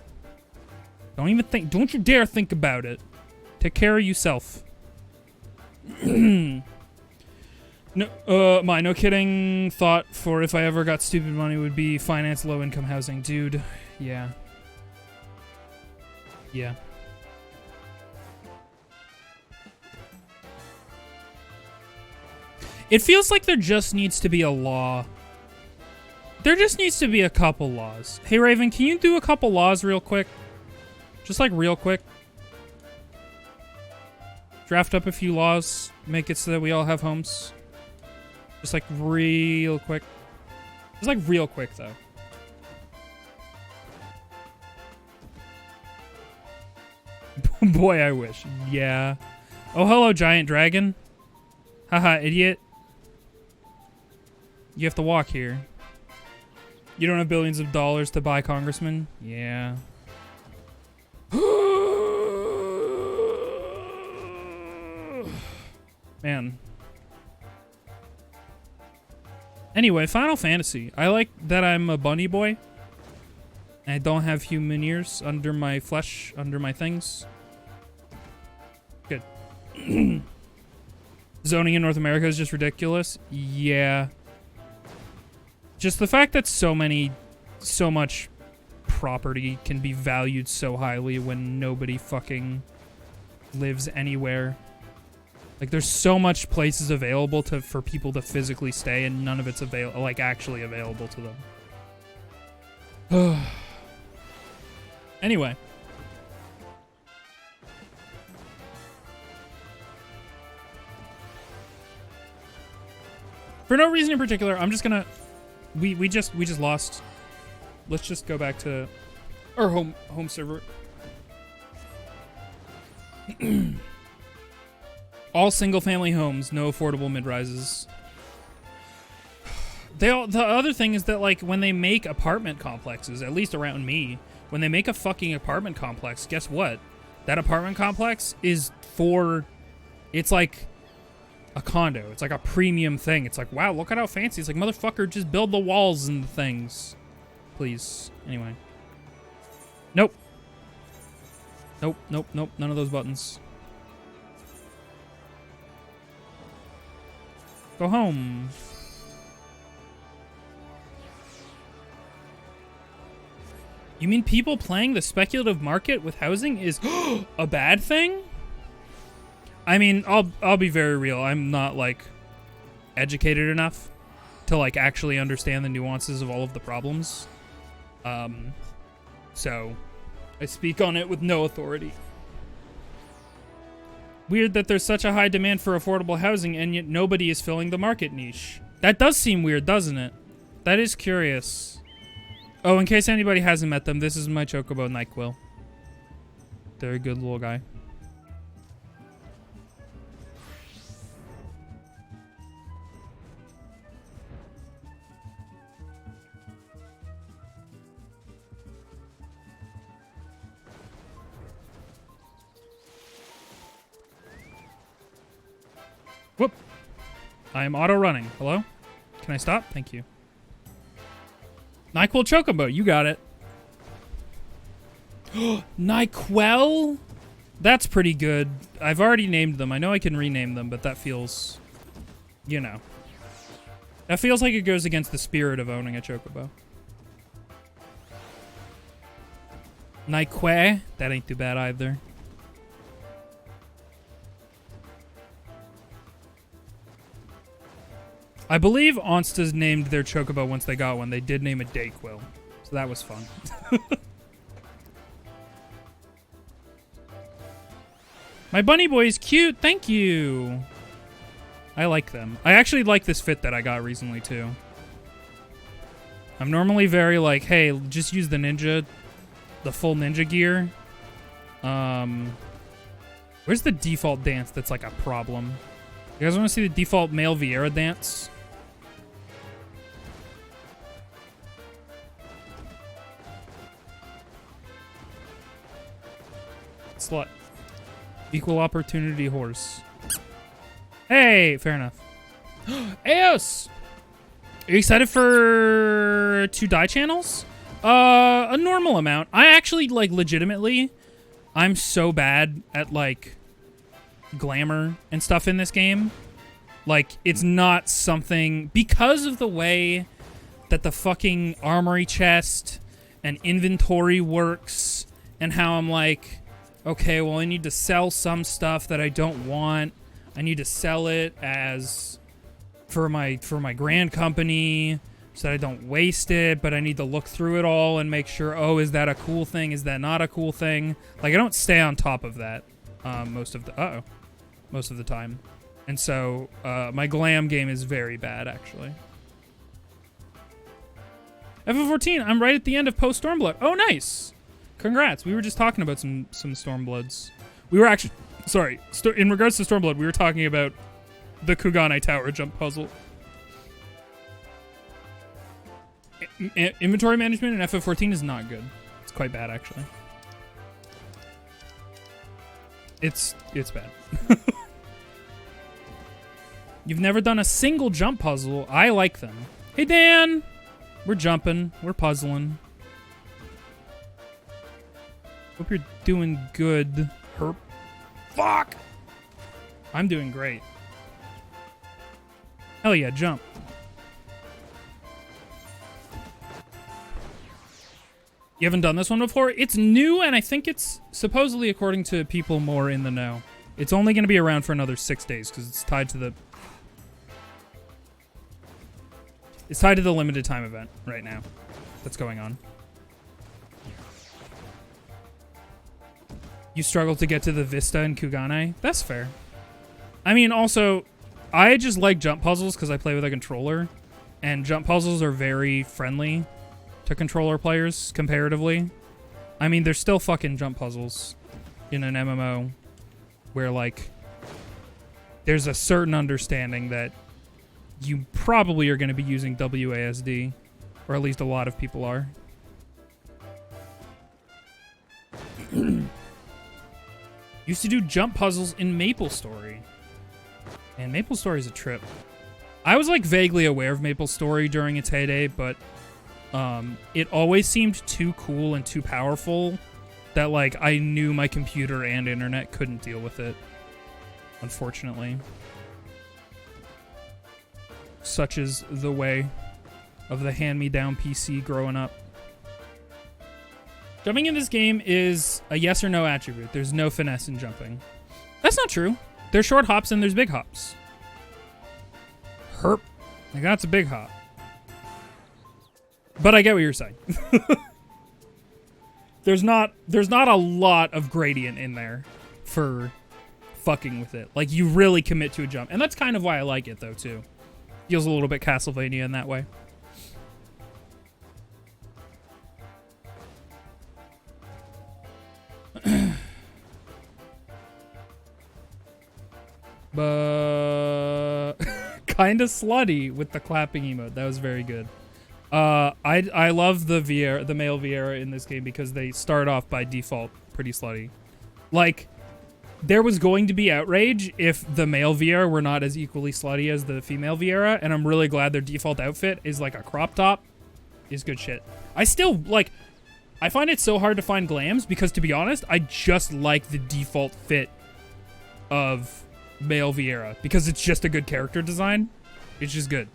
Don't even think. Don't you dare think about it. Take care of yourself. No, my no kidding thought for if I ever got stupid money would be finance low income housing. Dude, yeah. Yeah. It feels like there just needs to be a law. There just needs to be a couple laws. Hey, Raven, can you do a couple laws real quick? Just like real quick. Draft up a few laws. Make it so that we all have homes. Just like real quick. Just like real quick, though. Boy, I wish. Yeah. Oh, hello, giant dragon. Haha, idiot. You have to walk here. You don't have billions of dollars to buy congressman? Yeah. Man. Anyway, Final Fantasy. I like that I'm a bunny boy. I don't have human ears under my flesh, under my things. Good. Zoning in North America is just ridiculous. Yeah. Just the fact that so much property can be valued so highly when nobody fucking lives anywhere. Like, there's so much places available for people to physically stay, and none of it's actually available to them. Anyway. For no reason in particular, I'm just gonna... We just lost. Let's just go back to our home server. All single family homes, no affordable mid-rises. the other thing is that, like, when they make apartment complexes, at least around me, when they make a fucking apartment complex, guess what? That apartment complex is for, it's like a condo. It's like a premium thing. It's like, wow, look at how fancy. It's like, motherfucker, just build the walls and the things. Please. Anyway. Nope. Nope, nope, nope. None of those buttons. Go home. You mean people playing the speculative market with housing is a bad thing? I mean, I'll be very real. I'm not, like, educated enough to, like, actually understand the nuances of all of the problems. So I speak on it with no authority. Weird that there's such a high demand for affordable housing and yet nobody is filling the market niche. That does seem weird, doesn't it? That is curious. Oh, in case anybody hasn't met them, this is my Chocobo Nyquil. They're a good little guy. Whoop. I am auto running. Hello? Can I stop? Thank you. NyQuil Chocobo, you got it. NyQuil? That's pretty good. I've already named them. I know I can rename them, but that feels, you know. That feels like it goes against the spirit of owning a Chocobo. NyQuil? That ain't too bad either. I believe Onstas named their Chocobo once they got one. They did name it Dayquil. So that was fun. My bunny boy is cute. Thank you. I like them. I actually like this fit that I got recently, too. I'm normally very like, hey, just use the ninja, the full ninja gear. Where's the default dance that's like a problem? You guys want to see the default male Vieira dance? Slut. Equal opportunity horse. Hey, fair enough. Eos! Are you excited for 2 die channels? A normal amount. I actually, like, legitimately, I'm so bad at, like, glamour and stuff in this game. Like, it's not something, because of the way that the fucking armory chest and inventory works, and how I'm like, okay, well, I need to sell some stuff that I don't want. I need to sell it as for my grand company so that I don't waste it, but I need to look through it all and make sure, oh, is that a cool thing? Is that not a cool thing? Like, I don't stay on top of that most of the time. And so my glam game is very bad, actually. FF14, I'm right at the end of post Stormblood. Oh, nice. Congrats. We were just talking about some Stormbloods. We were actually, sorry, in regards to Stormblood, we were talking about the Kugane Tower jump puzzle. Inventory management in FF14 is not good. It's quite bad, actually. It's bad. You've never done a single jump puzzle. I like them. Hey, Dan! We're jumping. We're puzzling. Hope you're doing good, herp. Fuck! I'm doing great. Hell yeah, jump. You haven't done this one before? It's new, and I think it's supposedly, according to people more in the know, it's only going to be around for another 6 days, because it's tied to the... It's tied to the limited time event right now that's going on. You struggle to get to the Vista in Kugane? That's fair. I mean, also, I just like jump puzzles because I play with a controller, and jump puzzles are very friendly to controller players comparatively. I mean, there's still fucking jump puzzles in an MMO where, like, there's a certain understanding that you probably are going to be using WASD, or at least a lot of people are. Used to do jump puzzles in MapleStory. And MapleStory is a trip. I was like vaguely aware of MapleStory during its heyday, but it always seemed too cool and too powerful that like I knew my computer and internet couldn't deal with it. Unfortunately. Such is the way of the hand-me-down PC growing up. Jumping in this game is a yes or no attribute. There's no finesse in jumping. That's not true. There's short hops and there's big hops. Herp. Like, that's a big hop. But I get what you're saying. There's not a lot of gradient in there for fucking with it. Like, you really commit to a jump. And that's kind of why I like it, though, too. Feels a little bit Castlevania in that way. But kind of slutty with the clapping emote. That was very good. I love the male Viera in this game because they start off by default pretty slutty. Like, there was going to be outrage if the male Viera were not as equally slutty as the female Viera, and I'm really glad their default outfit is like a crop top. Is good shit. I still like. I find it so hard to find glams because, to be honest, I just like the default fit of male Viera because it's just a good character design. It's just good.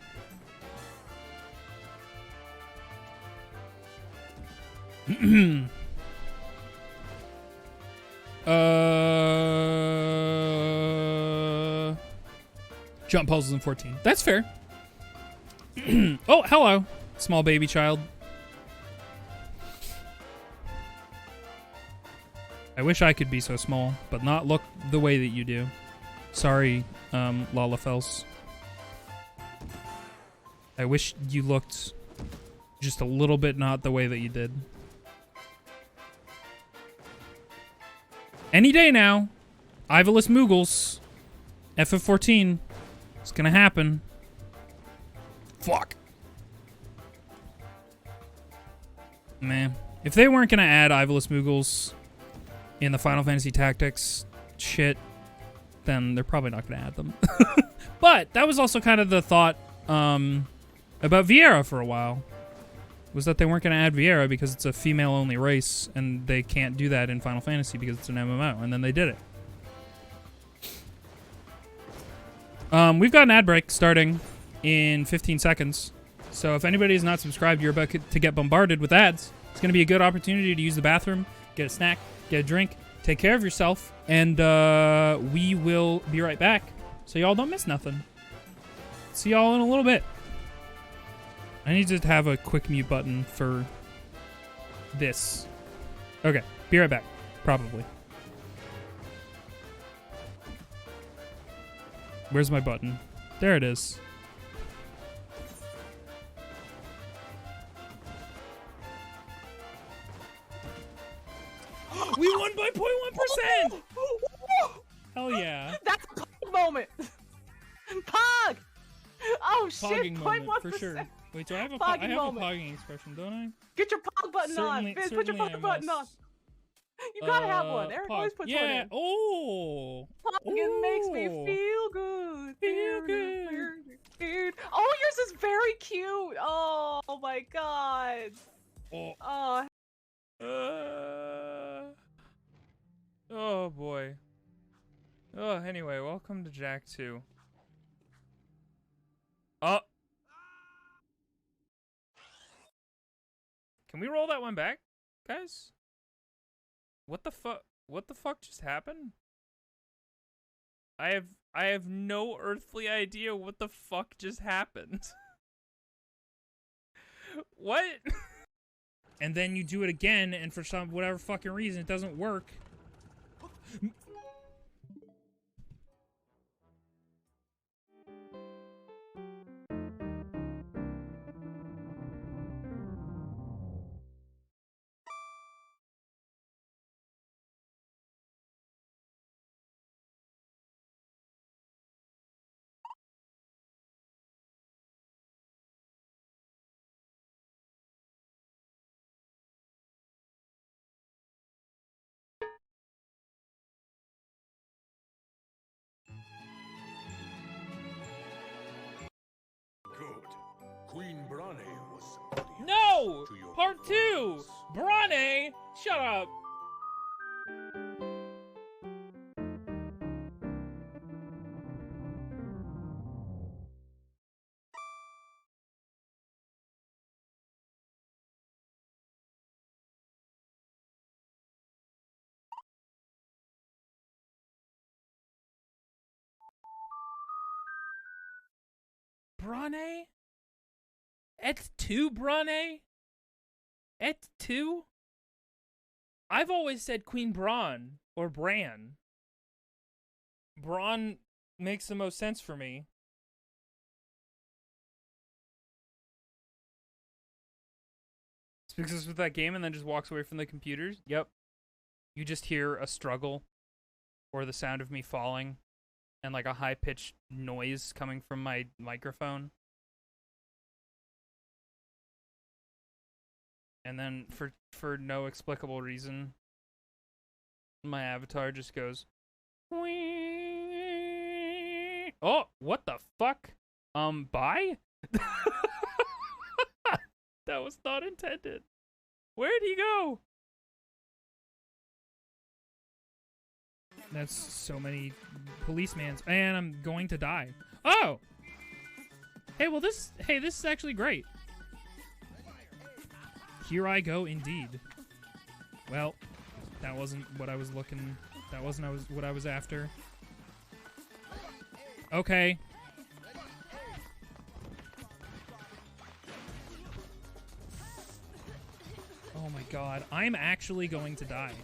Jump puzzles in 14. That's fair. Oh, hello, small baby child. I wish I could be so small, but not look the way that you do. Sorry, Lalafels. I wish you looked just a little bit not the way that you did. Any day now, Ivolus Moogles, FF14, it's gonna happen. Fuck. Man, if they weren't gonna add Ivolus Moogles in the Final Fantasy Tactics shit, then they're probably not going to add them. But that was also kind of the thought about Viera for a while, was that they weren't going to add Viera because it's a female-only race, and they can't do that in Final Fantasy because it's an MMO, and then they did it. We've got an ad break starting in 15 seconds, so if anybody is not subscribed, you're about to get bombarded with ads. It's going to be a good opportunity to use the bathroom, get a snack, get a drink, take care of yourself, and we will be right back so y'all don't miss nothing. See y'all in a little bit. I need to have a quick mute button for this. Okay, be right back. Probably. Where's my button? There it is. We won by 0.1%! Hell yeah. That's a Pog moment! Pog! Oh Pogging shit, moment, for 0.1%. sure. Wait, do I have a Pogging a moment. pogging expression, don't I? Get your Pog button on! Fizz, put your Certainly I Pog button on! must. You gotta have one. Eric Pog. always puts yeah. one in. Oh! Pogging makes me feel good. Oh, yours is very cute. Oh my god. Oh. Oh boy. Oh, anyway, welcome to Jack 2. Oh. Can we roll that one back, guys? What the fuck? What the fuck just happened? I have no earthly idea what the fuck just happened. What? And then you do it again, and for some whatever fucking reason, it doesn't work. Queen Brane was odious No! to your Part 2! vows. Brane! Shut up! Brane? Et tu, Brane? Et tu? I've always said Queen Bran or Bran. Bran makes the most sense for me. Speaks us with that game and then just walks away from the computers. Yep. You just hear a struggle or the sound of me falling and like a high-pitched noise coming from my microphone. And then for no explicable reason, my avatar just goes, "Wee." Oh, what the fuck? Bye? That was not intended. Where'd he go? That's so many policemans, and I'm going to die. Oh! Hey, well this is actually great. Here I go indeed. Well, that wasn't what I was looking. That wasn't what I was after. Okay. Oh my god, I'm actually going to die.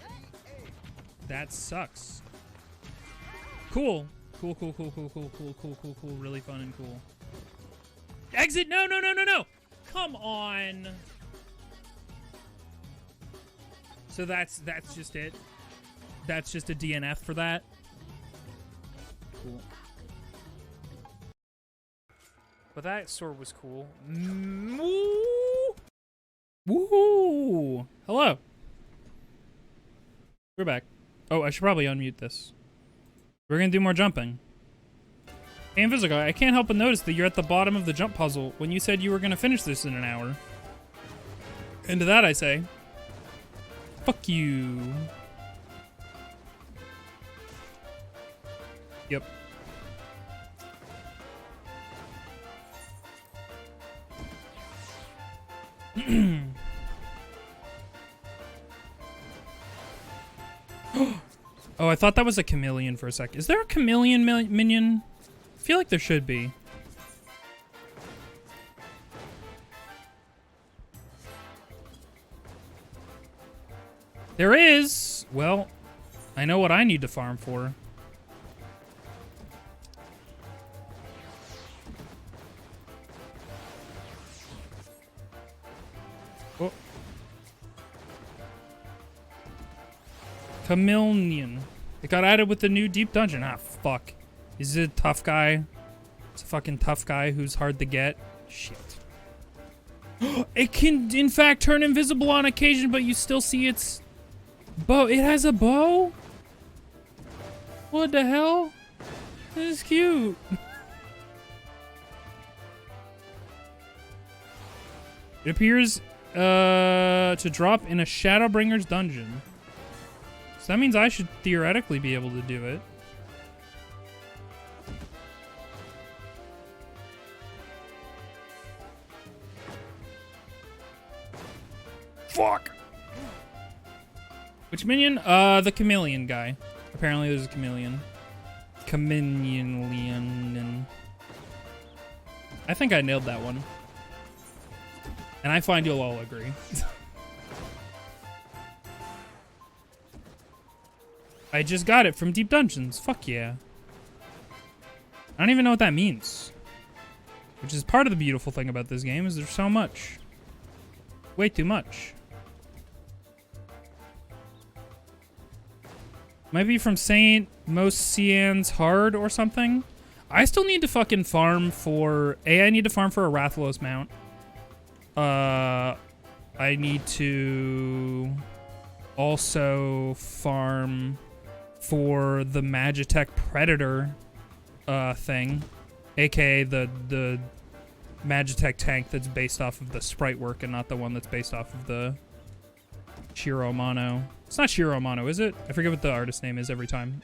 That sucks. Cool. Cool. Really fun and cool. Exit! No! Come on! So that's just it. That's just a DNF for that. Cool. But that sword was cool. Woo! Woohoo! Hello. We're back. Oh, I should probably unmute this. We're gonna do more jumping. Hey, Invisoguy, I can't help but notice that you're at the bottom of the jump puzzle when you said you were gonna finish this in an hour. And to that I say, fuck you. Yep. Oh, I thought that was a chameleon for a sec. Is there a chameleon minion? I feel like there should be. There is! Well, I know what I need to farm for. Oh. Chameleon. It got added with the new deep dungeon. Ah, fuck. Is it a tough guy? It's a fucking tough guy who's hard to get. Shit. It can, in fact, turn invisible on occasion, but you still see its bow. It has a bow? What the hell? This is cute. It appears to drop in a Shadowbringer's dungeon. So that means I should theoretically be able to do it. Fuck! Which minion? The chameleon guy. Apparently there's a chameleon. Chameleon. I think I nailed that one. And I find you'll all agree. I just got it from Deep Dungeons. Fuck yeah. I don't even know what that means. Which is part of the beautiful thing about this game, is there's so much. Way too much. Might be from Saint Mosian's Hard or something. I still need to fucking farm for... I need to farm for a Rathalos mount. I need to also farm for the Magitech Predator thing, aka the Magitech tank that's based off of the sprite work and not the one that's based off of the Shiro Mono. It's not Shiro Mono, is it? I forget what the artist name is every time.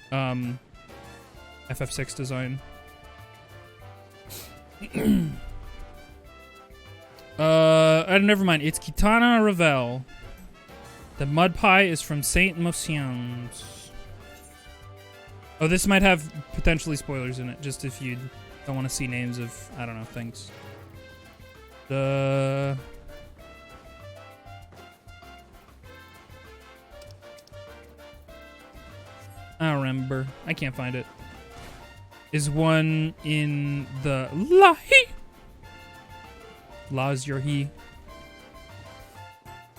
FF6 design. Never mind. It's Kitana Ravel. The mud pie is from Saint Motions. Oh, this might have potentially spoilers in it, just if you don't want to see names of, I don't know, things. I don't remember. I can't find it. Is one in the Lahi? La's your he.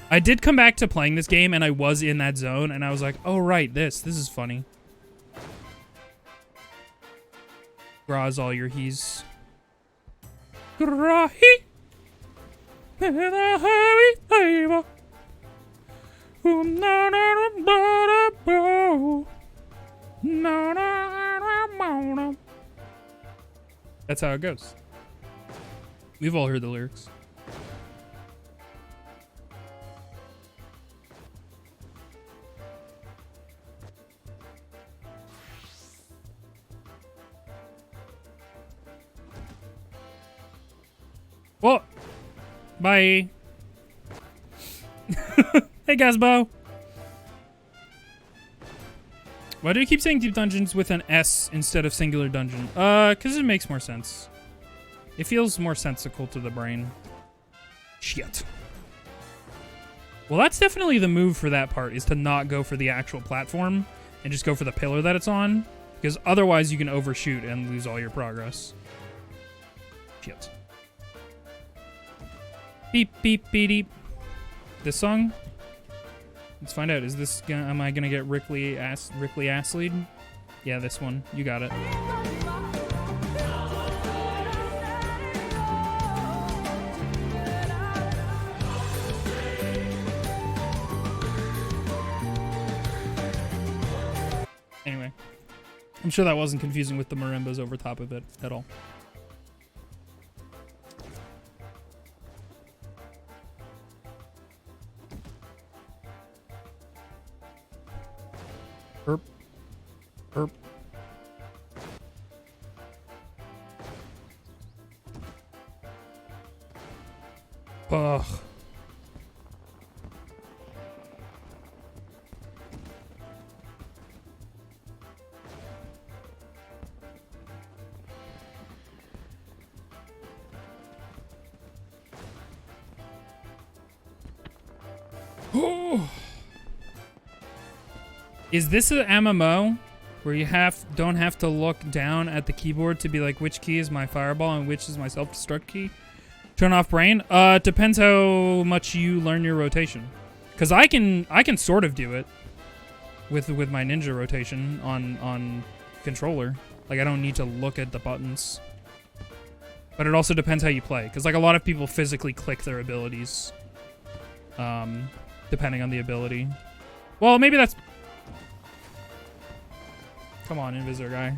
I did come back to playing this game and I was in that zone and I was like, oh right, this is funny. Gra's all your he's. Grahi. That's how it goes. We've all heard the lyrics. Well, bye. Hey, Gazbo. Why do you keep saying deep dungeons with an S instead of singular dungeon? Because it makes more sense. It feels more sensical to the brain. Shit. Well, that's definitely the move for that part, is to not go for the actual platform and just go for the pillar that it's on. Because otherwise you can overshoot and lose all your progress. Shit. Beep, beep, beep, beep. This song? Let's find out. Is this gonna, am I gonna get Rickley ass lead? Yeah, this one. You got it. Anyway. I'm sure that wasn't confusing with the marimbas over top of it at all. Herp. Herp. Ugh. Is this an MMO where you don't have to look down at the keyboard to be like, which key is my fireball and which is my self-destruct key? Turn off brain? Depends how much you learn your rotation. Cause I can sort of do it with my ninja rotation on controller. Like I don't need to look at the buttons. But it also depends how you play. Cause like a lot of people physically click their abilities. Depending on the ability. Well, maybe that's... Come on, Invisoguy.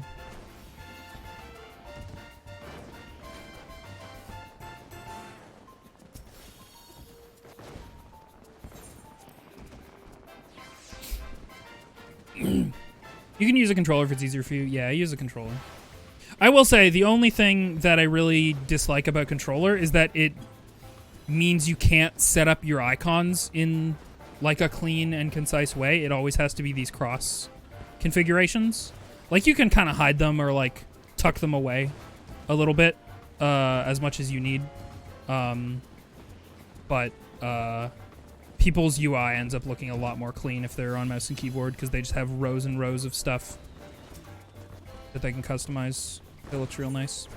You can use a controller if it's easier for you. Yeah, I use a controller. I will say, the only thing that I really dislike about controller is that it means you can't set up your icons in like a clean and concise way. It always has to be these cross configurations. Like you can kind of hide them or like tuck them away a little bit as much as you need. But people's UI ends up looking a lot more clean if they're on mouse and keyboard because they just have rows and rows of stuff that they can customize. It looks real nice.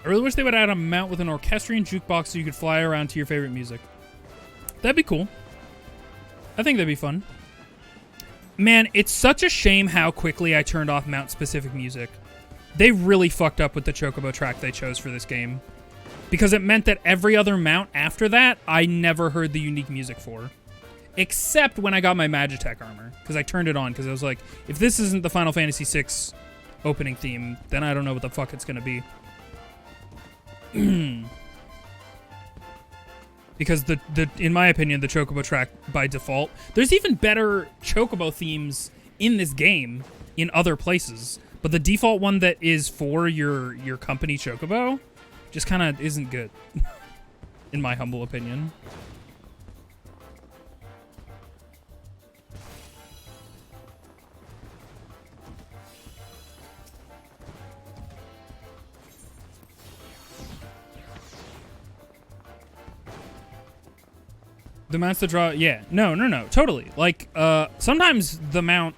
I really wish they would add a mount with an orchestrion jukebox so you could fly around to your favorite music. That'd be cool. I think that'd be fun. Man, it's such a shame how quickly I turned off mount-specific music. They really fucked up with the Chocobo track they chose for this game. Because it meant that every other mount after that, I never heard the unique music for. except when I got my Magitech armor, because I turned it on, because I was like, if this isn't the Final Fantasy VI opening theme, then I don't know what the fuck it's gonna be. Because in my opinion, the Chocobo track by default, there's even better Chocobo themes in this game in other places, but the default one that is for your company Chocobo just kind of isn't good, in my humble opinion. The mounts that draw, yeah. No, totally. Like, sometimes the mount,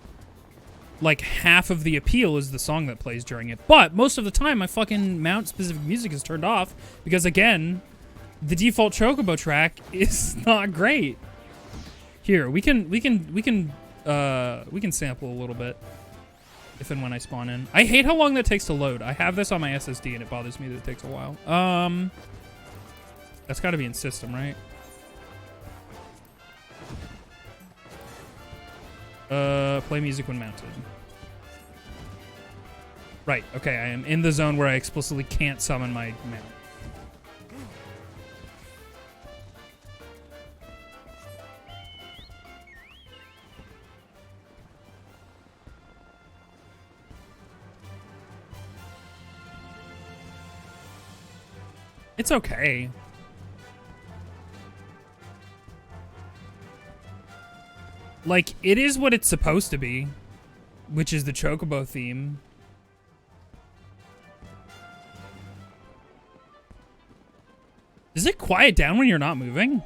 like, half of the appeal is the song that plays during it. But most of the time, my fucking mount-specific music is turned off because, again, the default Chocobo track is not great. Here, we can sample a little bit if and when I spawn in. I hate how long that takes to load. I have this on my SSD and it bothers me that it takes a while. That's got to be in system, right? Play music when mounted. Right, okay, I am in the zone where I explicitly can't summon my mount. It's okay. Like, it is what it's supposed to be, which is the Chocobo theme. Does it quiet down when you're not moving?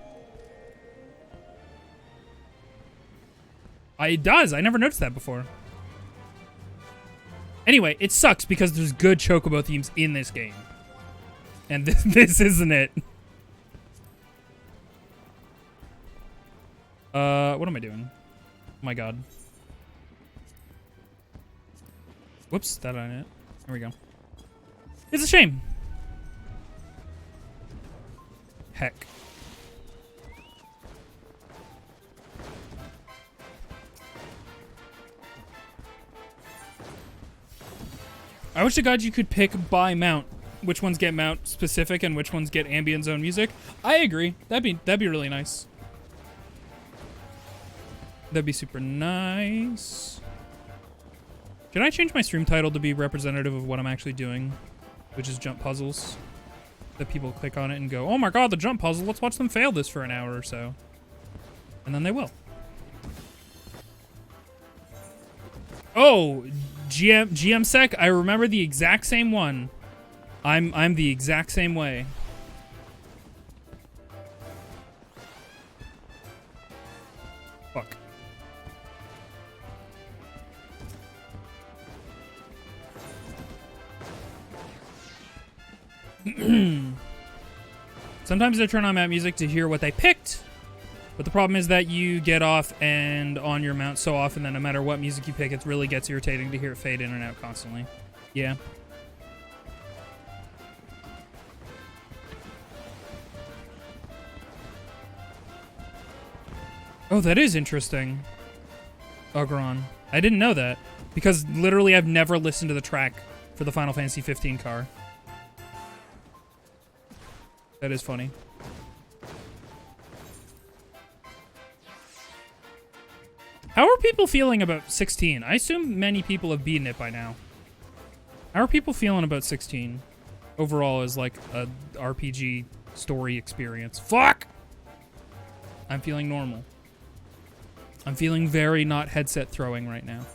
It does. I never noticed that before. Anyway, it sucks because there's good Chocobo themes in this game. And this isn't it. What am I doing? Oh my god. Whoops, that ain't it. There we go. It's a shame. Heck. I wish to God you could pick by mount which ones get mount specific and which ones get ambient zone music. I agree. That'd be really nice. That'd be super nice. Should I change my stream title to be representative of what I'm actually doing, which is jump puzzles? That people click on it and go, oh my god, the jump puzzle, let's watch them fail this for an hour or so. And then they will. Oh, GM Sec, I remember the exact same one. I'm the exact same way. Fuck. Sometimes I turn on mount music to hear what they picked, but the problem is that you get off and on your mount so often that no matter what music you pick, it really gets irritating to hear it fade in and out constantly. Yeah. Oh, that is interesting. Ogron. I didn't know that. Because literally I've never listened to the track for the Final Fantasy 15 car. That is funny. How are people feeling about 16? I assume many people have beaten it by now. How are people feeling about 16? Overall as like a RPG story experience. Fuck! I'm feeling normal. I'm feeling very not headset throwing right now.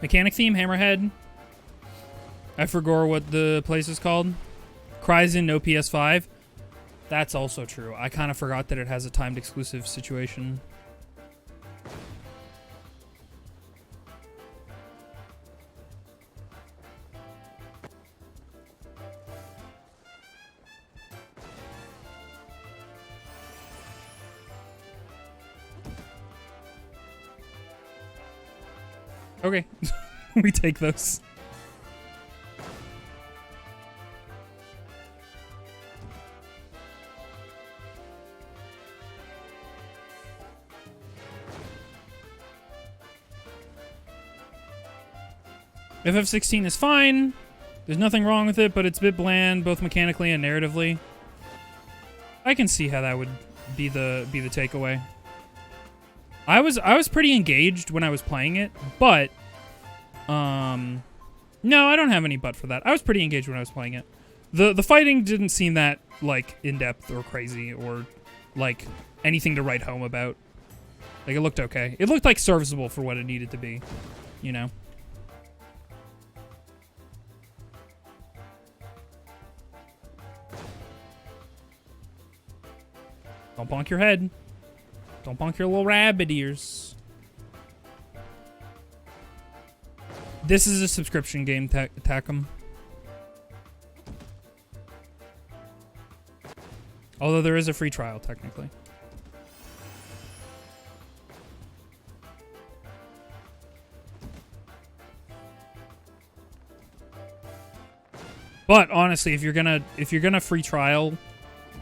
Mechanic theme, Hammerhead. I forgot what the place is called. Cryzen, no PS5. That's also true. I kind of forgot that it has a timed exclusive situation. Okay. We take those. FF16 is fine. There's nothing wrong with it, but it's a bit bland, both mechanically and narratively. I can see how that would be the takeaway. I was pretty engaged when I was playing it, but no, I don't have any but for that. I was pretty engaged when I was playing it. The fighting didn't seem that like in-depth or crazy or like anything to write home about. Like, it looked okay. It looked like serviceable for what it needed to be, you know. Don't bonk your head. Don't bonk your little rabbit ears. This is a subscription game, Takum. Although there is a free trial, technically. But honestly, if you're gonna free trial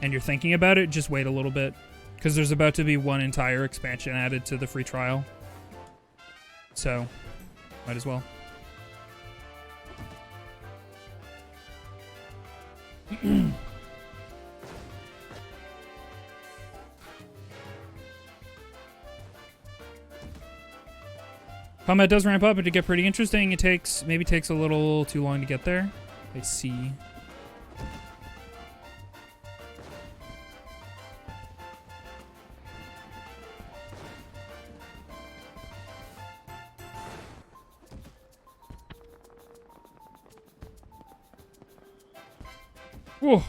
and you're thinking about it, just wait a little bit, because there's about to be one entire expansion added to the free trial. So, might as well. Combat does ramp up and to get pretty interesting. It maybe takes a little too long to get there. I see. Whoa.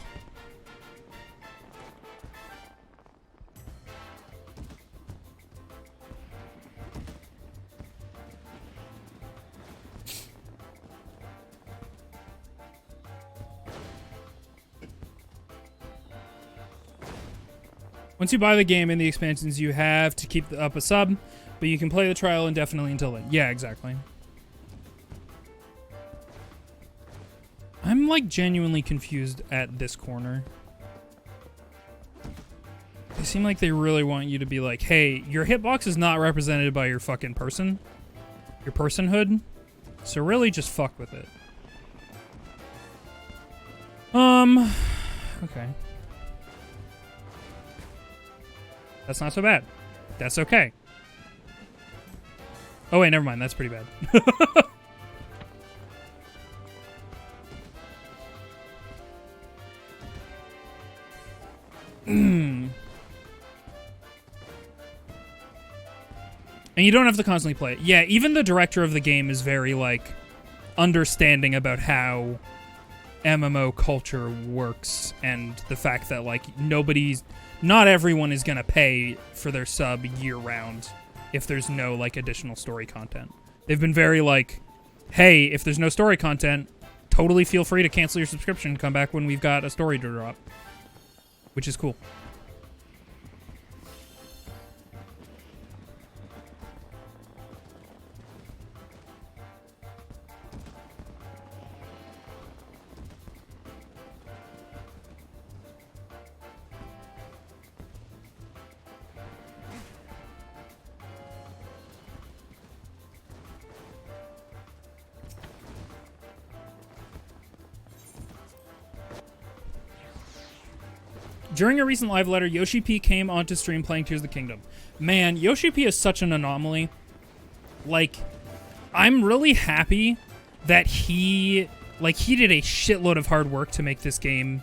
Once you buy the game and the expansions, you have to keep up a sub, but you can play the trial indefinitely until then. Yeah, exactly. I'm like genuinely confused at this corner. They seem like they really want you to be like, hey, your hitbox is not represented by your fucking person. Your personhood. So really just fuck with it. Okay. That's not so bad. That's okay. Oh wait, never mind. That's pretty bad. And you don't have to constantly play it. Yeah, even the director of the game is very, like, understanding about how MMO culture works and the fact that, like, not everyone is gonna pay for their sub year-round if there's no, like, additional story content. They've been very, like, hey, if there's no story content, totally feel free to cancel your subscription and come back when we've got a story to drop. Which is cool. During a recent live letter, Yoshi P came onto stream playing Tears of the Kingdom. Man, Yoshi P is such an anomaly. Like, I'm really happy that he did a shitload of hard work to make this game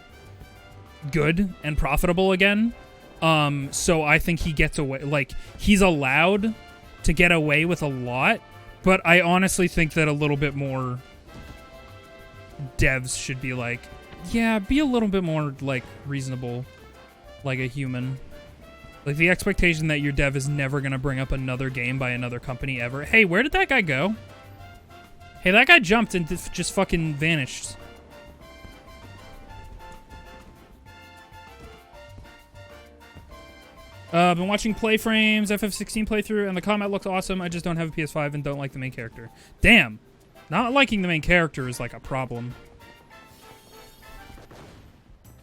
good and profitable again. So I think he gets away, like, he's allowed to get away with a lot, but I honestly think that a little bit more devs should be like, yeah, be a little bit more, like, reasonable. Like a human. Like, the expectation that your dev is never gonna bring up another game by another company ever. Hey, where did that guy go? Hey, that guy jumped and just fucking vanished. I've been watching Playframes, FF16 playthrough, and the combat looks awesome. I just don't have a PS5 and don't like the main character. Damn. Not liking the main character is like a problem.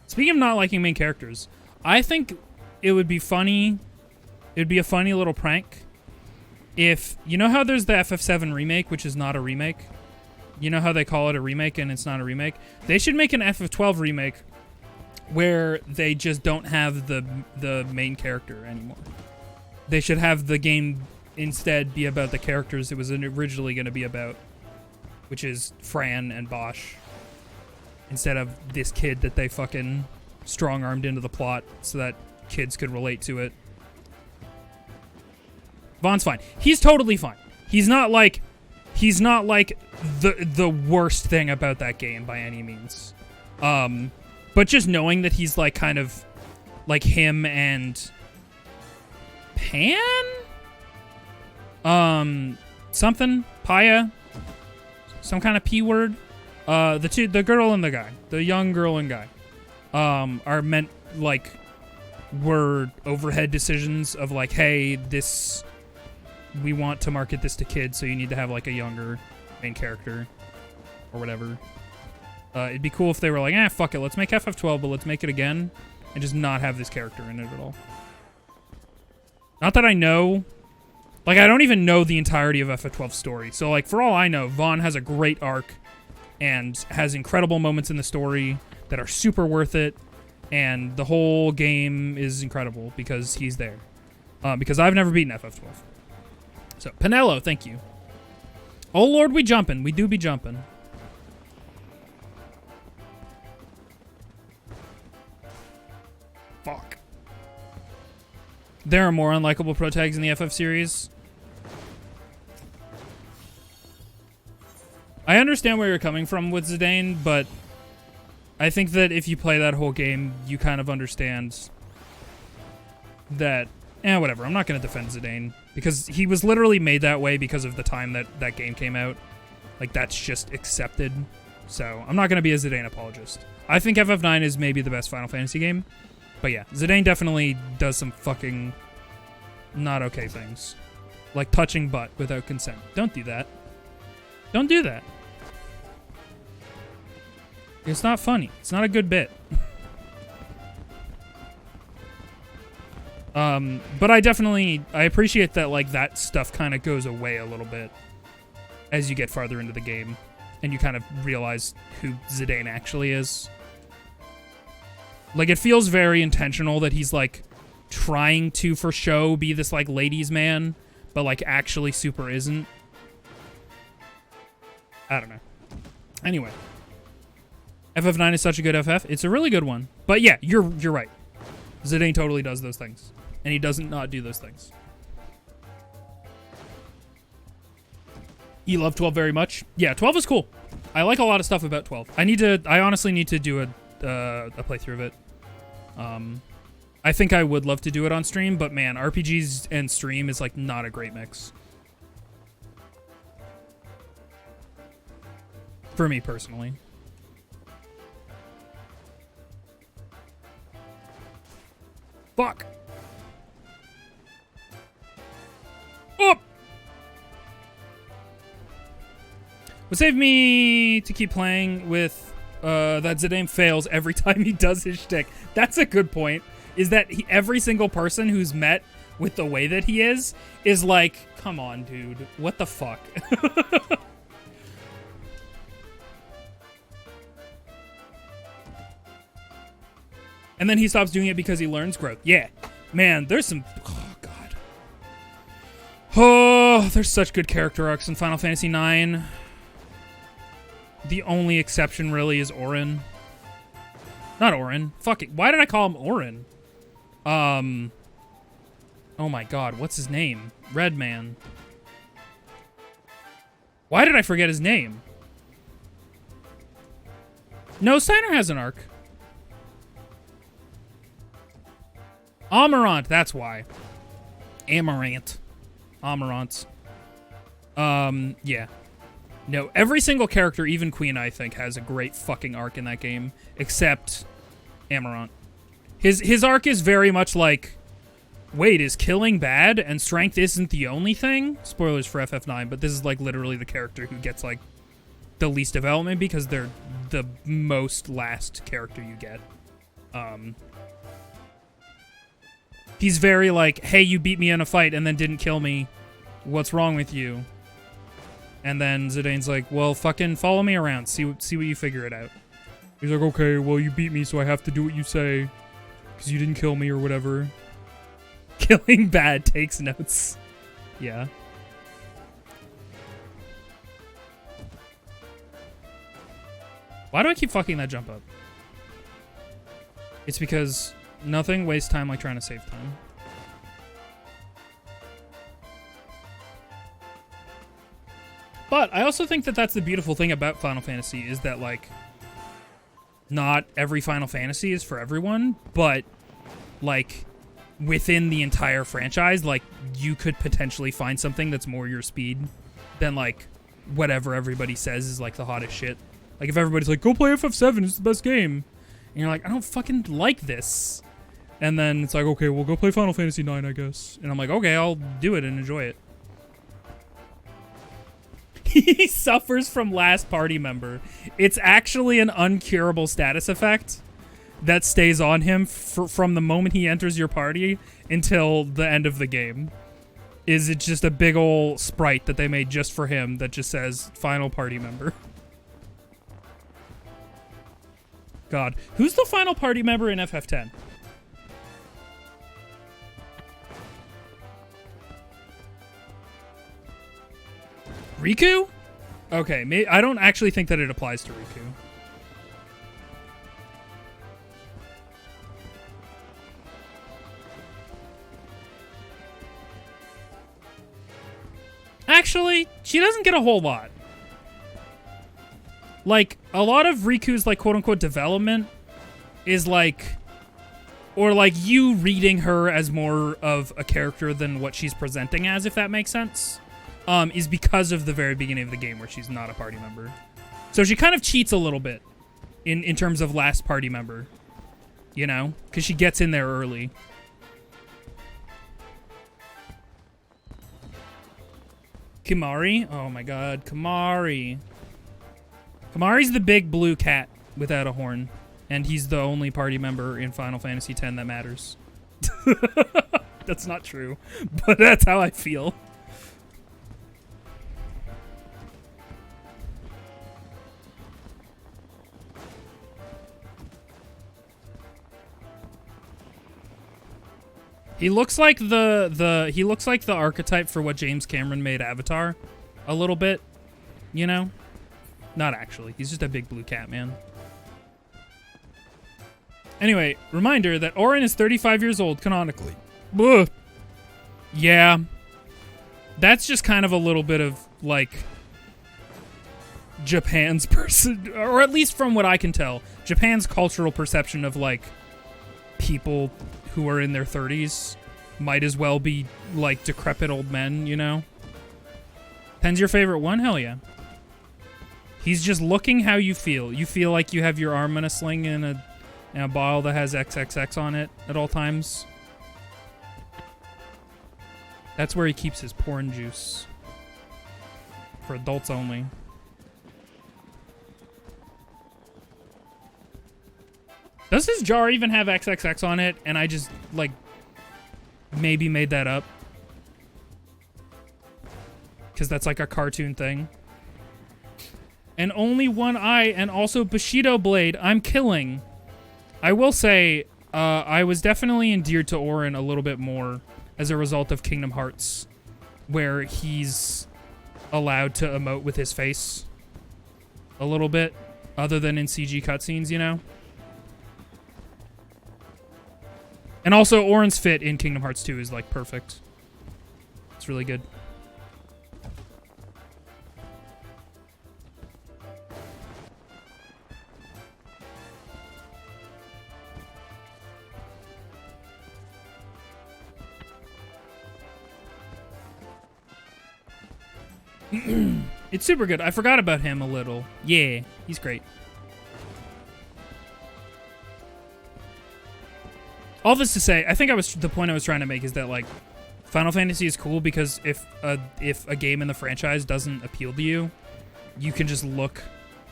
Speaking of not liking main characters, I think it would be funny. It would be a funny little prank if, you know how there's the FF7 remake, which is not a remake? You know how they call it a remake and it's not a remake? They should make an FF12 remake where they just don't have the main character anymore. They should have the game instead be about the characters it was originally going to be about, which is Fran and Bosch, instead of this kid that they fucking strong-armed into the plot so that kids could relate to it. Vaughn's fine. He's totally fine. He's not like the worst thing about that game by any means. But just knowing that he's like kind of like him and Pan? Something? Paya? Some kind of P word? The girl and the guy. The young girl and guy. Are meant like were overhead decisions of like, hey, this we want to market this to kids, so you need to have like a younger main character or whatever. It'd be cool if they were like, fuck it, let's make FF12, but let's make it again and just not have this character in it at all. Not that I know. Like, I don't even know the entirety of FF12's story. So, like, for all I know, Vaughn has a great arc and has incredible moments in the story that are super worth it. And the whole game is incredible because he's there. Because I've never beaten FF12. So, Pinello, thank you. Oh, Lord, we jumping. We do be jumping. Fuck. There are more unlikable protags in the FF series. I understand where you're coming from with Zidane, but I think that if you play that whole game, you kind of understand that, whatever. I'm not going to defend Zidane, because he was literally made that way because of the time that that game came out. Like, that's just accepted. So, I'm not going to be a Zidane apologist. I think FF9 is maybe the best Final Fantasy game. But yeah, Zidane definitely does some fucking not okay things. Like touching butt without consent. Don't do that. Don't do that. It's not funny. It's not a good bit. But I appreciate that, like, that stuff kind of goes away a little bit as you get farther into the game and you kind of realize who Zidane actually is. Like, it feels very intentional that he's, like, trying to, for show, be this, like, ladies' man, but, like, actually super isn't. I don't know. Anyway. FF9 is such a good FF. It's a really good one. But, yeah, you're right. Zidane totally does those things. And he doesn't not do those things. You love 12 very much? Yeah, 12 is cool. I like a lot of stuff about 12. I honestly need to do a playthrough of it. I think I would love to do it on stream, but man, RPGs and stream is like not a great mix. For me personally. Fuck. Oh! Would save me to keep playing with that Zidane fails every time he does his shtick. That's a good point. Is that every single person who's met with the way that he is like, come on, dude. What the fuck? And then he stops doing it because he learns growth. Yeah. Man, there's some... Oh, God. Oh, there's such good character arcs in Final Fantasy IX. The only exception, really, is Auron. Not Auron. Fuck it. Why did I call him Auron? Oh my God. What's his name? Redman. Why did I forget his name? No, Steiner has an arc. Amarant, that's why. Amarant. Amarant. Yeah. No, every single character, even Queen, I think, has a great fucking arc in that game, except Amarant. His arc is very much like, wait, is killing bad and strength isn't the only thing? Spoilers for FF9, but this is like literally the character who gets like the least development because they're the most last character you get. He's very like, hey, you beat me in a fight and then didn't kill me. What's wrong with you? And then Zidane's like, well, fucking follow me around. See what you figure it out. He's like, okay, well, you beat me, so I have to do what you say. Because you didn't kill me or whatever. Killing bad takes notes. Yeah. Why do I keep fucking that jump up? It's because nothing wastes time like trying to save time. But I also think that that's the beautiful thing about Final Fantasy is that, like, not every Final Fantasy is for everyone, but, like, within the entire franchise, like, you could potentially find something that's more your speed than, like, whatever everybody says is, like, the hottest shit. Like, if everybody's like, go play FF7, it's the best game. And you're like, I don't fucking like this. And then it's like, okay, well, go play Final Fantasy IX, I guess. And I'm like, okay, I'll do it and enjoy it. He suffers from last party member. It's actually an uncurable status effect that stays on him from the moment he enters your party until the end of the game. Is it just a big ol' sprite that they made just for him that just says final party member? God. Who's the final party member in FF10? Riku? Okay, I don't actually think that it applies to Riku. Actually, she doesn't get a whole lot. Like, a lot of Riku's, like, quote-unquote development is, like... Or, like, you reading her as more of a character than what she's presenting as, if that makes sense. Is because of the very beginning of the game where she's not a party member. So she kind of cheats a little bit in terms of last party member. You know? Because she gets in there early. Kimari? Oh my god, Kimari. Kimari's the big blue cat without a horn. And he's the only party member in Final Fantasy X that matters. That's not true. But that's how I feel. He looks like he looks like the archetype for what James Cameron made Avatar a little bit, you know? Not actually. He's just a big blue cat, man. Anyway, reminder that Auron is 35 years old canonically. Ugh. Yeah. That's just kind of a little bit of, like, Japan's person, or at least from what I can tell, Japan's cultural perception of, like, people who are in their 30s might as well be, like, decrepit old men, you know? Pen's your favorite one? Hell yeah. He's just looking how you feel. You feel like you have your arm in a sling and a bottle that has XXX on it at all times. That's where he keeps his porn juice. For adults only. Does his jar even have XXX on it? And I just, like, maybe made that up. Because that's like a cartoon thing. And only one eye and also Bushido Blade. I'm killing. I will say, I was definitely endeared to Auron a little bit more as a result of Kingdom Hearts. Where he's allowed to emote with his face. A little bit. Other than in CG cutscenes, you know? And also, Auron's fit in Kingdom Hearts 2 is, like, perfect. It's really good. It's super good. I forgot about him a little. Yeah, he's great. All this to say, I think the point I was trying to make is that, like, Final Fantasy is cool because if a game in the franchise doesn't appeal to you, you can just look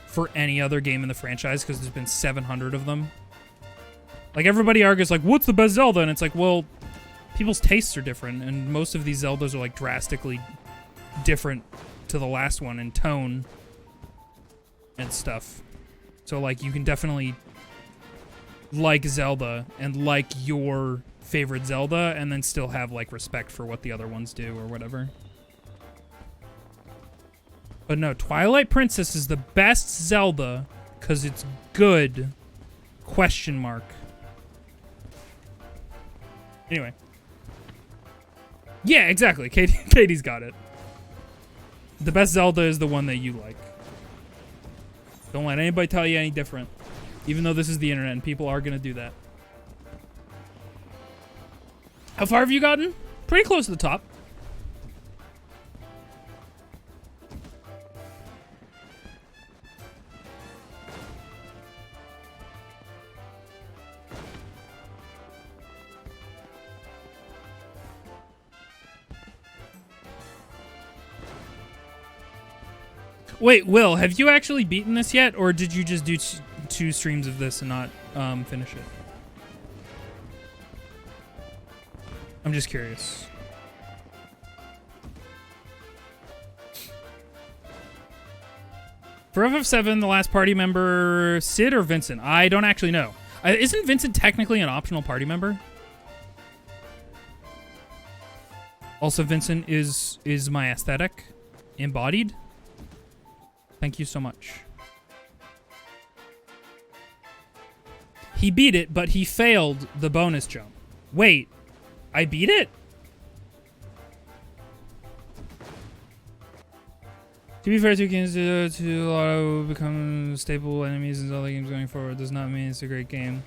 for any other game in the franchise because there's been 700 of them. Like, everybody argues, like, what's the best Zelda? And it's like, well, people's tastes are different, and most of these Zeldas are, like, drastically different to the last one in tone and stuff. So, like, you can definitely like Zelda and like your favorite Zelda and then still have, like, respect for what the other ones do or whatever. But no, Twilight Princess is the best Zelda because it's good. Question mark. Anyway. Yeah, exactly. Katie's got it. The best Zelda is the one that you like. Don't let anybody tell you any different. Even though this is the internet and people are going to do that. How far have you gotten? Pretty close to the top. Wait, Will, have you actually beaten this yet, or did you just do two streams of this and not finish it? I'm just curious. For FF7, the last party member, Sid or Vincent? I don't actually know. Isn't Vincent technically an optional party member? Also, Vincent is my aesthetic embodied. Thank you so much. He beat it, but he failed the bonus jump. Wait, I beat it? To be fair, two games to auto become staple enemies in Zelda games going forward does not mean it's a great game.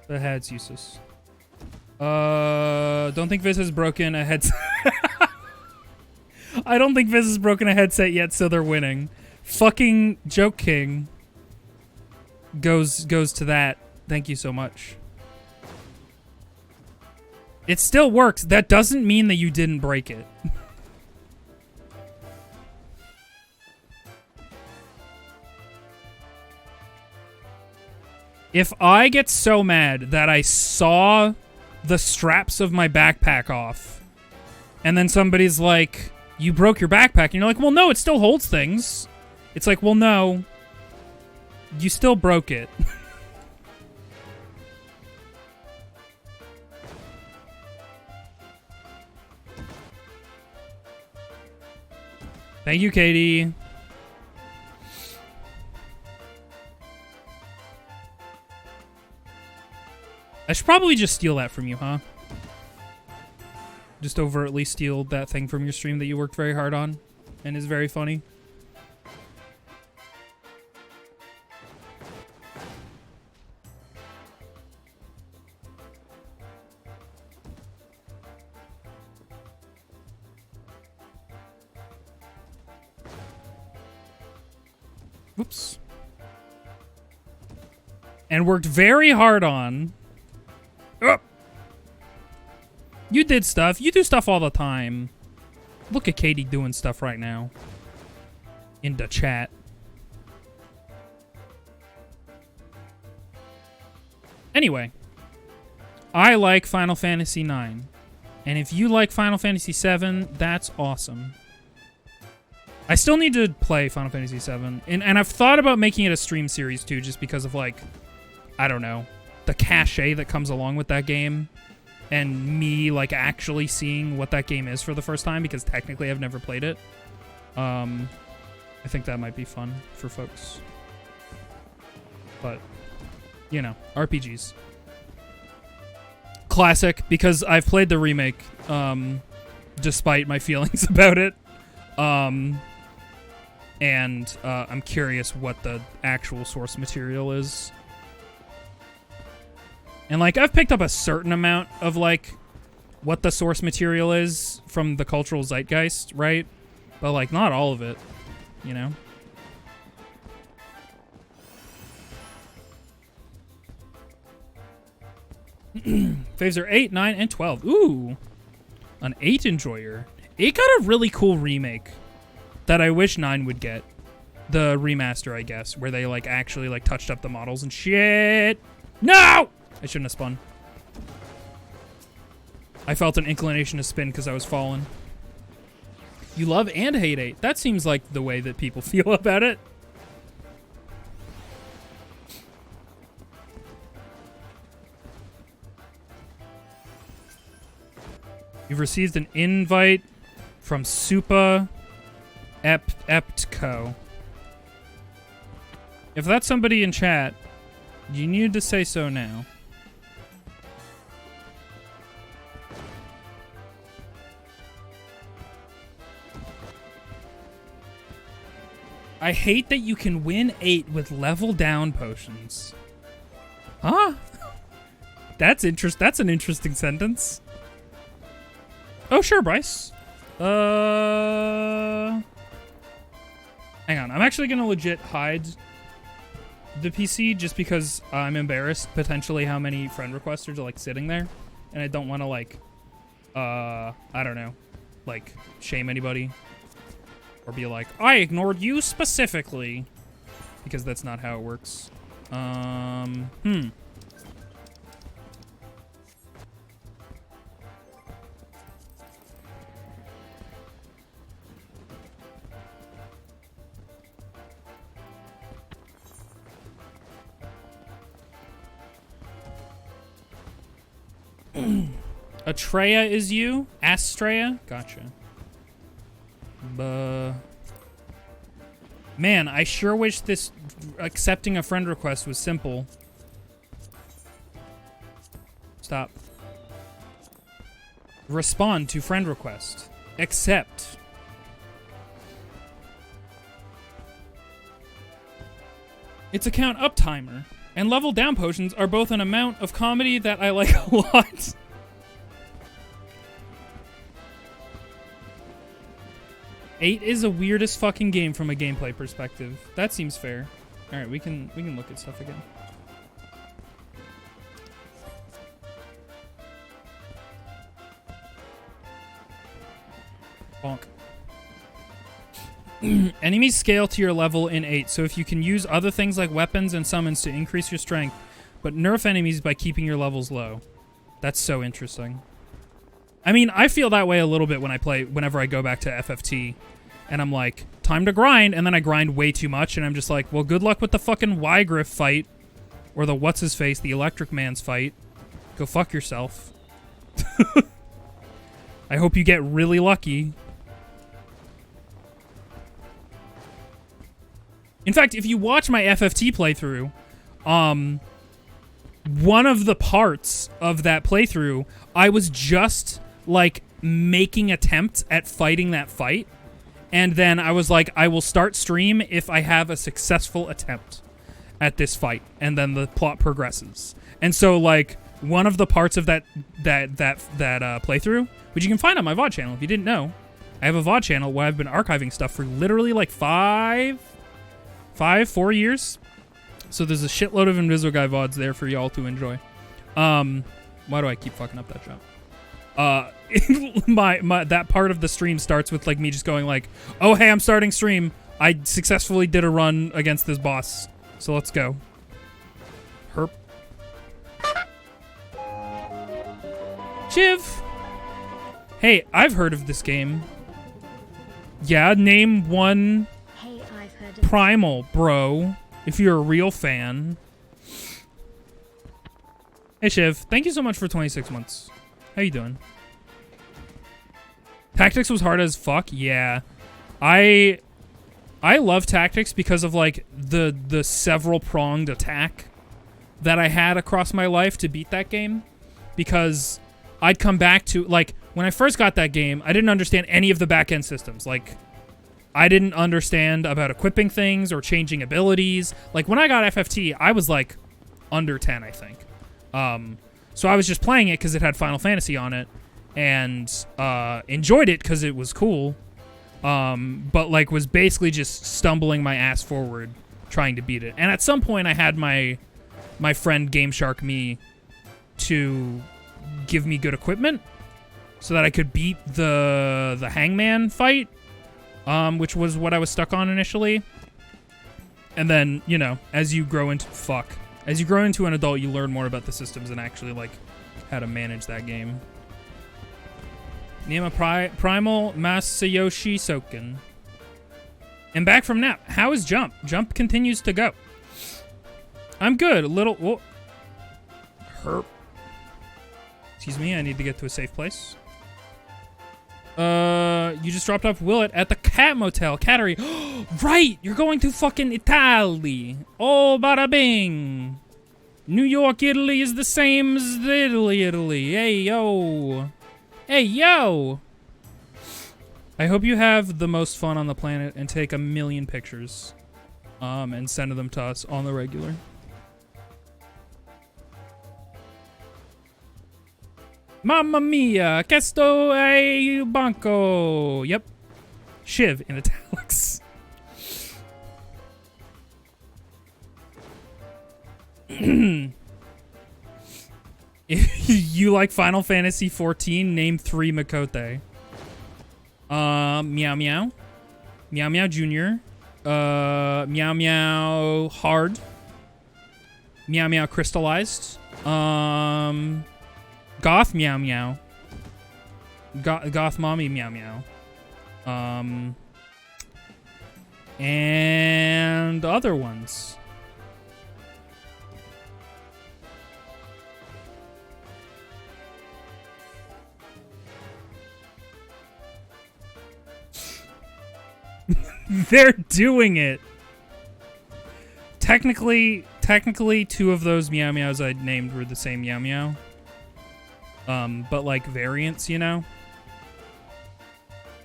But it's useless. Don't think Viz has broken a headset. I don't think Viz has broken a headset yet, so they're winning. Fucking Joke King goes to that. Thank you so much. It still works. That doesn't mean that you didn't break it. If I get so mad that I saw the straps of my backpack off, and then somebody's like, you broke your backpack, and you're like, well, no, it still holds things. It's like, well, no, you still broke it. Thank you, Katie. I should probably just steal that from you, huh? Just overtly steal that thing from your stream that you worked very hard on and is very funny. Whoops. And worked very hard on. Oh. You did stuff. You do stuff all the time. Look at Katie doing stuff right now. In the chat. Anyway. I like Final Fantasy IX. And if you like Final Fantasy VII, that's awesome. I still need to play Final Fantasy VII. And I've thought about making it a stream series too, just because of, like, I don't know, the cachet that comes along with that game. And me, like, actually seeing what that game is for the first time, because technically I've never played it. I think that might be fun for folks. But, you know, RPGs. Classic, because I've played the remake, despite my feelings about it. And I'm curious what the actual source material is. And, like, I've picked up a certain amount of, like, what the source material is from the cultural zeitgeist, right? But, like, not all of it, you know? Faves are 8, 9, and 12. Ooh. An 8 enjoyer. 8 got a really cool remake that I wish 9 would get. The remaster, I guess, where they, like, actually, like, touched up the models and shit. No! I shouldn't have spun. I felt an inclination to spin because I was falling. You love and hate 8. That seems like the way that people feel about it. You've received an invite from Supa Eptco. If that's somebody in chat, you need to say so now. I hate that you can win 8 with level down potions. Huh? That's an interesting sentence. Oh, sure, Bryce. Hang on. I'm actually going to legit hide the PC just because I'm embarrassed potentially how many friend requests are like sitting there. And I don't want to like, I don't know, like shame anybody. Or be like, I ignored you specifically. Because that's not how it works. Atreya is you? Astrea? Gotcha. Man, I sure wish this accepting a friend request was simple. Stop. Respond to friend request. Accept. It's a count up timer. And level down potions are both an amount of comedy that I like a lot. Eight is the weirdest fucking game from a gameplay perspective. That seems fair. All right, we can look at stuff again. Bonk. Enemies scale to your level in 8, so if you can use other things like weapons and summons to increase your strength, but nerf enemies by keeping your levels low. That's so interesting. I mean, I feel that way a little bit when I play, whenever I go back to FFT, and I'm like, time to grind, and then I grind way too much, and I'm just like, well, good luck with the fucking Y-Griff fight, or the what's-his-face, the Electric Man's fight. Go fuck yourself. I hope you get really lucky. In fact, if you watch my FFT playthrough, one of the parts of that playthrough, I was just, like, making attempts at fighting that fight. And then I was like, I will start stream if I have a successful attempt at this fight. And then the plot progresses. And so, like, one of the parts of that playthrough, which you can find on my VOD channel if you didn't know, I have a VOD channel where I've been archiving stuff for literally, like, 4 years. So there's a shitload of Invisoguy VODs there for y'all to enjoy. Why do I keep fucking up that job? That part of the stream starts with like me just going like, oh hey, I'm starting stream. I successfully did a run against this boss. So let's go. Herp. Chiv! Hey, I've heard of this game. Yeah, name one Primal, bro. If you're a real fan. Hey, Shiv. Thank you so much for 26 months. How you doing? Tactics was hard as fuck. Yeah. I love Tactics because of, like, the several-pronged attack that I had across my life to beat that game. Because I'd come back to, like, when I first got that game, I didn't understand any of the back-end systems. Like, I didn't understand about equipping things or changing abilities. Like, when I got FFT, I was, like, under 10, I think. So I was just playing it because it had Final Fantasy on it. And enjoyed it because it was cool. But, like, was basically just stumbling my ass forward trying to beat it. And at some point, I had my friend Game Shark me to give me good equipment so that I could beat the Hangman fight. Which was what I was stuck on initially. And then, you know, as you grow into an adult, you learn more about the systems and actually, like, how to manage that game. Name a primal Masayoshi Soken. And back from nap. How is Jump? Jump continues to go. I'm good. A little... Whoa. Herp. Excuse me, I need to get to a safe place. You just dropped off Willet at the Cat Motel. Cattery. Right! You're going to fucking Italy. Oh, bada bing. New York, Italy is the same as Italy, Italy. Hey, yo. Hey, yo! I hope you have the most fun on the planet and take 1,000,000 pictures. And send them to us on the regular. Mamma mia, questo è banco. Yep. Shiv in italics. If you like Final Fantasy XIV, name 3 Makote. Meow Meow. Meow Meow Jr. Meow Meow Hard. Meow Meow Crystallized. Goth Meow Meow. Goth Mommy Meow Meow. And other ones. They're doing it. Technically, 2 of those Meow Meows I named were the same Meow Meow. But like variants, you know?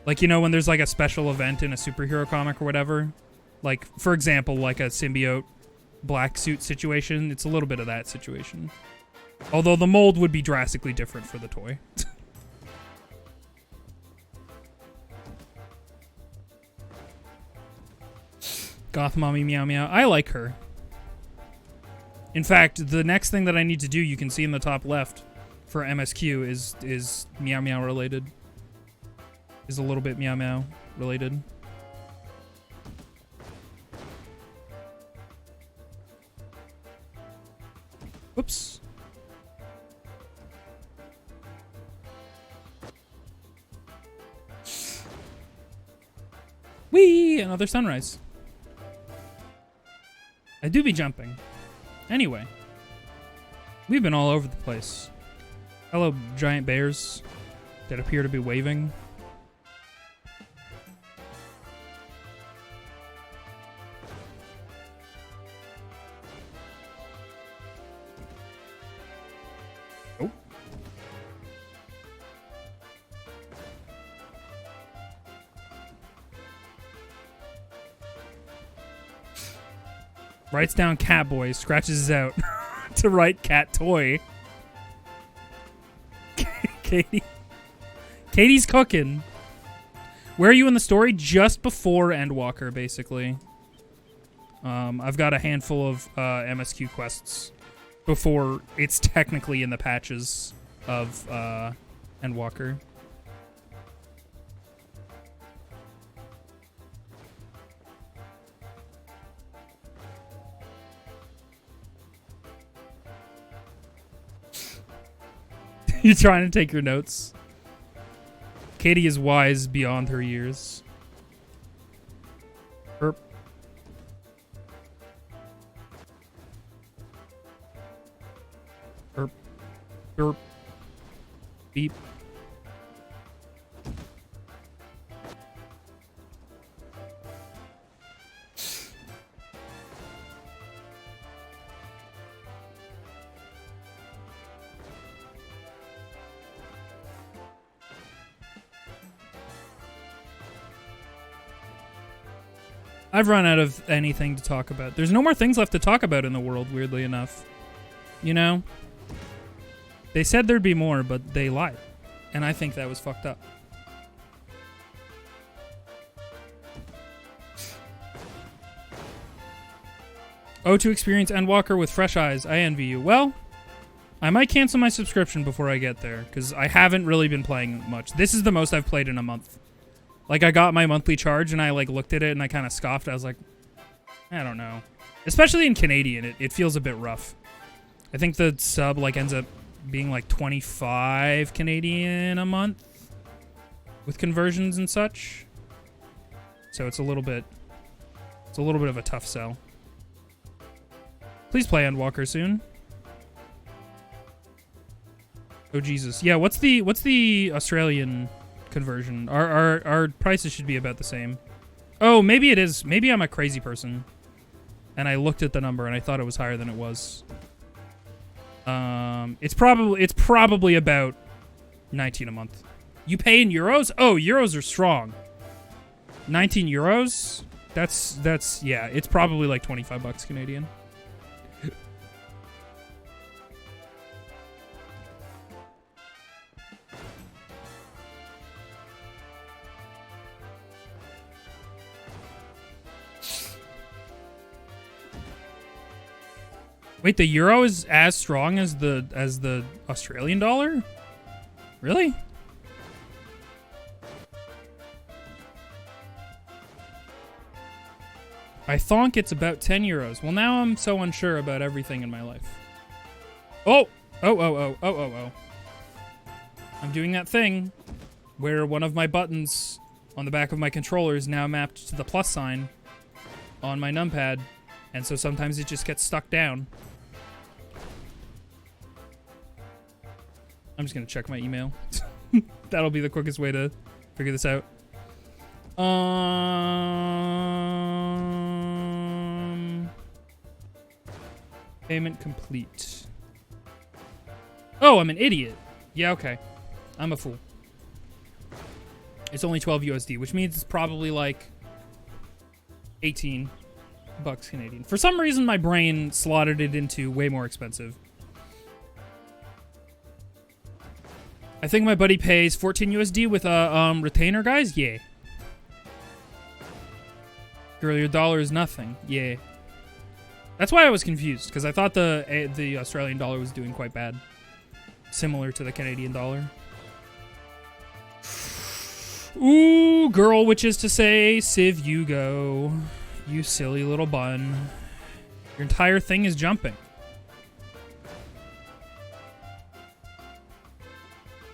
Like, you know, when there's like a special event in a superhero comic or whatever? Like, for example, like a symbiote black suit situation. It's a little bit of that situation. Although the mold would be drastically different for the toy. Goth Mommy Meow Meow. I like her. In fact, the next thing that I need to do, you can see in the top left for MSQ is Meow Meow related. Is a little bit Meow Meow related. Whoops. Whee! Another sunrise. I do be jumping. Anyway. We've been all over the place. Hello, giant bears that appear to be waving. Oh. Writes down cat boy, scratches out to write cat toy. Katie. Katie's cooking. Where are you in the story? Just before Endwalker, basically. I've got a handful of MSQ quests before it's technically in the patches of Endwalker. You're trying to take your notes. Katie is wise beyond her years. Herp. Herp. Herp. Beep. I've run out of anything to talk about. There's no more things left to talk about in the world, weirdly enough. You know? They said there'd be more, but they lied. And I think that was fucked up. Oh, to experience Endwalker with fresh eyes. I envy you. Well, I might cancel my subscription before I get there, because I haven't really been playing much. This is the most I've played in a month. Like, I got my monthly charge, and I, like, looked at it, and I kind of scoffed. I was like, I don't know. Especially in Canadian, it feels a bit rough. I think the sub, like, ends up being, like, 25 Canadian a month. with conversions and such. So it's a little bit of a tough sell. Please play Endwalker soon. Oh Jesus. Yeah, what's the Australian conversion? Our prices should be about the same. Oh, maybe it is. Maybe I'm a crazy person. And I looked at the number and I thought it was higher than it was. It's probably about 19 a month. You pay in euros? Oh, euros are strong. 19 euros? That's yeah, it's probably like 25 bucks Canadian. Wait, the euro is as strong as the Australian dollar? Really? I thonk it's about 10 euros. Well, now I'm so unsure about everything in my life. Oh! Oh. I'm doing that thing where one of my buttons on the back of my controller is now mapped to the plus sign on my numpad, and so sometimes it just gets stuck down. I'm just gonna check my email. That'll be the quickest way to figure this out. Payment complete. Oh, I'm an idiot. Yeah, okay. I'm a fool. It's only 12 USD, which means it's probably like 18 bucks Canadian. For some reason, my brain slotted it into way more expensive. I think my buddy pays 14 USD with a retainer, guys. Yeah. Girl, your dollar is nothing. Yeah. That's why I was confused, because I thought the Australian dollar was doing quite bad. Similar to the Canadian dollar. Ooh, girl, which is to say, Civ, you go. You silly little bun. Your entire thing is jumping.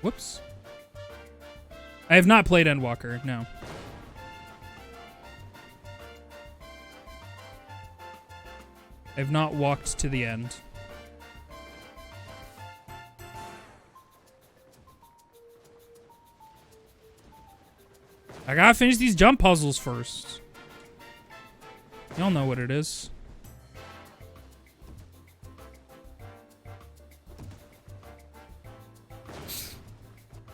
Whoops. I have not played Endwalker, no. I have not walked to the end. I gotta finish these jump puzzles first. Y'all know what it is.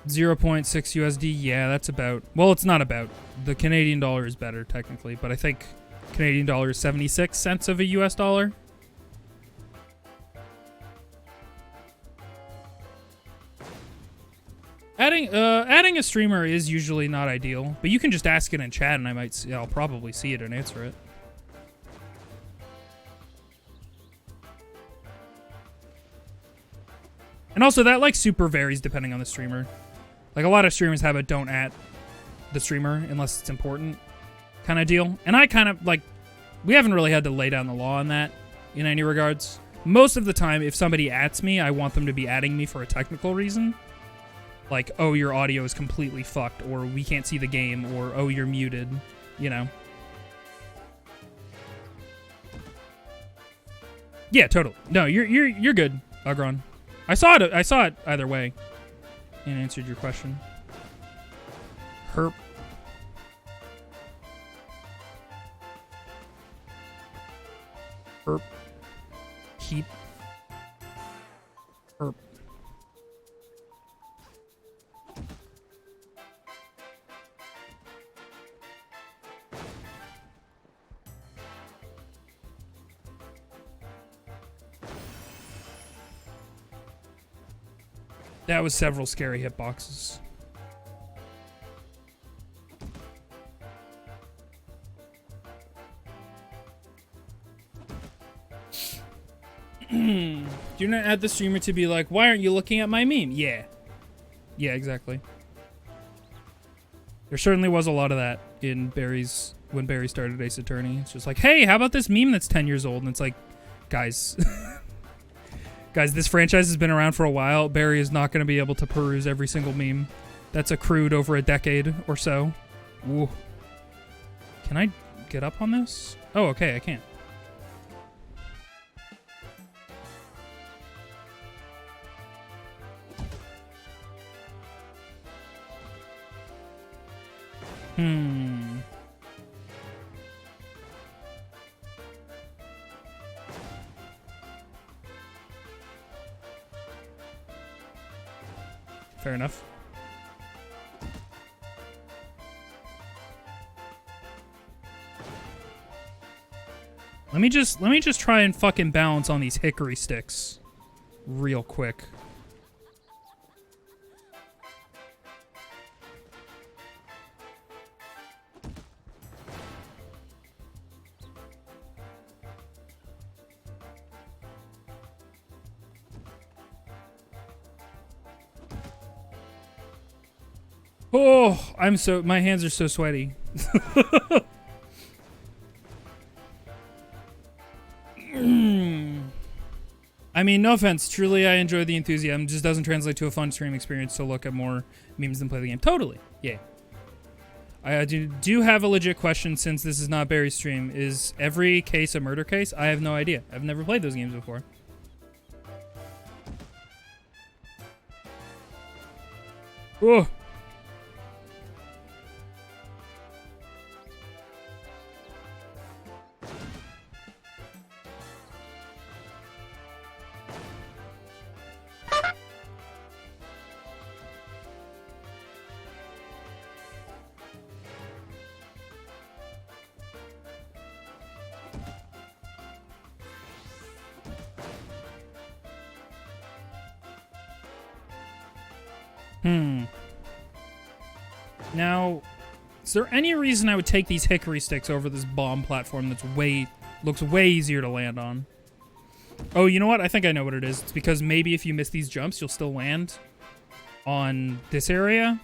$0.6 USD. Yeah, that's about. Well, it's not about. The Canadian dollar is better technically, but I think Canadian dollar is 76 cents of a US dollar. Adding a streamer is usually not ideal, but you can just ask it in chat, and I'll probably see it and answer it. And also, that like super varies depending on the streamer. Like a lot of streamers have a don't at the streamer unless it's important kind of deal. And I kind of like, we haven't really had to lay down the law on that in any regards. Most of the time, if somebody ats me, I want them to be adding me for a technical reason. Like, oh, your audio is completely fucked, or we can't see the game, or oh, you're muted, you know. Yeah, totally. No, you're good, Agron. I saw it either way and answered your question. Herp. Herp. Keep. Herp. That was several scary hitboxes. Do not add the streamer to be like, why aren't you looking at my meme? Yeah. Yeah, exactly. There certainly was a lot of that in Barry's, when Barry started Ace Attorney. It's just like, hey, how about this meme that's 10 years old? And it's like, guys... Guys, this franchise has been around for a while. Barry is not going to be able to peruse every single meme. that's accrued over a decade or so. Woo. Can I get up on this? Oh, okay, I can. Fair enough. Let me just try and fucking balance on these hickory sticks real quick. Oh, my hands are so sweaty. I mean, no offense. Truly, I enjoy the enthusiasm. It just doesn't translate to a fun stream experience to look at more memes than play the game. Totally. Yeah. I do have a legit question since this is not Barry's stream. Is every case a murder case? I have no idea. I've never played those games before. Oh. Now, is there any reason I would take these hickory sticks over this bomb platform that's looks way easier to land on? Oh, you know what? I think I know what it is. It's because maybe if you miss these jumps, you'll still land on this area,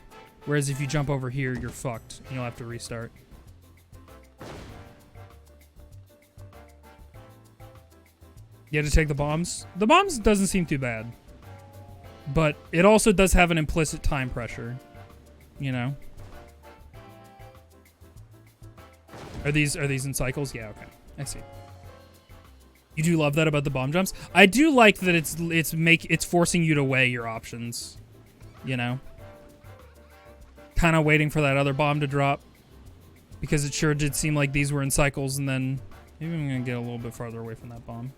whereas if you jump over here, you're fucked. You'll have to restart. You had to take the bombs? The bombs doesn't seem too bad. But it also does have an implicit time pressure. You know? Are these in cycles? Yeah, okay. I see. You do love that about the bomb jumps? I do like that it's forcing you to weigh your options. You know? Kind of waiting for that other bomb to drop. Because it sure did seem like these were in cycles, and then maybe I'm gonna get a little bit farther away from that bomb.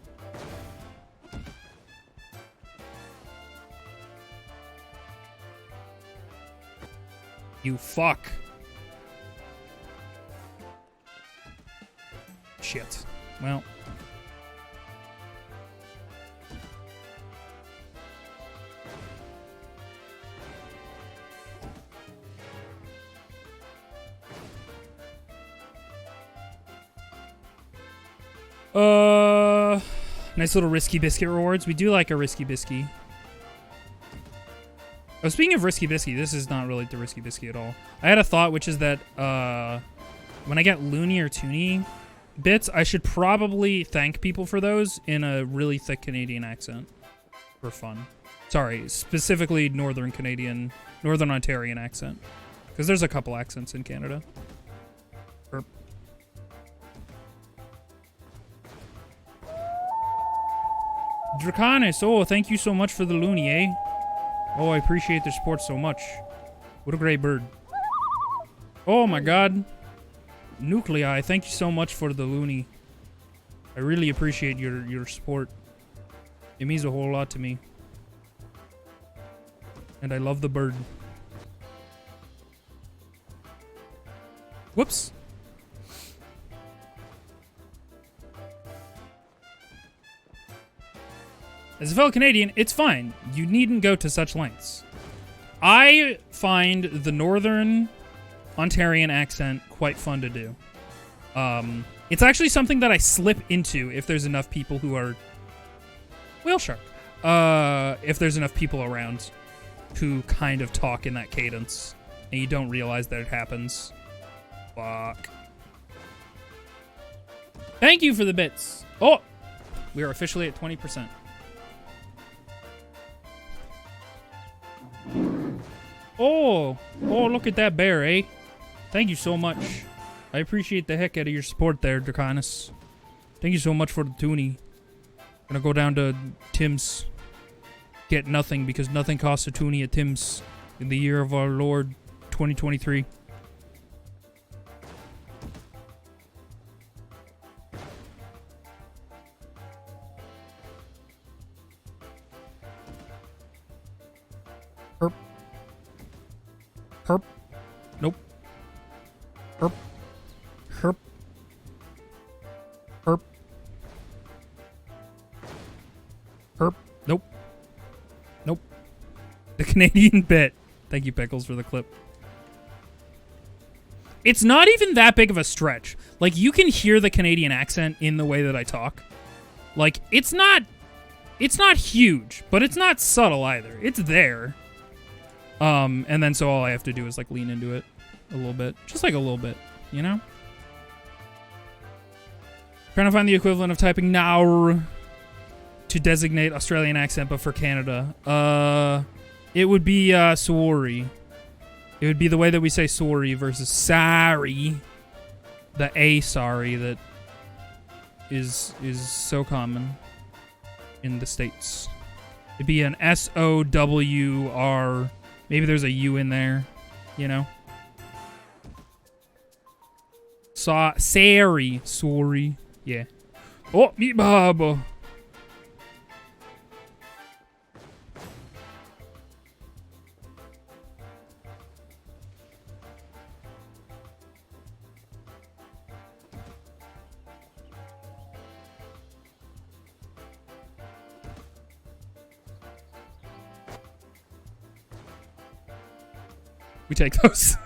You fuck. Shit. Well. Nice little risky biscuit rewards. We do like a risky biscuit. Oh, speaking of risky biscuit, this is not really the risky biscuit at all. I had a thought, which is that when I get loony or toony bits, I should probably thank people for those in a really thick Canadian accent for fun. Sorry, specifically Northern Ontarian accent, because there's a couple accents in Canada. Burp. Dracanis, oh, thank you so much for the loony, eh? Oh, I appreciate the support so much. What a great bird. Oh my god. Nuclei, thank you so much for the loony. I really appreciate your support. It means a whole lot to me. And I love the bird. Whoops. As a fellow Canadian, it's fine. You needn't go to such lengths. I find the Northern Ontarian accent quite fun to do. It's actually something that I slip into if there's enough people who are whale shark. If there's enough people around who kind of talk in that cadence and you don't realize that it happens. Fuck. Thank you for the bits. Oh, we are officially at 20%. Oh, look at that bear, eh? Thank you so much. I appreciate the heck out of your support there, Draconis. Thank you so much for the toonie. Gonna go down to Tim's. Get nothing because nothing costs a toonie at Tim's in the year of our Lord 2023. Herp. Herp. Nope. Herp. Herp. Herp. Herp. Nope. Nope. The Canadian bit. Thank you, Pickles, for the clip. It's not even that big of a stretch. Like, you can hear the Canadian accent in the way that I talk. Like, it's not huge, but it's not subtle either. It's there. And then so all I have to do is, like, lean into it a little bit. Just, like, a little bit, you know? Trying to find the equivalent of typing now to designate Australian accent, but for Canada. It would be, sorry. It would be the way that we say sorry versus sorry. The A sorry that is so common in the States. It'd be an S-O-W-R. Maybe there's a U in there, you know? Sorry. Sorry. Yeah. Oh, me baba. We take those.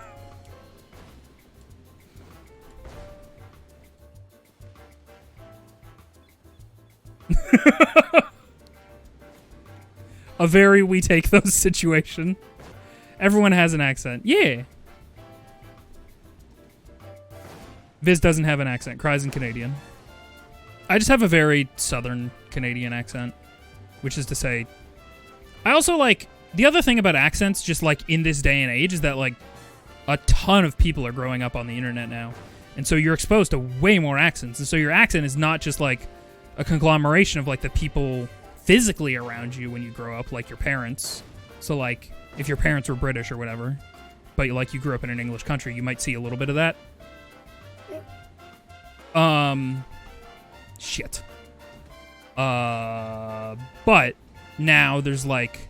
A very we take those situation. Everyone has an accent. Yeah. Viz doesn't have an accent. Cries in Canadian. I just have a very southern Canadian accent. Which is to say... I also like... The other thing about accents, just like in this day and age, is that like a ton of people are growing up on the internet now. And so you're exposed to way more accents. And so your accent is not just like a conglomeration of like the people physically around you when you grow up, like your parents. So like if your parents were British or whatever, but like you grew up in an English country, you might see a little bit of that. Shit. But now there's like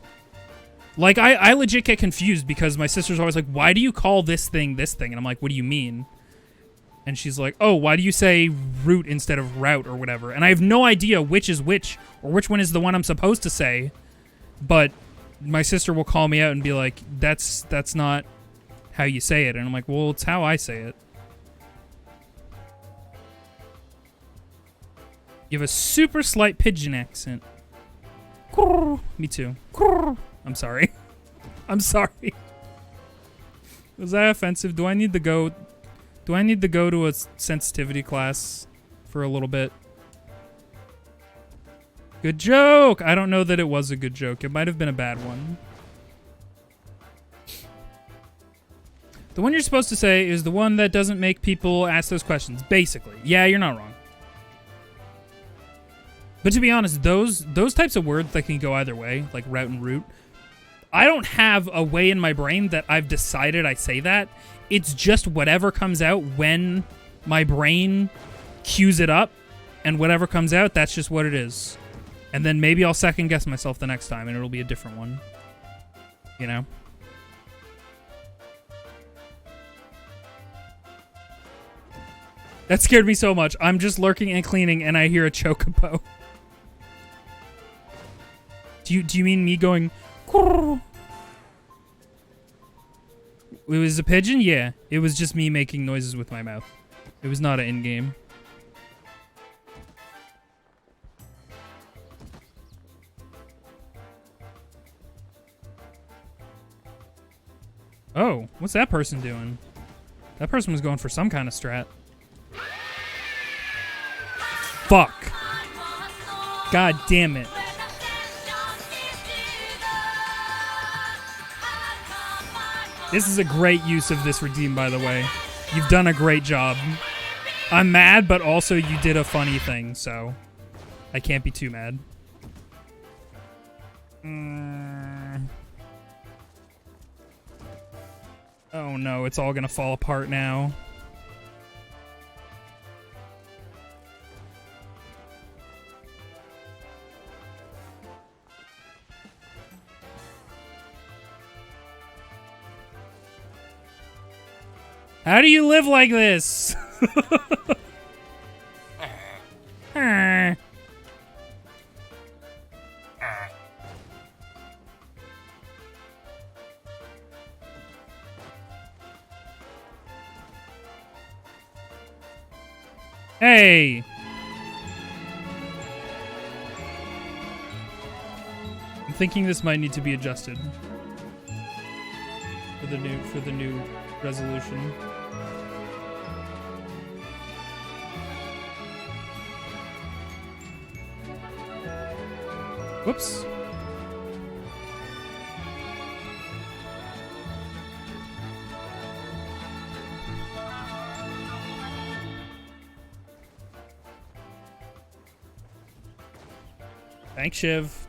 I legit get confused because my sister's always like, why do you call this thing this thing? And I'm like, what do you mean? And she's like, oh, why do you say root instead of route or whatever? And I have no idea which is which or which one is the one I'm supposed to say. But my sister will call me out and be like, that's not how you say it. And I'm like, well, it's how I say it. You have a super slight pigeon accent. Me too. I'm sorry. I'm sorry. Was that offensive? Do I need to go to a sensitivity class for a little bit? Good joke! I don't know that it was a good joke. It might have been a bad one. The one you're supposed to say is the one that doesn't make people ask those questions. Basically. Yeah, you're not wrong. But to be honest, those types of words that can go either way, like route and root, I don't have a way in my brain that I've decided I say that. It's just whatever comes out when my brain cues it up, and whatever comes out, that's just what it is. And then maybe I'll second guess myself the next time, and it'll be a different one. You know? That scared me so much. I'm just lurking and cleaning, and I hear a chocobo. Do you mean me going... It was a pigeon? Yeah. It was just me making noises with my mouth. It was not an in-game. Oh, what's that person doing? That person was going for some kind of strat. Fuck. God damn it. This is a great use of this redeem, by the way. You've done a great job. I'm mad, but also you did a funny thing, so I can't be too mad. Oh no, it's all gonna fall apart now. How do you live like this? Hey! I'm thinking this might need to be adjusted for the new resolution. Whoops. Thanks, Shiv.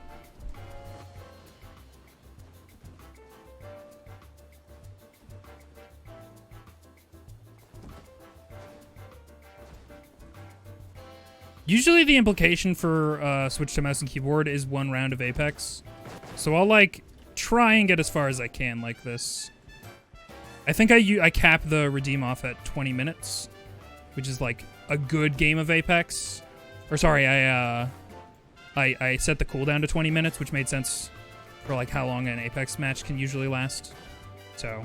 Usually the implication for switch to mouse and keyboard is 1 round of Apex. So I'll like try and get as far as I can like this. I think I cap the redeem off at 20 minutes, which is like a good game of Apex. Or sorry, I set the cooldown to 20 minutes, which made sense for like how long an Apex match can usually last. So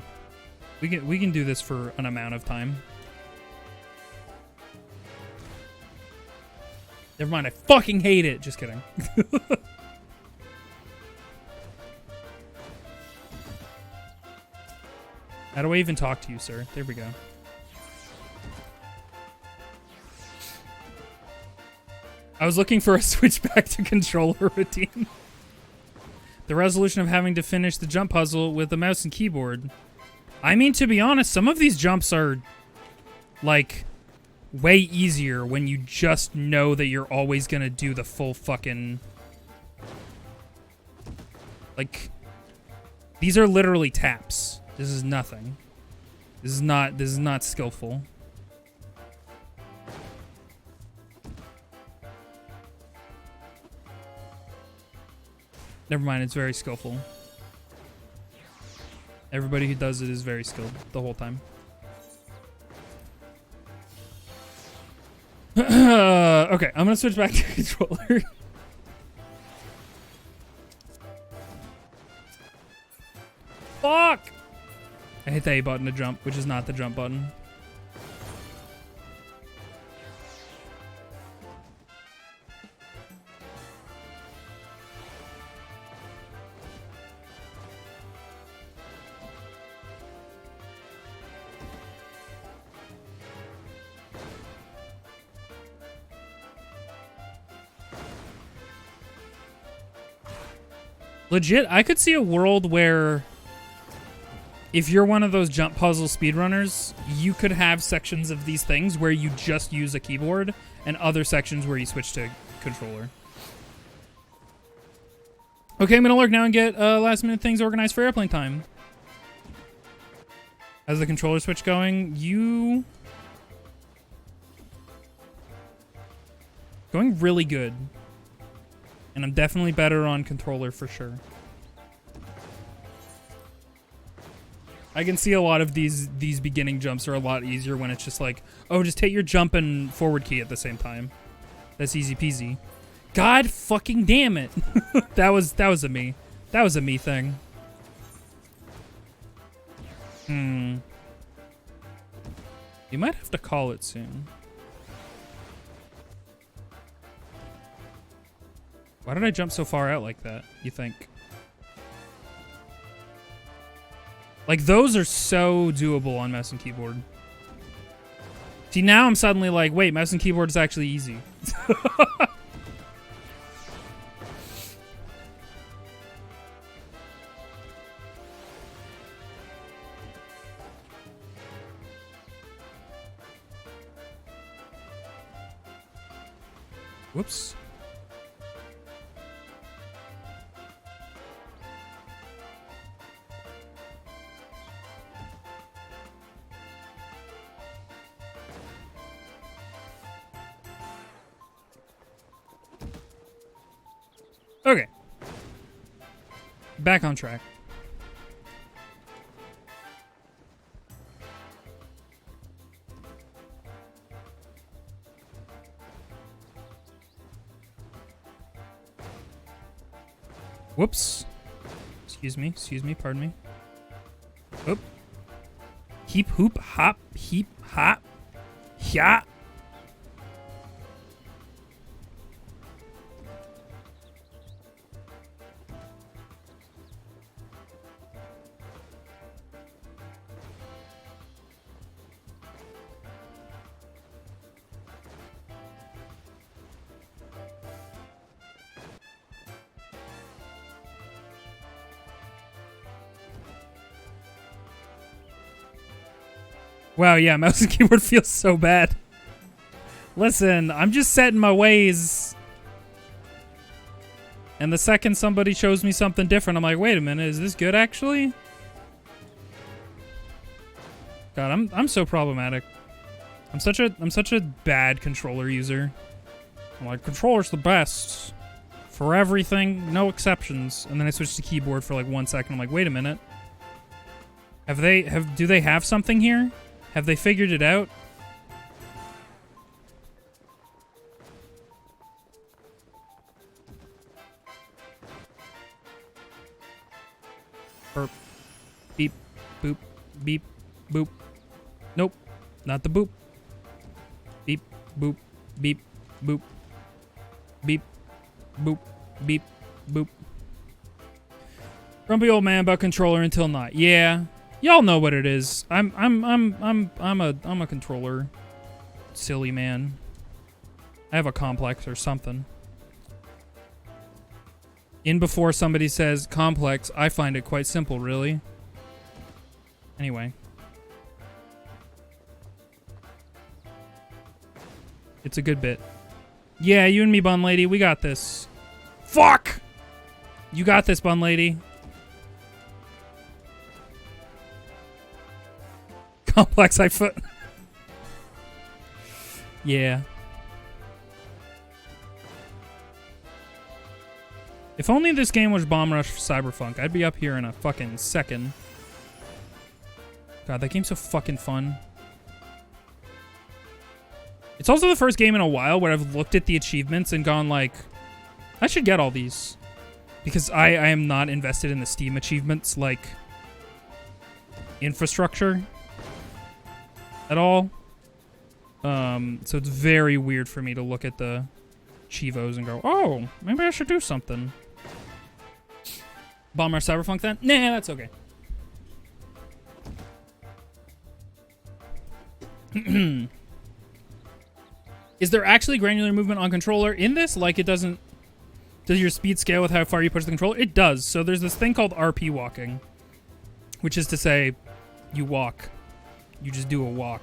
we can do this for an amount of time. Never mind, I fucking hate it. Just kidding. How do I even talk to you, sir? There we go. I was looking for a switch back to controller routine. The resolution of having to finish the jump puzzle with the mouse and keyboard. I mean, to be honest, some of these jumps are, like, way easier when you just know that you're always gonna do the full fucking... Like, these are literally taps. This is nothing. This is not skillful. Never mind, it's very skillful. Everybody who does it is very skilled the whole time. Okay, I'm gonna switch back to controller. Fuck! I hit the A button to jump, which is not the jump button. Legit, I could see a world where if you're one of those jump puzzle speedrunners, you could have sections of these things where you just use a keyboard and other sections where you switch to controller. Okay, I'm going to lurk now and get last minute things organized for airplane time. How's the controller switch going? Going really good. And I'm definitely better on controller for sure. I can see a lot of these beginning jumps are a lot easier when it's just like, oh, just hit your jump and forward key at the same time. That's easy peasy. God fucking damn it. that was a me. That was a me thing. You might have to call it soon. Why did I jump so far out like that, you think? Like, those are so doable on mouse and keyboard. See, now I'm suddenly like, wait, mouse and keyboard is actually easy. Whoops. Okay. Back on track. Whoops. Excuse me, pardon me. Oop. Heap, hoop, hop, heap, hop. Yeah. Wow, yeah, mouse and keyboard feels so bad. Listen, I'm just set in my ways. And the second somebody shows me something different, I'm like, wait a minute, is this good actually? God, I'm so problematic. I'm such a bad controller user. I'm like, controller's the best. For everything, no exceptions. And then I switch to keyboard for like 1 second. I'm like, wait a minute. Do they have something here? Have they figured it out? Burp. Beep. Boop. Beep. Boop. Nope. Not the boop. Beep. Boop. Beep. Boop. Beep. Boop. Beep. Boop. Grumpy old man about controller until not. Yeah. Y'all know what it is. I'm a controller silly man. I have a complex or something. In before somebody says complex, I find it quite simple, really. Anyway. It's a good bit. Yeah, you and me, Bun Lady, we got this. Fuck! You got this, Bun Lady. Complex I foot. Yeah. If only this game was Bomb Rush Cyberpunk, I'd be up here in a fucking second. God, that game's so fucking fun. It's also the first game in a while where I've looked at the achievements and gone like, I should get all these. Because I am not invested in the Steam achievements, like, infrastructure at all. So it's very weird for me to look at the Chivos and go, oh, maybe I should do something. Bomber Cyberpunk then? Nah, that's okay. Is there actually granular movement on controller in this? Like it doesn't... Does your speed scale with how far you push the controller? It does. So there's this thing called RP walking, which is to say you walk. You just do a walk.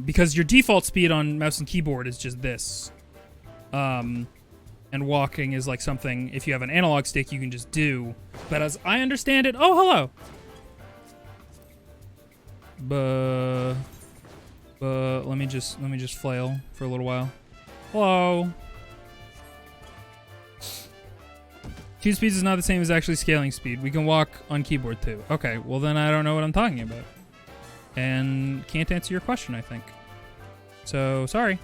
Because your default speed on mouse and keyboard is just this. And walking is like something, if you have an analog stick, you can just do. But as I understand it... Oh, hello! Let me just flail for a little while. Hello! Key speeds is not the same as actually scaling speed. We can walk on keyboard too. Okay, well then I don't know what I'm talking about. And can't answer your question, I think. So, sorry.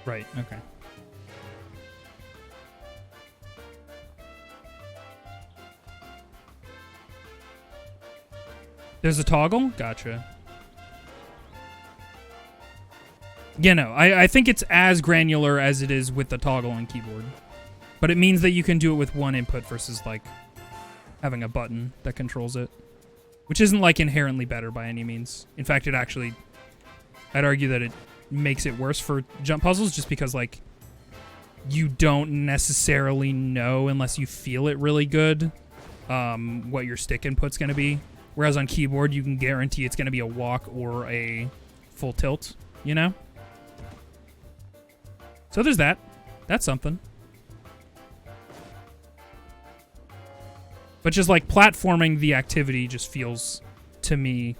Right, okay. There's a toggle? Gotcha. Yeah, no, I think it's as granular as it is with the toggle on keyboard. But it means that you can do it with one input versus, like, having a button that controls it. Which isn't, like, inherently better by any means. In fact, it actually... I'd argue that it makes it worse for jump puzzles just because, like, you don't necessarily know unless you feel it really good what your stick input's going to be. Whereas on keyboard, you can guarantee it's going to be a walk or a full tilt, you know? So there's that. That's something. But just like platforming the activity just feels, to me,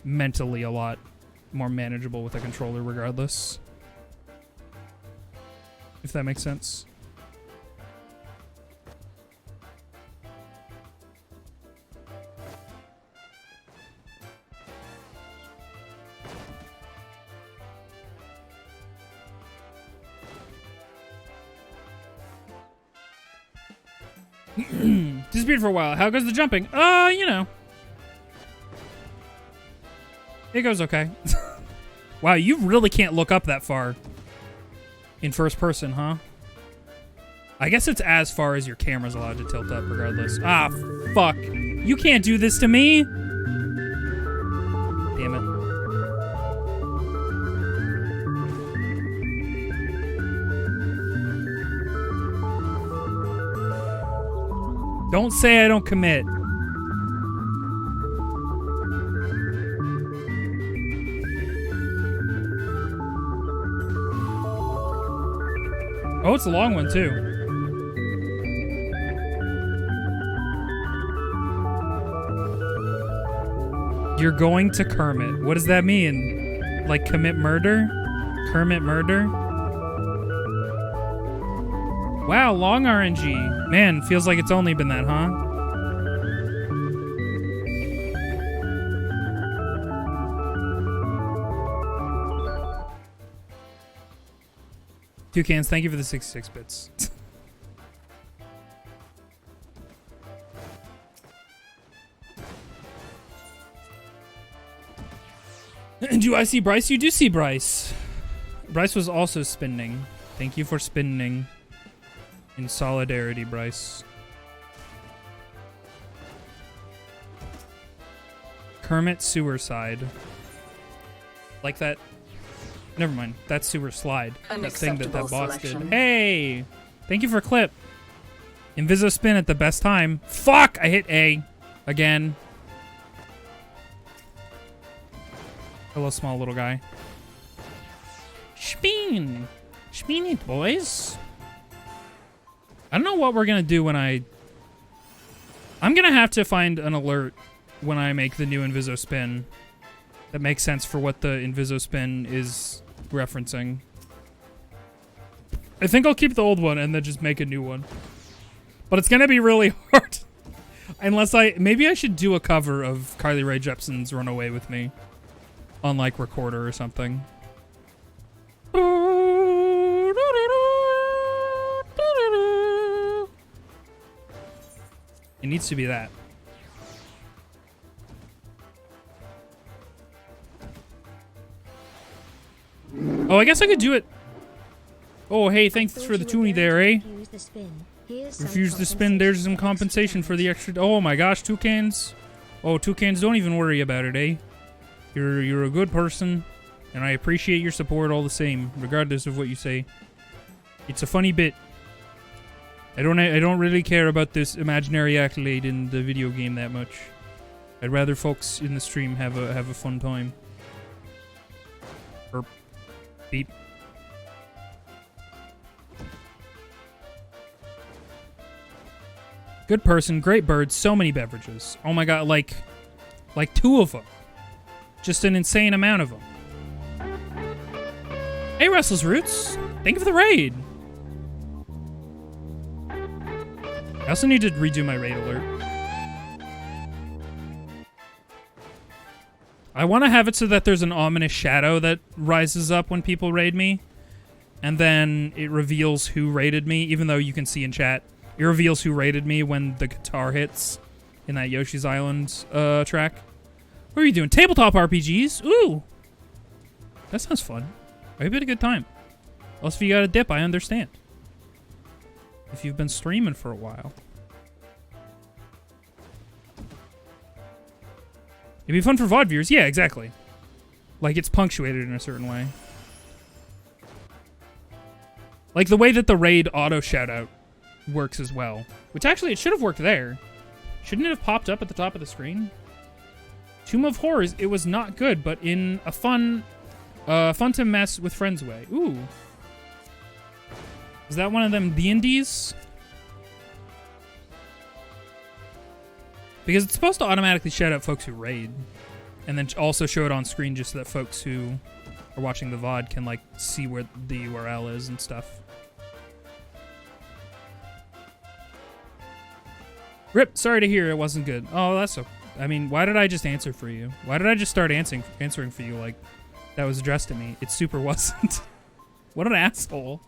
mentally a lot more manageable with a controller regardless. If that makes sense. Disappeared for a while. How goes the jumping? You know. It goes okay. Wow, you really can't look up that far in first person, huh? I guess it's as far as your camera's allowed to tilt up regardless. Ah, fuck. You can't do this to me. Damn it. Don't say I don't commit. Oh, it's a long one, too. You're going to Kermit. What does that mean? Like commit murder? Kermit murder? Wow, long RNG. Man, feels like it's only been that, huh? Toucans, thank you for the 66 bits. Do I see Bryce? You do see Bryce. Bryce was also spinning. Thank you for spinning. In solidarity, Bryce. Kermit sewer side. Like that. Never mind. That's sewer slide. That thing that boss did. Hey! Thank you for clip. Inviso spin at the best time. Fuck! I hit A. Again. Hello, small little guy. Spin! Spin it, boys. I don't know what we're gonna do when I'm gonna have to find an alert when I make the new Inviso spin that makes sense for what the Inviso spin is referencing. I think I'll keep the old one and then just make a new one. But it's gonna be really hard. Unless maybe I should do a cover of Carly Rae Jepsen's Run Away With Me on like Recorder or something. It needs to be that. Oh, I guess I could do it. Oh, hey, thanks for the toonie there, eh? Refuse the spin. There's some compensation for the extra. Oh my gosh, Toucans. Oh, Toucans, don't even worry about it, eh? You're a good person, and I appreciate your support all the same, regardless of what you say. It's a funny bit. I don't really care about this imaginary accolade in the video game that much. I'd rather folks in the stream have a fun time. Burp. Beep. Good person, great bird, so many beverages. Oh my god, like 2 of them. Just an insane amount of them. Hey, Restless Roots. Thank you for the raid. I also need to redo my raid alert. I want to have it so that there's an ominous shadow that rises up when people raid me. And then it reveals who raided me, even though you can see in chat. It reveals who raided me when the guitar hits in that Yoshi's Island track. What are you doing? Tabletop RPGs? Ooh! That sounds fun. I had a good time. Also, if you got a dip, I understand. If you've been streaming for a while. It'd be fun for VOD viewers. Yeah, exactly. Like, it's punctuated in a certain way. Like, the way that the raid auto shoutout works as well. Which, actually, it should have worked there. Shouldn't it have popped up at the top of the screen? Tomb of Horrors, it was not good, but in a fun Fun to mess with friends way. Ooh. Is that one of them D&Ds? Because it's supposed to automatically shout out folks who raid. And then also show it on screen just so that folks who are watching the VOD can, like, see where the URL is and stuff. Rip, sorry to hear it wasn't good. Oh, that's okay. I mean, why did I just answer for you? Why did I just start answering for you like that was addressed to me? It super wasn't. What an asshole.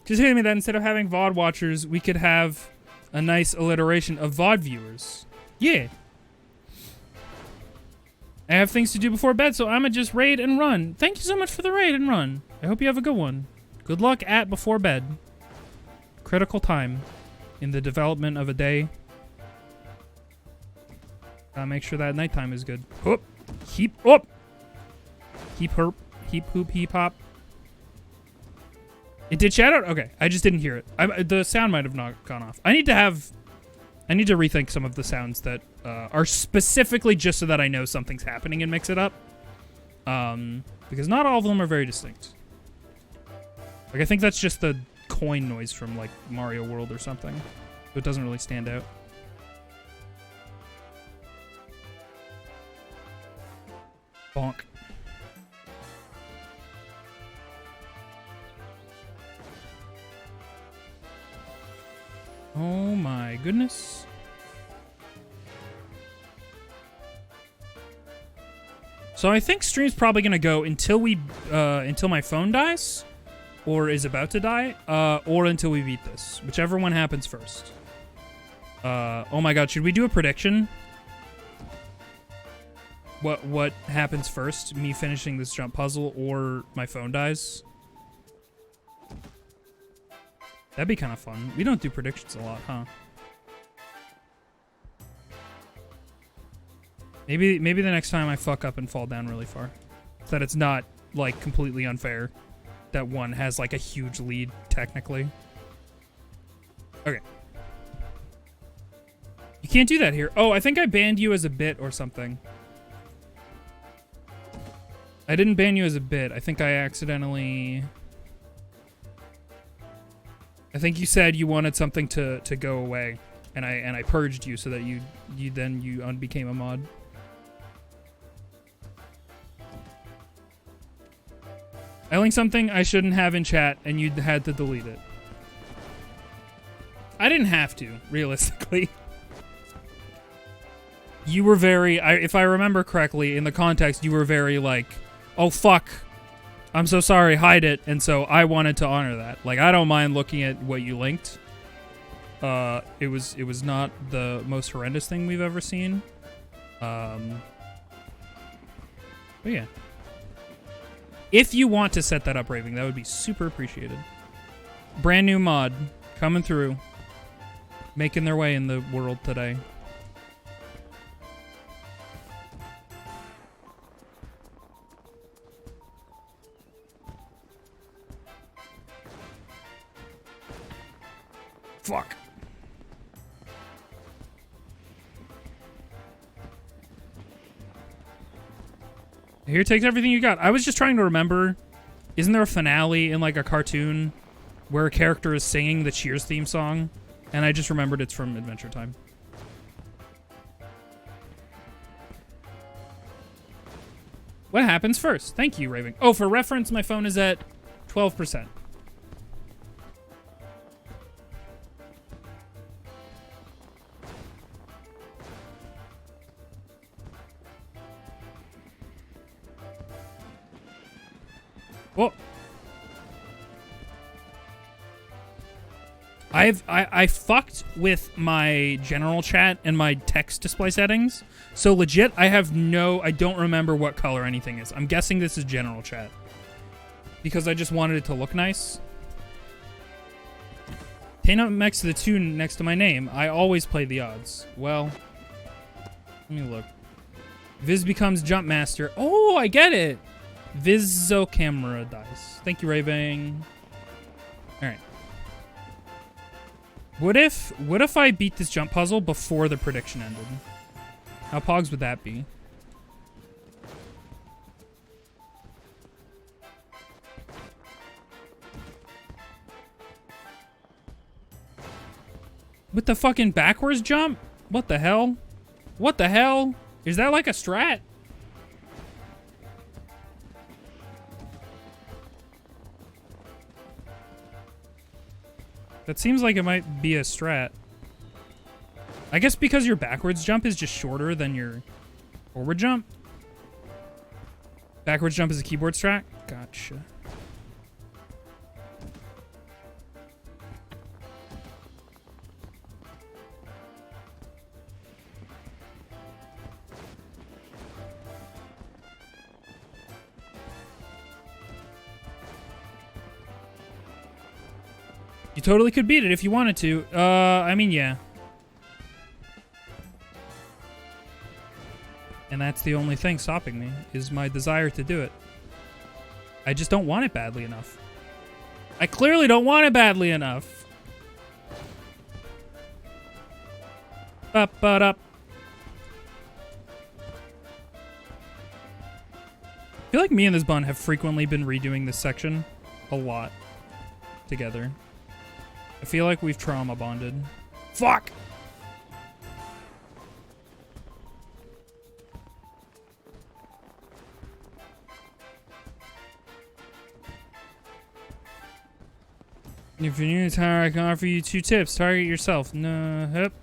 Just hitting me that instead of having VOD watchers, we could have a nice alliteration of VOD viewers. Yeah. I have things to do before bed, so I'ma just raid and run. Thank you so much for the raid and run. I hope you have a good one. Good luck at before bed. Critical time in the development of a day. Gotta make sure that nighttime is good. Hoop. Heap up. Heap herp. Heap hoop. Heap hop. It did shout out? Okay. I just didn't hear it. The sound might have not gone off. I need to rethink some of the sounds that are specifically just so that I know something's happening and mix it up. Because not all of them are very distinct. Like, I think that's just the coin noise from, like, Mario World or something. So it doesn't really stand out. Bonk. Oh my goodness. So I think stream's probably gonna go until my phone dies, or is about to die, or until we beat this. Whichever one happens first. Oh my god, should we do a prediction? What happens first? Me finishing this jump puzzle or my phone dies? That'd be kind of fun. We don't do predictions a lot, huh? Maybe the next time I fuck up and fall down really far. So that it's not, like, completely unfair. That one has, like, a huge lead, technically. Okay. You can't do that here. Oh, I think I banned you as a bit or something. I didn't ban you as a bit. I think I accidentally... I think you said you wanted something to go away, and I purged you so that you became a mod. I linked something I shouldn't have in chat, and you had to delete it. I didn't have to, realistically. You were very, if I remember correctly, in the context, you were very like, oh fuck, I'm so sorry, hide it. And so I wanted to honor that. Like, I don't mind looking at what you linked. It was not the most horrendous thing we've ever seen. But yeah. If you want to set that up, Raving, that would be super appreciated. Brand new mod coming through. Making their way in the world today. Fuck. Here, takes everything you got. I was just trying to remember, isn't there a finale in like a cartoon where a character is singing the Cheers theme song? And I just remembered it's from Adventure Time. What happens first? Thank you, Raving. Oh, for reference, my phone is at 12%. Well, I fucked with my general chat and my text display settings. So legit, I don't remember what color anything is. I'm guessing this is general chat. Because I just wanted it to look nice. Tano next to the tune next to my name. I always play the odds. Well, let me look. Viz becomes Jump Master. Oh, I get it. Vizo camera dice. Thank you, Raving. Alright. What if I beat this jump puzzle before the prediction ended? How pogs would that be? With the fucking backwards jump? What the hell? What the hell? Is that like a strat? That seems like it might be a strat. I guess because your backwards jump is just shorter than your forward jump. Backwards jump is a keyboard strat? Gotcha. You totally could beat it if you wanted to. I mean, yeah. And that's the only thing stopping me, is my desire to do it. I just don't want it badly enough. I clearly don't want it badly enough. Up, but up. I feel like me and this bun have frequently been redoing this section a lot together. I feel like we've trauma bonded. Fuck! If you're new to Tower, I can offer you 2 tips. Target yourself. No, hip.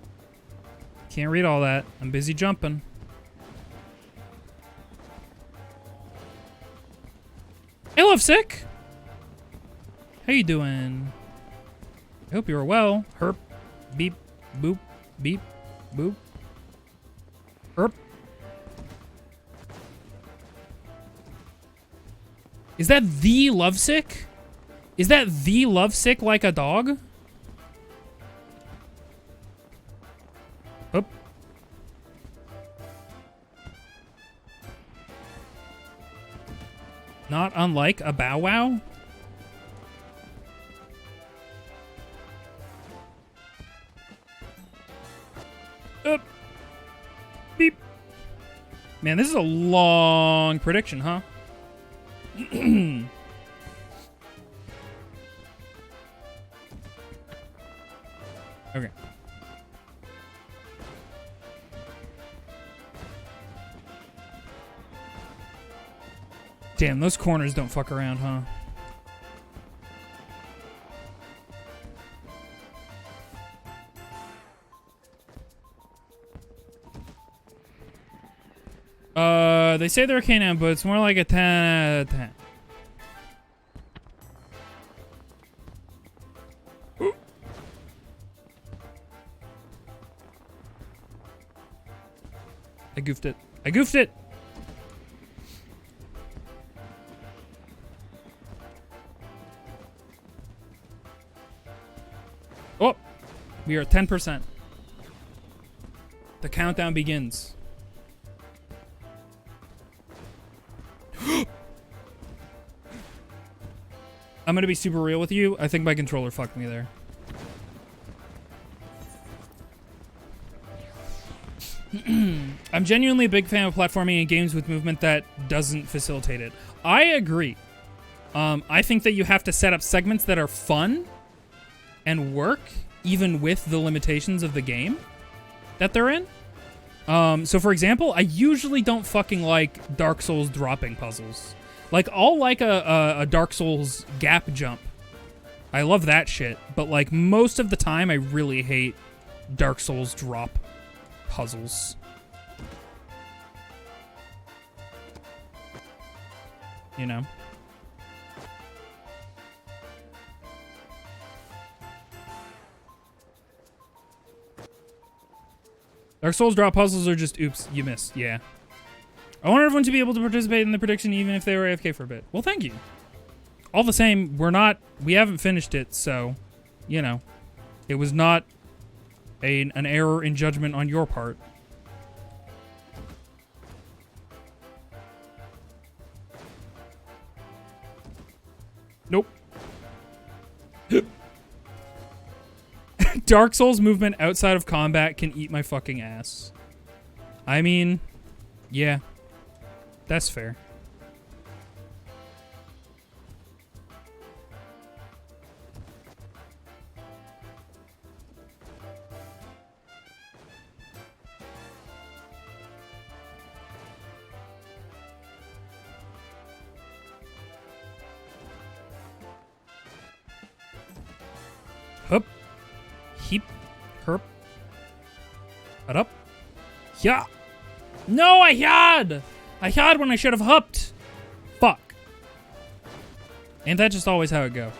Can't read all that. I'm busy jumping. Hey, Lovesick! How you doing? I hope you're well. Herp. Beep. Boop. Beep. Boop. Herp. Is that the Lovesick? Is that the Lovesick like a dog? Oop. Not unlike a Bow Wow? Oop. Beep. Man, this is a long prediction, huh? Okay. Damn, those corners don't fuck around, huh? They say they're K-9, but it's more like a 10 out of 10. I goofed it. I goofed it! Oh! We are at 10%. The countdown begins. I'm gonna be super real with you. I think my controller fucked me there. I'm genuinely a big fan of platforming and games with movement that doesn't facilitate it. I agree. I think that you have to set up segments that are fun and work even with the limitations of the game that they're in. So for example, I usually don't fucking like Dark Souls dropping puzzles. Like, I'll like a Dark Souls gap jump. I love that shit. But like most of the time, I really hate Dark Souls drop puzzles. You know? Dark Souls drop puzzles are just, oops, you missed. Yeah. I want everyone to be able to participate in the prediction even if they were AFK for a bit. Well, thank you. All the same, we haven't finished it, so, you know. It was not an error in judgment on your part. Nope. Dark Souls movement outside of combat can eat my fucking ass. I mean, yeah. That's fair. Herp. Head up. Yeah. No, I had. I had when I should have hupped. Fuck. Ain't that just always how it go?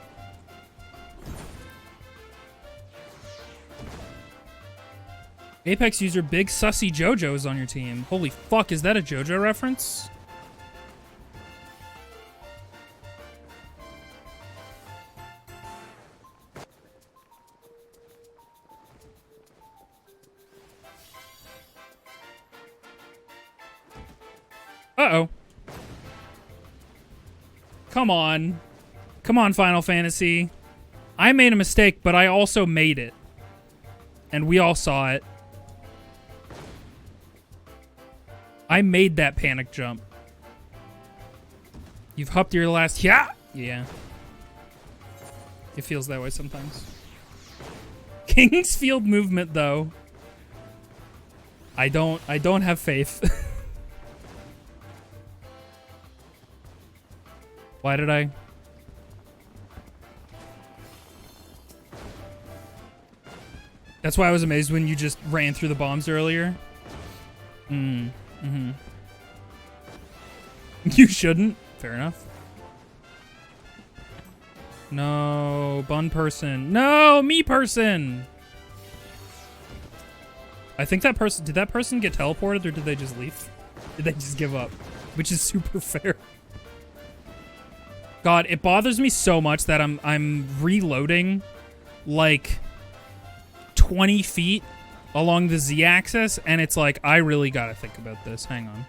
Apex user Big Sussy Jojo is on your team. Holy fuck, is that a JoJo reference? Uh-oh. Come on. Come on, Final Fantasy. I made a mistake, but I also made it. And we all saw it. I made that panic jump. You've hupped your last... Yeah! Yeah. It feels that way sometimes. King's Field movement, though. I don't have faith. Why did I? That's why I was amazed when you just ran through the bombs earlier. Mm-hmm. You shouldn't. Fair enough. No, bun person. No, me person. I think that person, did that person get teleported or did they just leave? Did they just give up? Which is super fair. God, it bothers me so much that I'm reloading like 20 feet along the Z-axis, and it's like, I really gotta think about this. Hang on.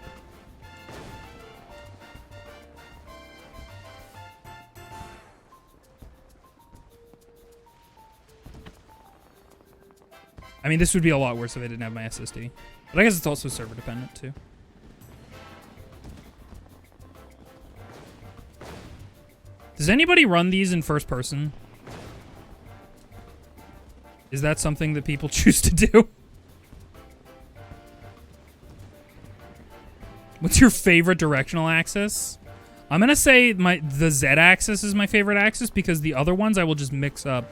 I mean, this would be a lot worse if I didn't have my SSD. But I guess it's also server dependent, too. Does anybody run these in first person? Is that something that people choose to do? What's your favorite directional axis? I'm gonna say the Z axis is my favorite axis because the other ones I will just mix up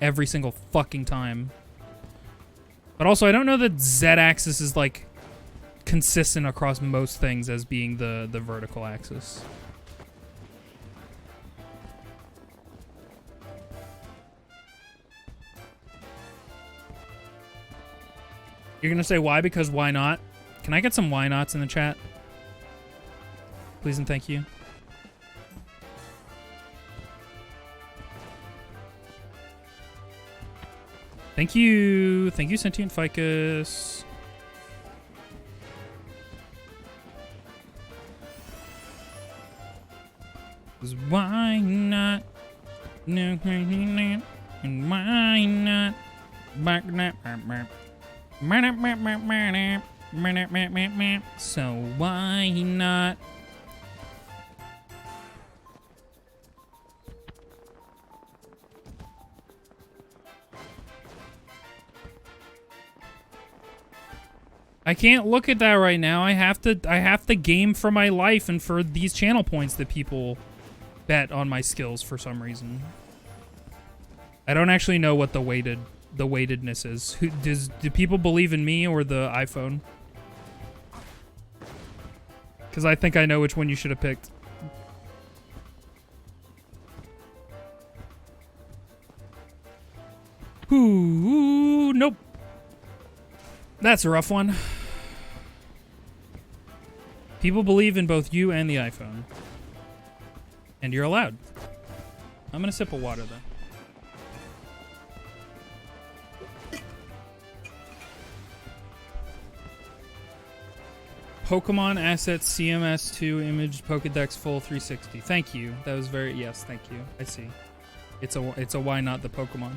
every single fucking time. But also, I don't know that Z axis is like consistent across most things as being the vertical axis. You're gonna say why? Because why not? Can I get some why nots in the chat? Please and thank you. Thank you. Thank you, Sentient Ficus. Why not? No, and why not? So why not? I can't look at that right now. I have to game for my life and for these channel points that people bet on my skills for some reason. I don't actually know what the weightedness is. Do people believe in me or the iPhone? Because I think I know which one you should have picked. Ooh, nope. That's a rough one. People believe in both you and the iPhone. And you're allowed. I'm gonna sip of water, though. Pokemon Assets CMS2 Image Pokedex Full 360. Thank you. That was very... Yes, thank you. I see. It's a why not the Pokemon.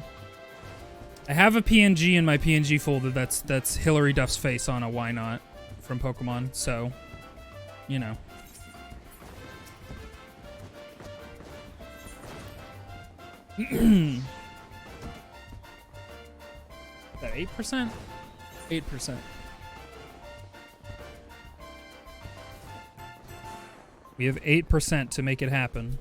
I have a PNG in my PNG folder that's Hillary Duff's face on a why not from Pokemon, so, you know. That 8%? 8%. We have 8% to make it happen.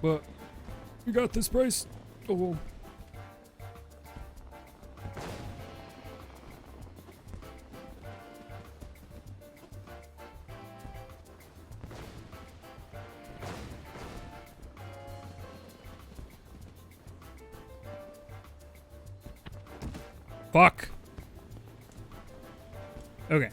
But we got this price. Oh. Fuck. Okay.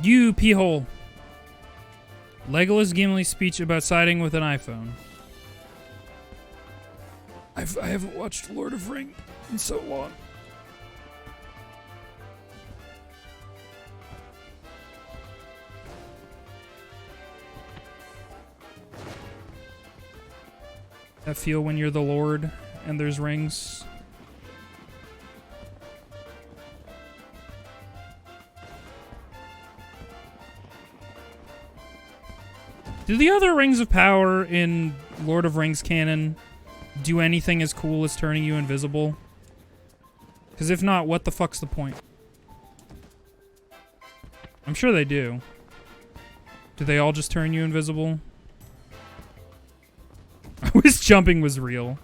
You pee-hole. Legolas Gimli's speech about siding with an iPhone. I haven't watched Lord of Ring in so long. That feel when you're the Lord and there's rings. Do the other rings of power in Lord of Rings canon do anything as cool as turning you invisible? Because if not, what the fuck's the point? I'm sure they do. Do they all just turn you invisible? I wish jumping was real.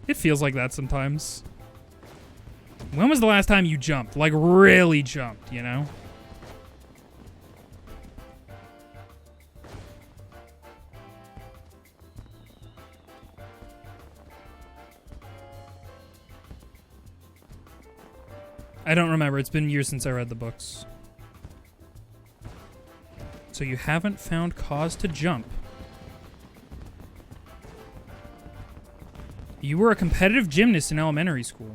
It feels like that sometimes. When was the last time you jumped? Like, really jumped, you know? I don't remember. It's been years since I read the books. So you haven't found cause to jump. You were a competitive gymnast in elementary school.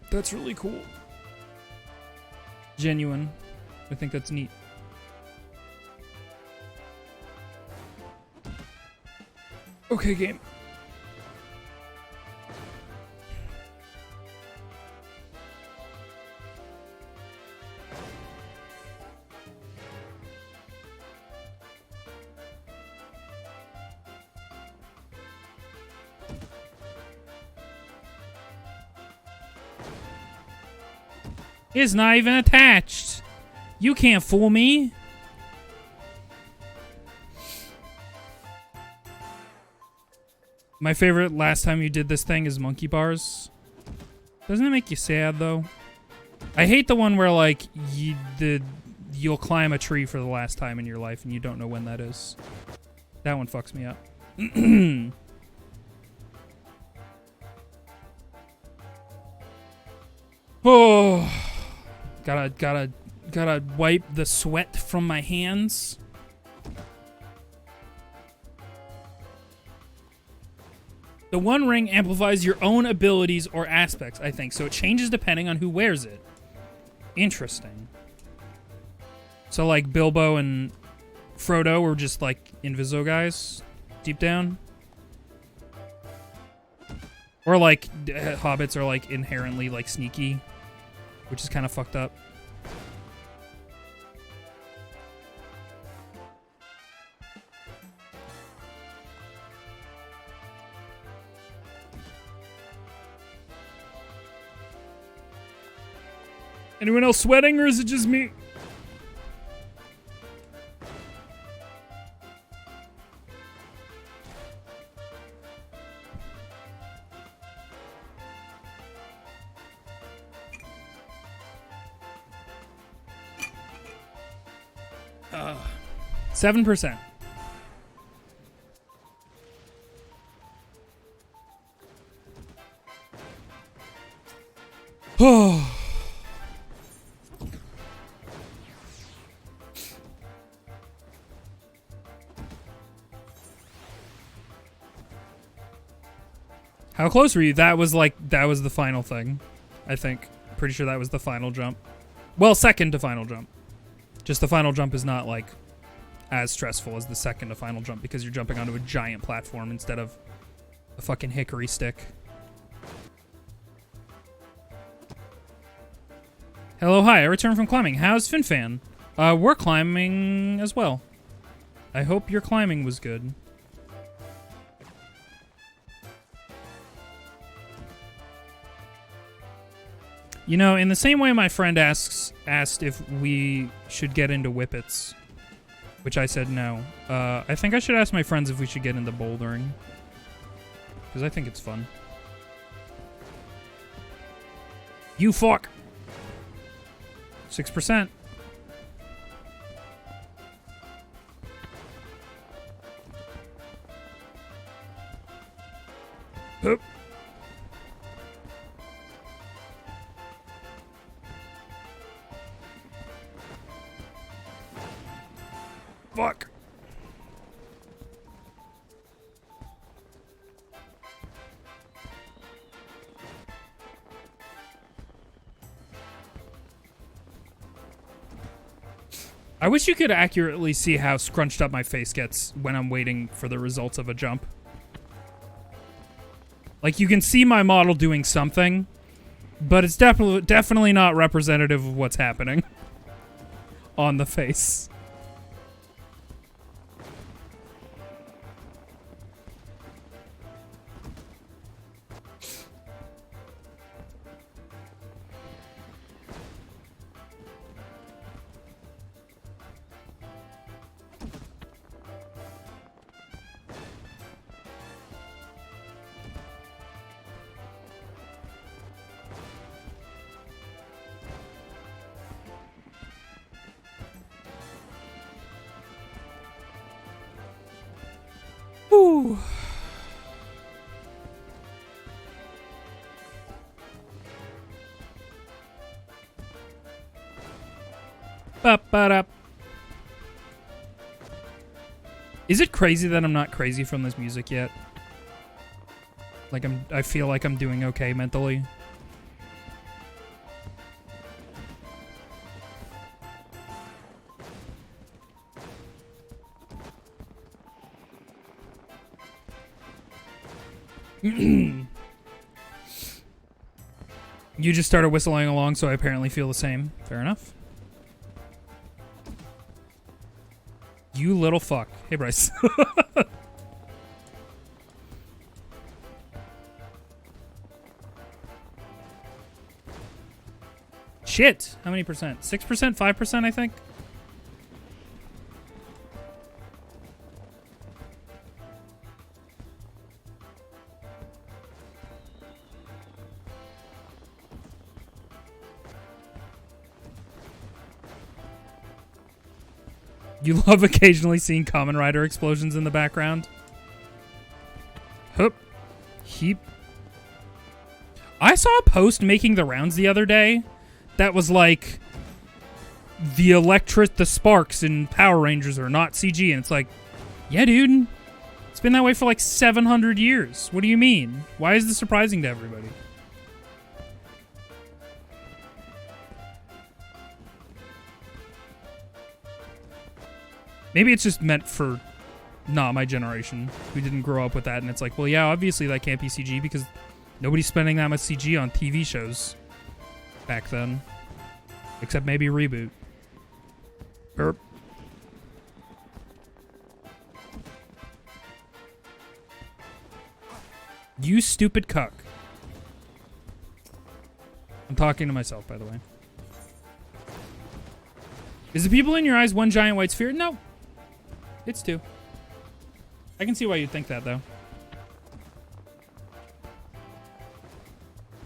That's really cool. Genuine. I think that's neat. Okay, game. It's not even attached. You can't fool me. My favorite last time you did this thing is monkey bars. Doesn't it make you sad though? I hate the one where like you'll climb a tree for the last time in your life and you don't know when that is. That one fucks me up. Oh. Gotta wipe the sweat from my hands. The One Ring amplifies your own abilities or aspects, I think, so it changes depending on who wears it. Interesting. So, like, Bilbo and Frodo were just, like, Invisoguys deep down? Or, like, hobbits are, like, inherently, like, sneaky, which is kind of fucked up. Anyone else sweating, or is it just me? Uh, 7%. Oh. How close were you? That was the final thing, I think. Pretty sure that was the final jump. Well, second to final jump. Just the final jump is not, like, as stressful as the second to final jump because you're jumping onto a giant platform instead of a fucking hickory stick. Hello, hi, I returned from climbing. How's FinFan? We're climbing as well. I hope your climbing was good. You know, in the same way my friend asked if we should get into whippets, which I said no. I think I should ask my friends if we should get into bouldering. Because I think it's fun. You fuck! 6%. Oop. Fuck. I wish you could accurately see how scrunched up my face gets when I'm waiting for the results of a jump. Like, you can see my model doing something, but it's definitely not representative of what's happening on the face. Ooh. Ba-ba-da. Is it crazy that I'm not crazy from this music yet? Like I feel like I'm doing okay mentally. You just started whistling along, so I apparently feel the same. Fair enough. You little fuck. Hey, Bryce. Shit. How many percent? 6%? 5%, I think? You love occasionally seeing Kamen Rider explosions in the background. Hup. Heap. I saw a post making the rounds the other day that was like, the sparks in Power Rangers are not CG. And it's like, yeah, dude. It's been that way for like 700 years. What do you mean? Why is this surprising to everybody? Maybe it's just meant for not my generation who didn't grow up with that. And it's like, well, yeah, obviously that can't be CG because nobody's spending that much CG on TV shows back then. Except maybe Reboot. Burp. You stupid cuck. I'm talking to myself, by the way. Is the people in your eyes one giant white sphere? No. It's two. I can see why you'd think that, though.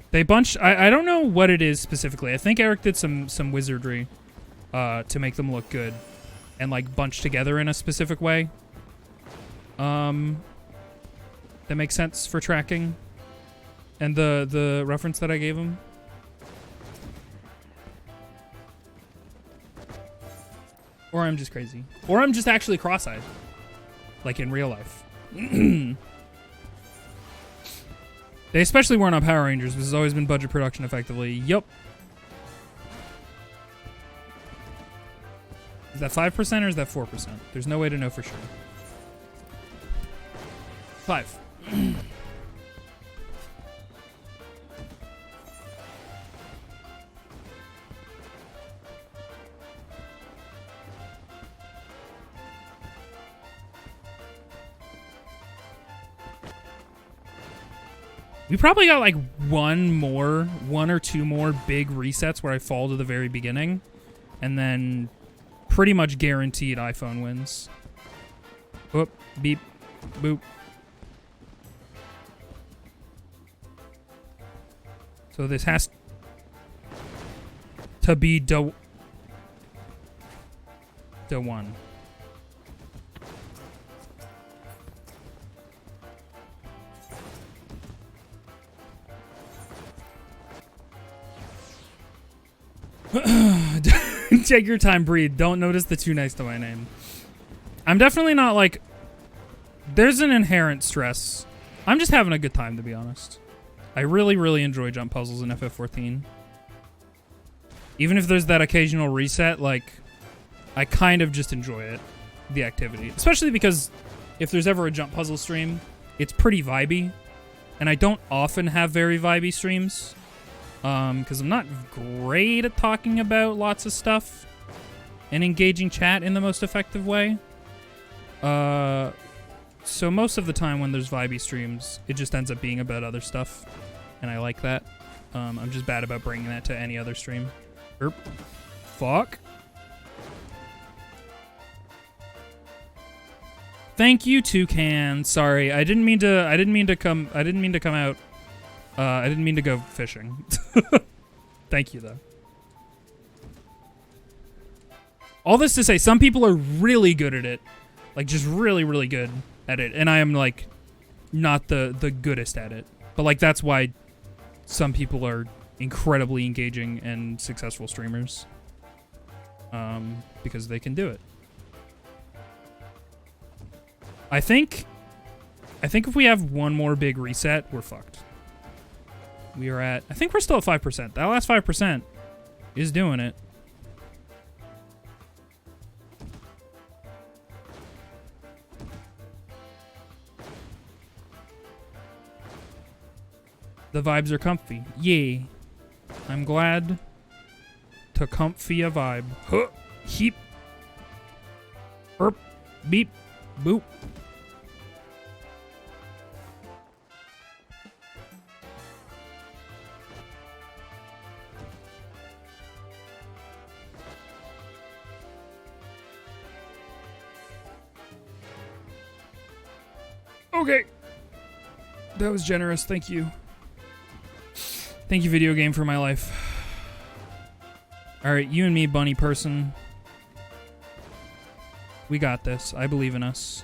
They bunched... I don't know what it is specifically. I think Eric did some wizardry to make them look good. And, like, bunch together in a specific way. That makes sense for tracking. And the reference that I gave him. Or I'm just crazy. Or I'm just actually cross-eyed. Like in real life. They especially weren't on Power Rangers. This has always been budget production effectively. Yup. Is that 5% or is that 4%? There's no way to know for sure. 5. We probably got like one or two more big resets where I fall to the very beginning, and then pretty much guaranteed iPhone wins. Whoop, beep, boop. So this has to be the one. Take your time, breathe. Don't notice the too nice to my name. I'm definitely not like... There's an inherent stress. I'm just having a good time, to be honest. I really, really enjoy jump puzzles in FF14. Even if there's that occasional reset, like, I kind of just enjoy it. The activity. Especially because if there's ever a jump puzzle stream, it's pretty vibey. And I don't often have very vibey streams. Because I'm not great at talking about lots of stuff and engaging chat in the most effective way. So most of the time when there's vibey streams, it just ends up being about other stuff, and I like that. I'm just bad about bringing that to any other stream. Erp. Fuck. Thank you, Toucan. Sorry, I didn't mean to come out. I didn't mean to go fishing. Thank you, though. All this to say, some people are really good at it. Like, just really, really good at it. And I am, like, not the goodest at it. But, like, that's why some people are incredibly engaging and successful streamers. Because they can do it. I think if we have one more big reset, we're fucked. We are at... I think we're still at 5%. That last 5% is doing it. The vibes are comfy. Yay. I'm glad to comfy a vibe. Huh. Heap. Erp. Beep. Boop. Okay. That was generous. Thank you. Thank you, video game, for my life. Alright, you and me, bunny person. We got this. I believe in us.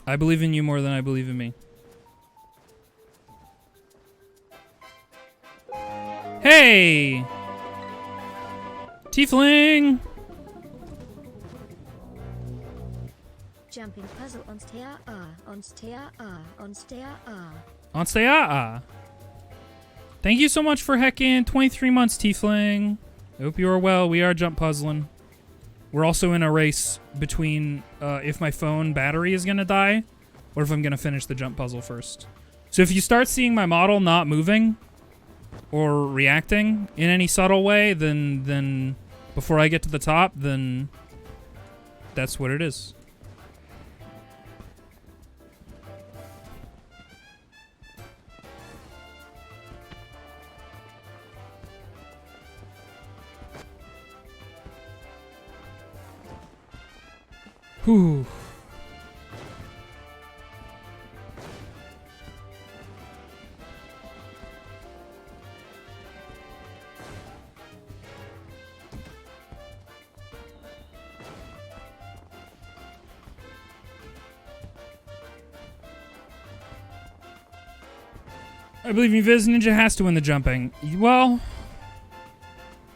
I believe in you more than I believe in me. Hey! Tiefling! Jumping puzzle on stea on stea on stea On stea. Thank you so much for heckin' 23 months, Tiefling. I hope you are well. We are jump puzzling. We're also in a race between if my phone battery is gonna die or if I'm gonna finish the jump puzzle first. So if you start seeing my model not moving or reacting in any subtle way, then before I get to the top, then that's what it is. Whew. I believe Invis Ninja has to win the jumping. Well,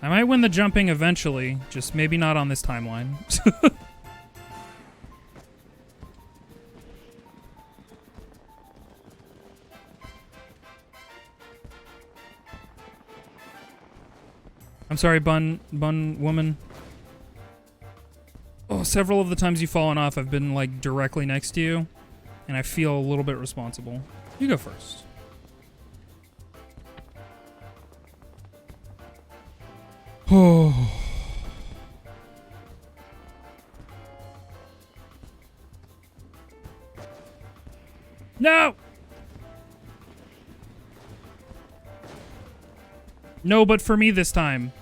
I might win the jumping eventually, just maybe not on this timeline. I'm sorry, bun woman. Oh, several of the times you've fallen off, I've been, like, directly next to you, and I feel a little bit responsible. You go first. Oh. No! No, but for me this time.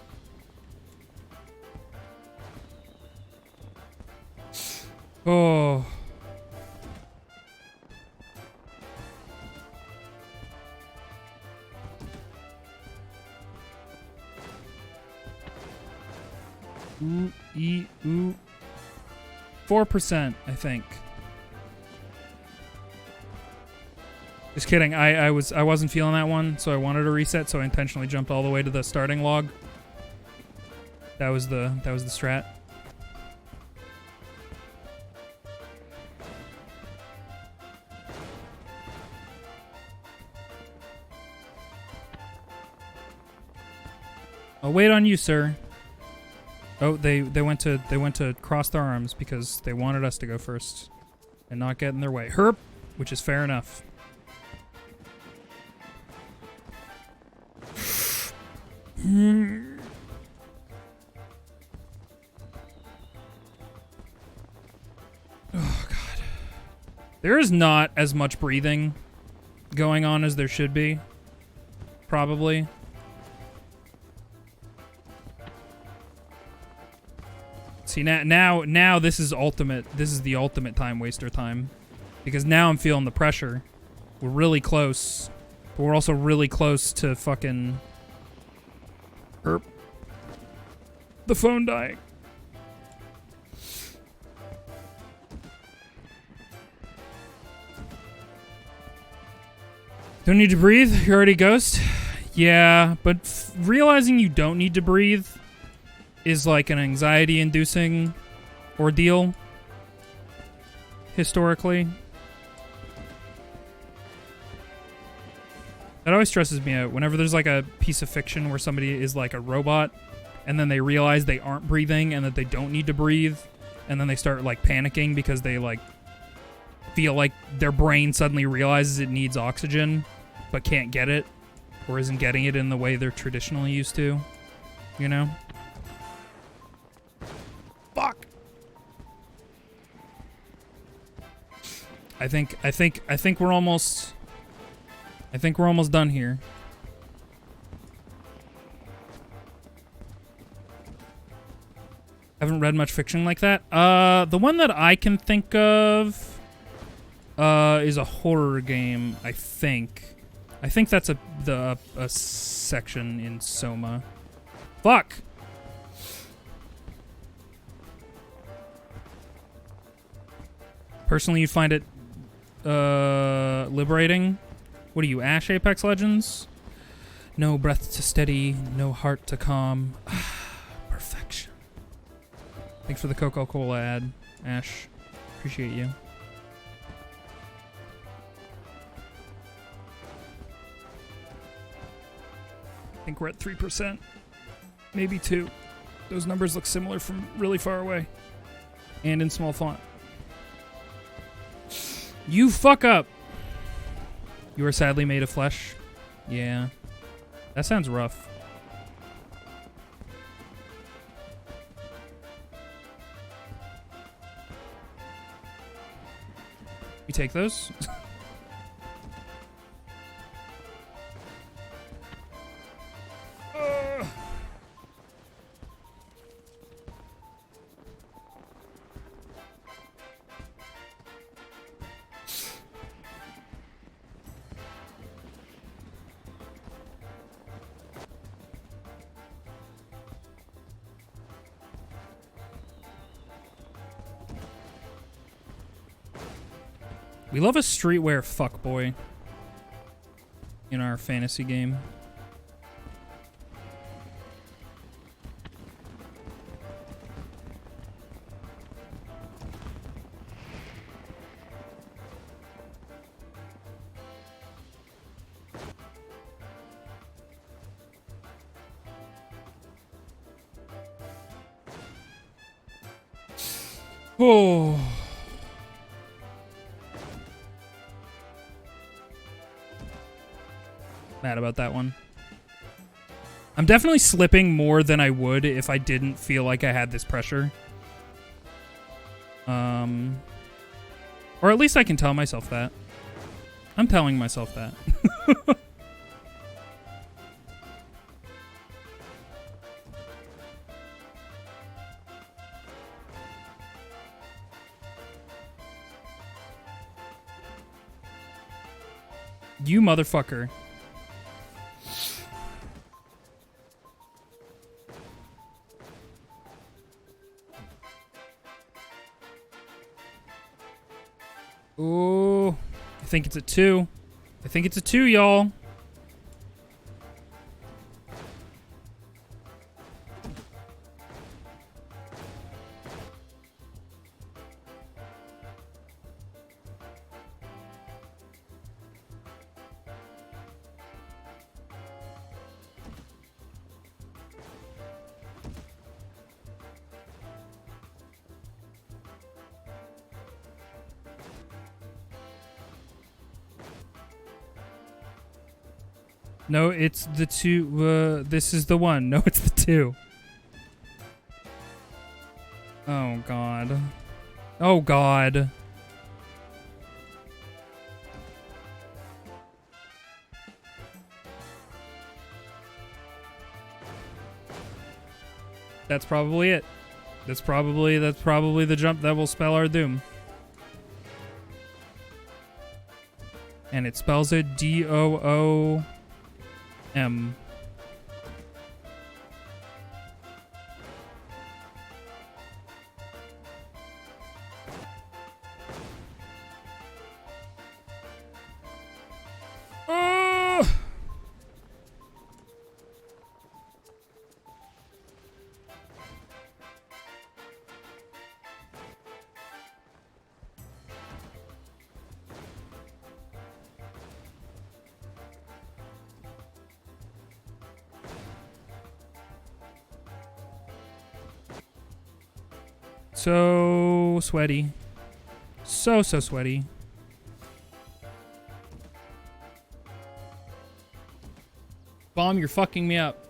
Oh. Ooh, 4%, I think. Just kidding. I wasn't feeling that one, so I wanted to reset, so I intentionally jumped all the way to the starting log. That was the strat. I'll wait on you, sir. Oh, they went to cross their arms because they wanted us to go first and not get in their way. Herp, which is fair enough. Oh god. There is not as much breathing going on as there should be. Probably. See, now this is ultimate. This is the ultimate time waster time. Because now I'm feeling the pressure. We're really close. But we're also really close to fucking... Herp. The phone dying. Don't need to breathe? You're already ghost? Yeah, but realizing you don't need to breathe is like an anxiety-inducing ordeal. Historically. That always stresses me out. Whenever there's like a piece of fiction where somebody is like a robot and then they realize they aren't breathing and that they don't need to breathe and then they start like panicking because they like feel like their brain suddenly realizes it needs oxygen but can't get it or isn't getting it in the way they're traditionally used to. You know? Fuck. I think we're almost done here. Haven't read much fiction like that. The one that I can think of is a horror game, I think. I think that's a section in Soma. Fuck. Personally, you find it liberating. What are you, Ash Apex Legends? No breath to steady, no heart to calm. Perfection. Thanks for the Coca-Cola ad, Ash. Appreciate you. I think we're at 3%. Maybe 2. Those numbers look similar from really far away. And in small font. You fuck up! You are sadly made of flesh. Yeah. That sounds rough. You take those? We love a streetwear fuckboy in our fantasy game. Oh. Mad about that one. I'm definitely slipping more than I would if I didn't feel like I had this pressure. Or at least I can tell myself that. I'm telling myself that. You motherfucker. Ooh, I think it's a 2. I think it's a 2, y'all. No, it's the 2. This is the 1. No, it's the 2. Oh, God. Oh, God. That's probably it. That's probably the jump that will spell our doom. And it spells it D-O-O-M. Oh! So sweaty. So sweaty. Bomb, you're fucking me up.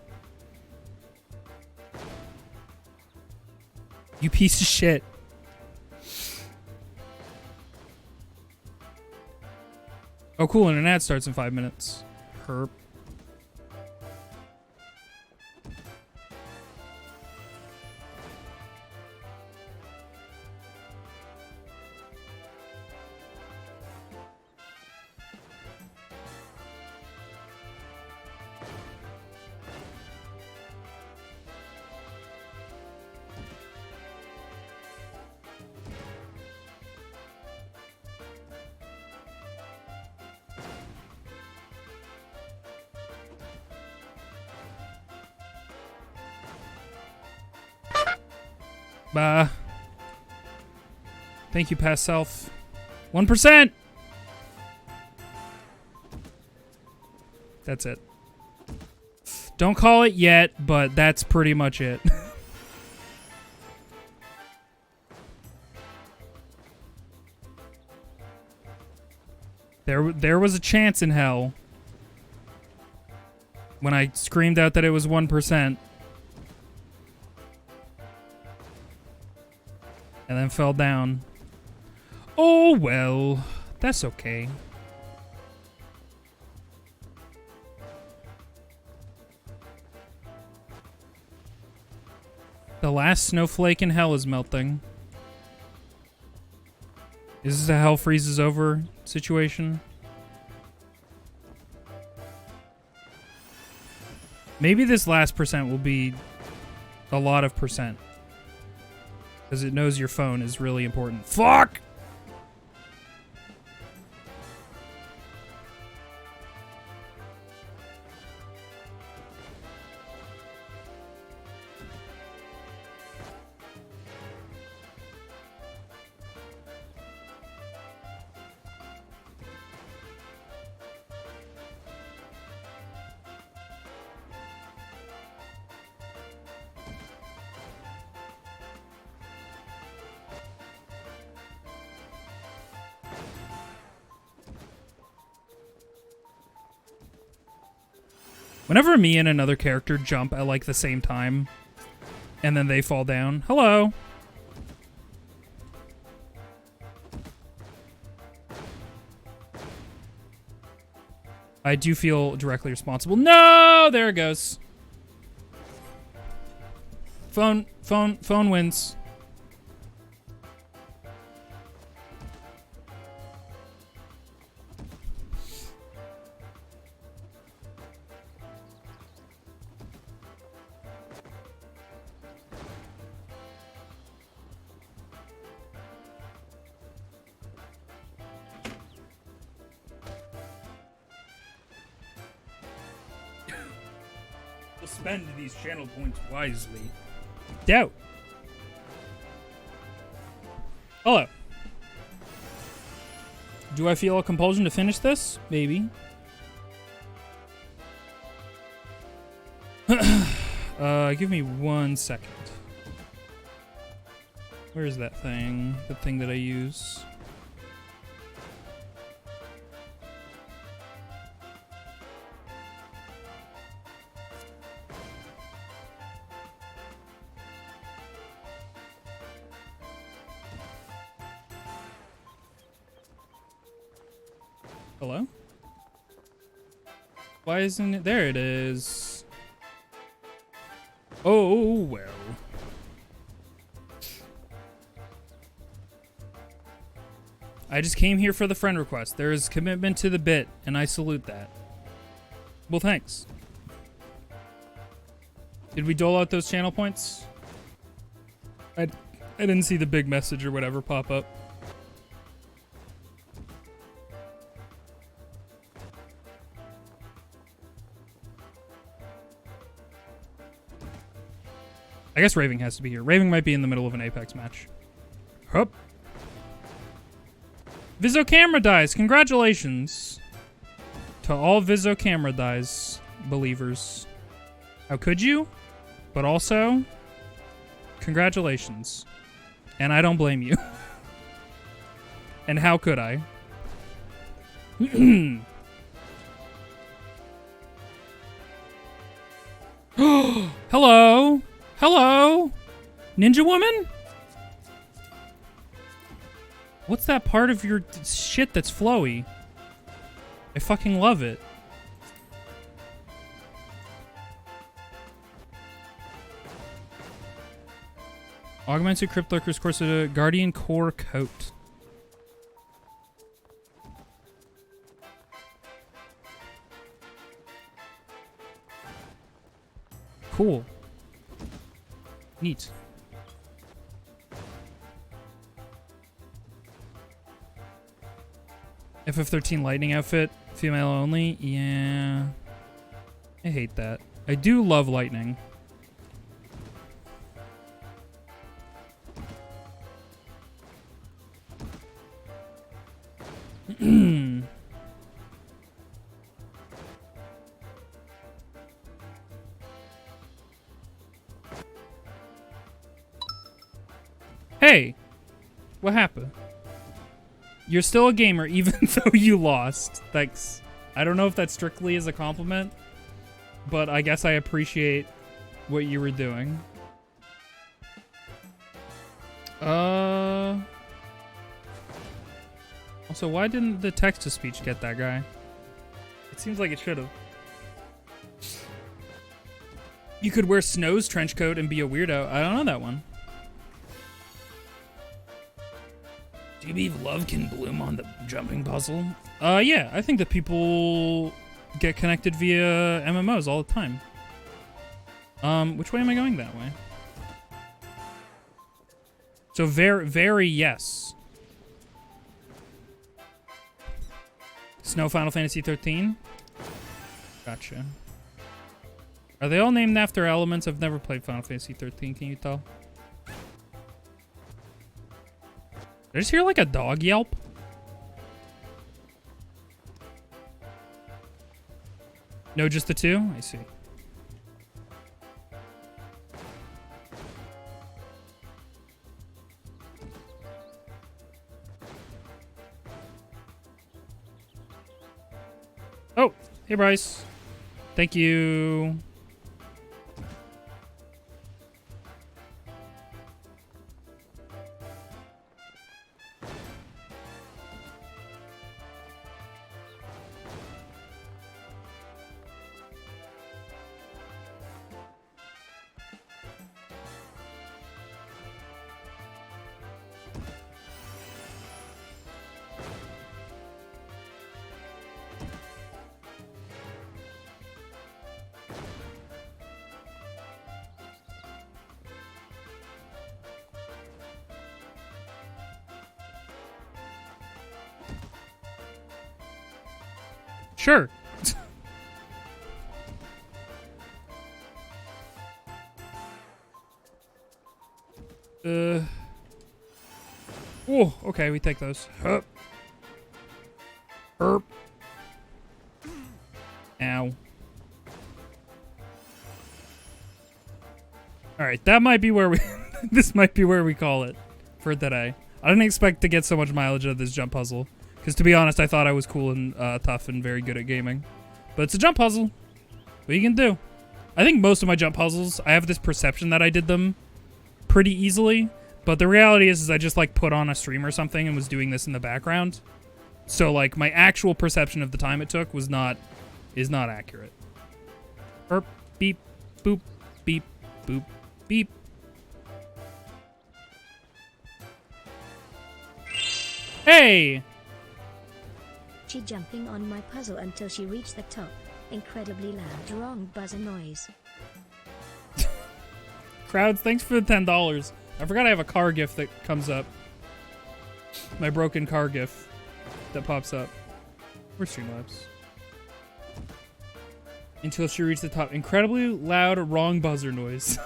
You piece of shit. Oh, cool, and an ad starts in 5 minutes. Herp. Bah. Thank you, past self. 1%! That's it. Don't call it yet, but that's pretty much it. There was a chance in hell when I screamed out that it was 1%. And then fell down. Oh, well. That's okay. The last snowflake in hell is melting. Is this a hell freezes over situation? Maybe this last percent will be a lot of percent. Because it knows your phone is really important. Fuck! Whenever me and another character jump at like the same time, and then they fall down. Hello. I do feel directly responsible. No, there it goes. Phone wins. We'll spend these channel points wisely. Doubt. Hello. Do I feel a compulsion to finish this? Maybe. Give me 1 second. Where is that thing? The thing that I use? Hello? Why isn't it? There it is. Oh, well. I just came here for the friend request. There is commitment to the bit, and I salute that. Well, thanks. Did we dole out those channel points? I didn't see the big message or whatever pop up. I guess Raving has to be here. Raving might be in the middle of an Apex match. Hup. Viso Camera Dies. Congratulations to all Viso Camera Dies believers. How could you? But also, congratulations. And I don't blame you. And how could I? Hello? Hello? Ninja woman? What's that part of your shit that's flowy? I fucking love it. Augmented Crypt Lurker's Corsa Guardian Core Coat. Cool. Neat. FF13 lightning outfit, female only. Yeah. I hate that. I do love lightning. Hey, what happened? You're still a gamer even though you lost. Thanks. I don't know if that strictly is a compliment, but I guess I appreciate what you were doing. Also, why didn't the text-to-speech get that guy? It seems like it should have. You could wear Snow's trench coat and be a weirdo. I don't know that one. Do you believe love can bloom on the jumping puzzle? Yeah, I think that people get connected via MMOs all the time. Which way am I going that way? So very yes. Snow Final Fantasy 13? Gotcha. Are they all named after elements? I've never played Final Fantasy 13, can you tell? Did I just hear like a dog yelp? No, just the two? I see. Oh, hey Bryce. Thank you. Sure. Oh, okay, we take those. Hup. Herp. Ow. Alright, that might be where we... this might be where we call it for today. I didn't expect to get so much mileage out of this jump puzzle. Because to be honest, I thought I was cool and tough and very good at gaming. But it's a jump puzzle. What you can do? I think most of my jump puzzles, I have this perception that I did them pretty easily. But the reality is I just like put on a stream or something and was doing this in the background. So like my actual perception of the time it took is not accurate. Burp, beep, boop, beep, boop, beep. Hey! She jumping on my puzzle until she reached the top. Incredibly loud, wrong buzzer noise. Crowds, thanks for the $10. I forgot I have a car GIF that comes up. My broken car GIF that pops up. Where's Streamlabs? Until she reached the top. Incredibly loud, wrong buzzer noise.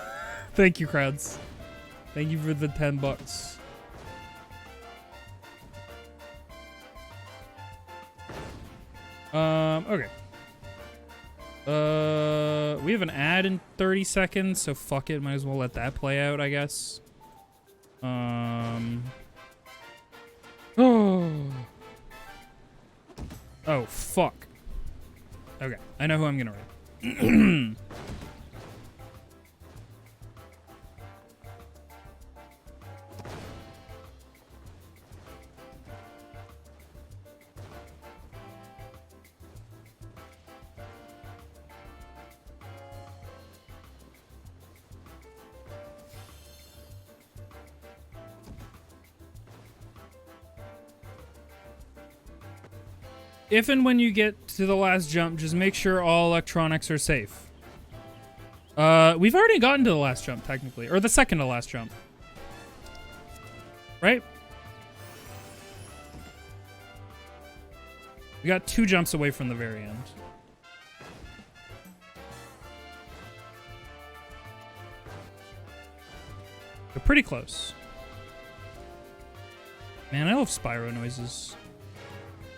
Thank you, crowds. Thank you for the $10. Okay. We have an ad in 30 seconds, so fuck it. Might as well let that play out, I guess. Oh, fuck. Okay, I know who I'm gonna write. If and when you get to the last jump, just make sure all electronics are safe. We've already gotten to the last jump, technically. Or the second to last jump. Right? We got 2 jumps away from the very end. They're pretty close. Man, I love Spyro noises.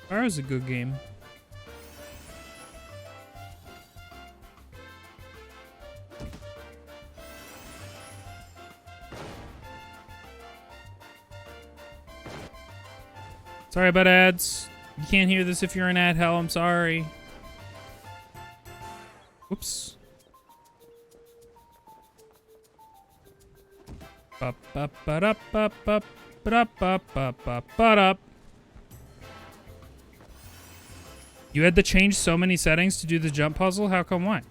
Spyro's a good game. Sorry about ads. You can't hear this if you're in ad hell. I'm sorry. Whoops. Up, up, up, up, up, up, up, up, up, up. You had to change so many settings to do the jump puzzle? How come? Why?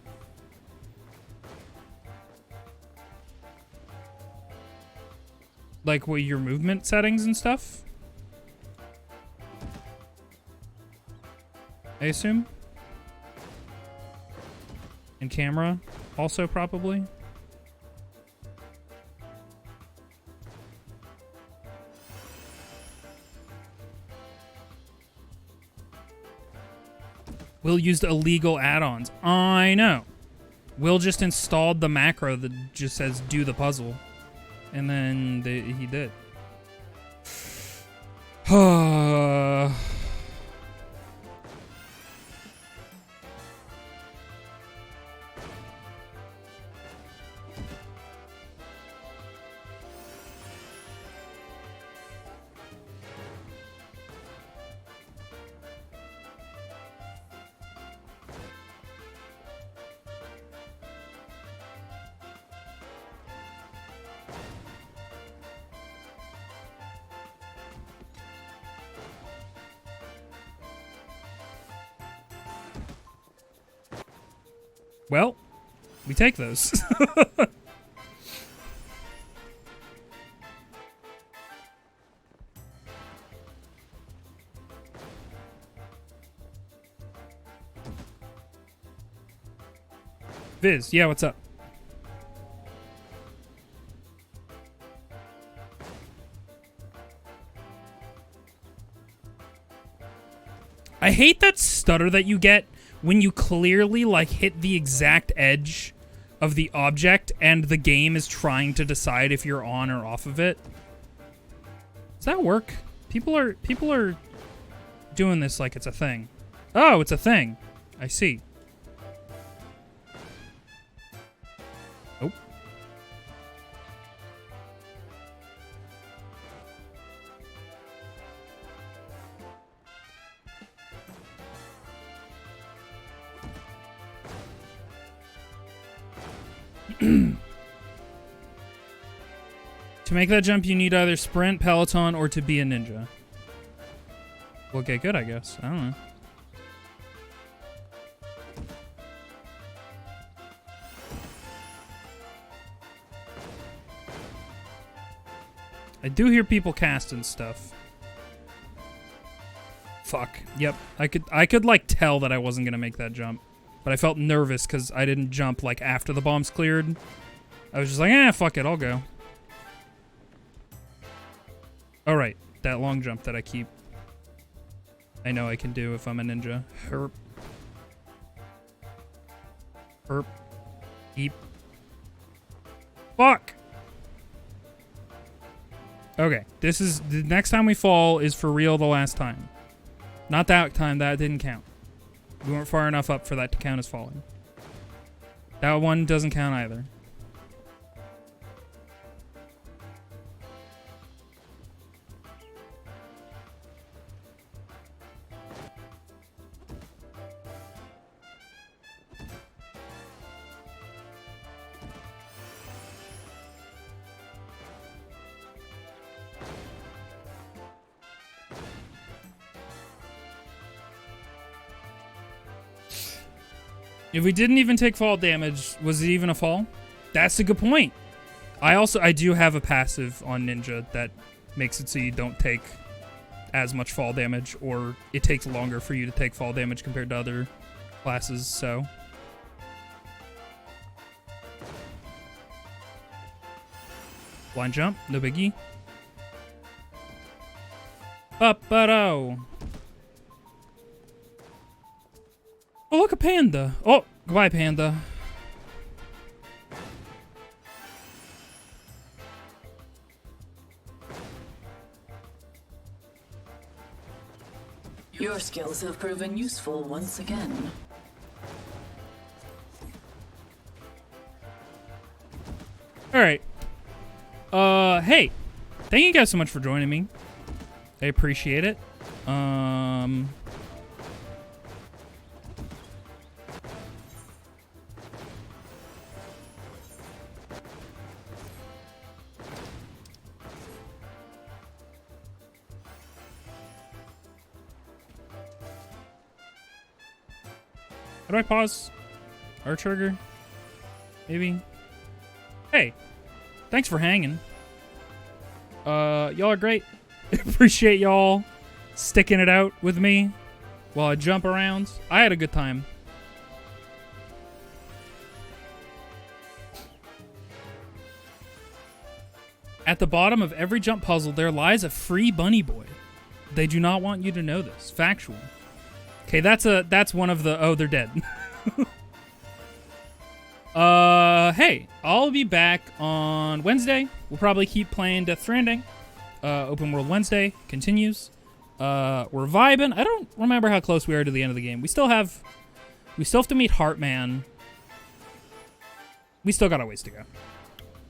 Like, what, your movement settings and stuff? I assume? And camera also, probably? Will used illegal add-ons. I know. Will just installed the macro that just says do the puzzle. And then he did. Well, we take those. Viz, yeah, what's up? I hate that stutter that you get when you clearly, like, hit the exact edge of the object and the game is trying to decide if you're on or off of it. Does that work? People are doing this like it's a thing. Oh, it's a thing. I see. Oh. To make that jump, you need either sprint, peloton, or to be a ninja. Well, get good, I guess. I don't know. I do hear people casting stuff. Fuck. Yep. I could like tell that I wasn't gonna make that jump. But I felt nervous because I didn't jump like after the bombs cleared. I was just like, fuck it, I'll go. Alright, that long jump that I know I can do if I'm a ninja. Herp. Herp. Eep. Fuck! Okay, this is... The next time we fall is for real the last time. Not that time, that didn't count. We weren't far enough up for that to count as falling. That one doesn't count either. If we didn't even take fall damage, was it even a fall? That's a good point. I do have a passive on Ninja that makes it so you don't take as much fall damage, or it takes longer for you to take fall damage compared to other classes, so. Blind jump, no biggie. Up-a-do. Oh, look, a panda. Oh, goodbye, panda. Your skills have proven useful once again. Alright. Hey. Thank you guys so much for joining me. I appreciate it. How do I pause? R trigger? Maybe? Hey, thanks for hanging. Y'all are great. Appreciate y'all sticking it out with me while I jump around. I had a good time. At the bottom of every jump puzzle, there lies a free bunny boy. They do not want you to know this. Factual. Okay, that's one of the... Oh, they're dead. Hey, I'll be back on Wednesday. We'll probably keep playing Death Stranding. Open World Wednesday continues. We're vibing. I don't remember how close we are to the end of the game. We still have to meet Heartman. We still got a ways to go.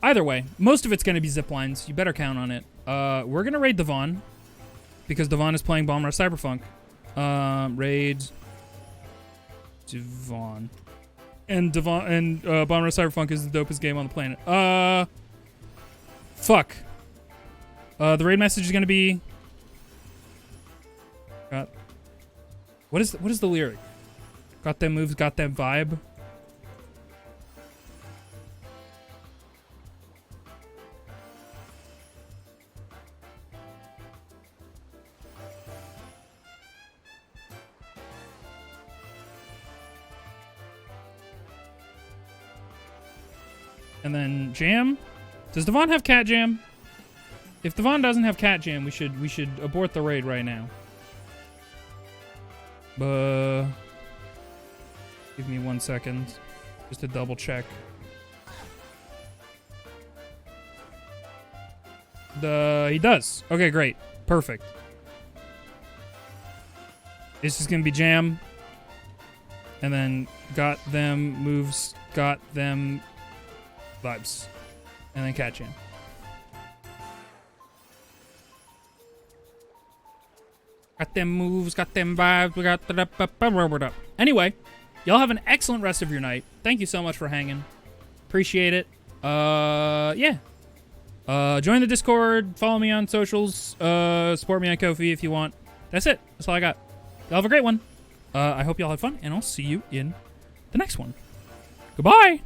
Either way, most of it's going to be zip lines. You better count on it. We're going to raid Devon because Devon is playing Bomb Rush Cyberpunk. Raid Devon. And Bomb Rush Cyberpunk is the dopest game on the planet. Fuck. The raid message is gonna be. What is the lyric? Got them moves, got them vibe. And then Jam. Does Devon have Cat Jam? If Devon doesn't have Cat Jam, we should abort the raid right now. Give me 1 second. Just to double check. He does. Okay, great. Perfect. This is gonna be jam. And then got them moves, got them vibes. And then catch jam. Got them moves, got them vibes, we got the... Anyway, y'all have an excellent rest of your night. Thank you so much for hanging. Appreciate it. Yeah. Join the Discord, follow me on socials, support me on Ko-fi if you want. That's it. That's all I got. Y'all have a great one. I hope y'all had fun, and I'll see you in the next one. Goodbye!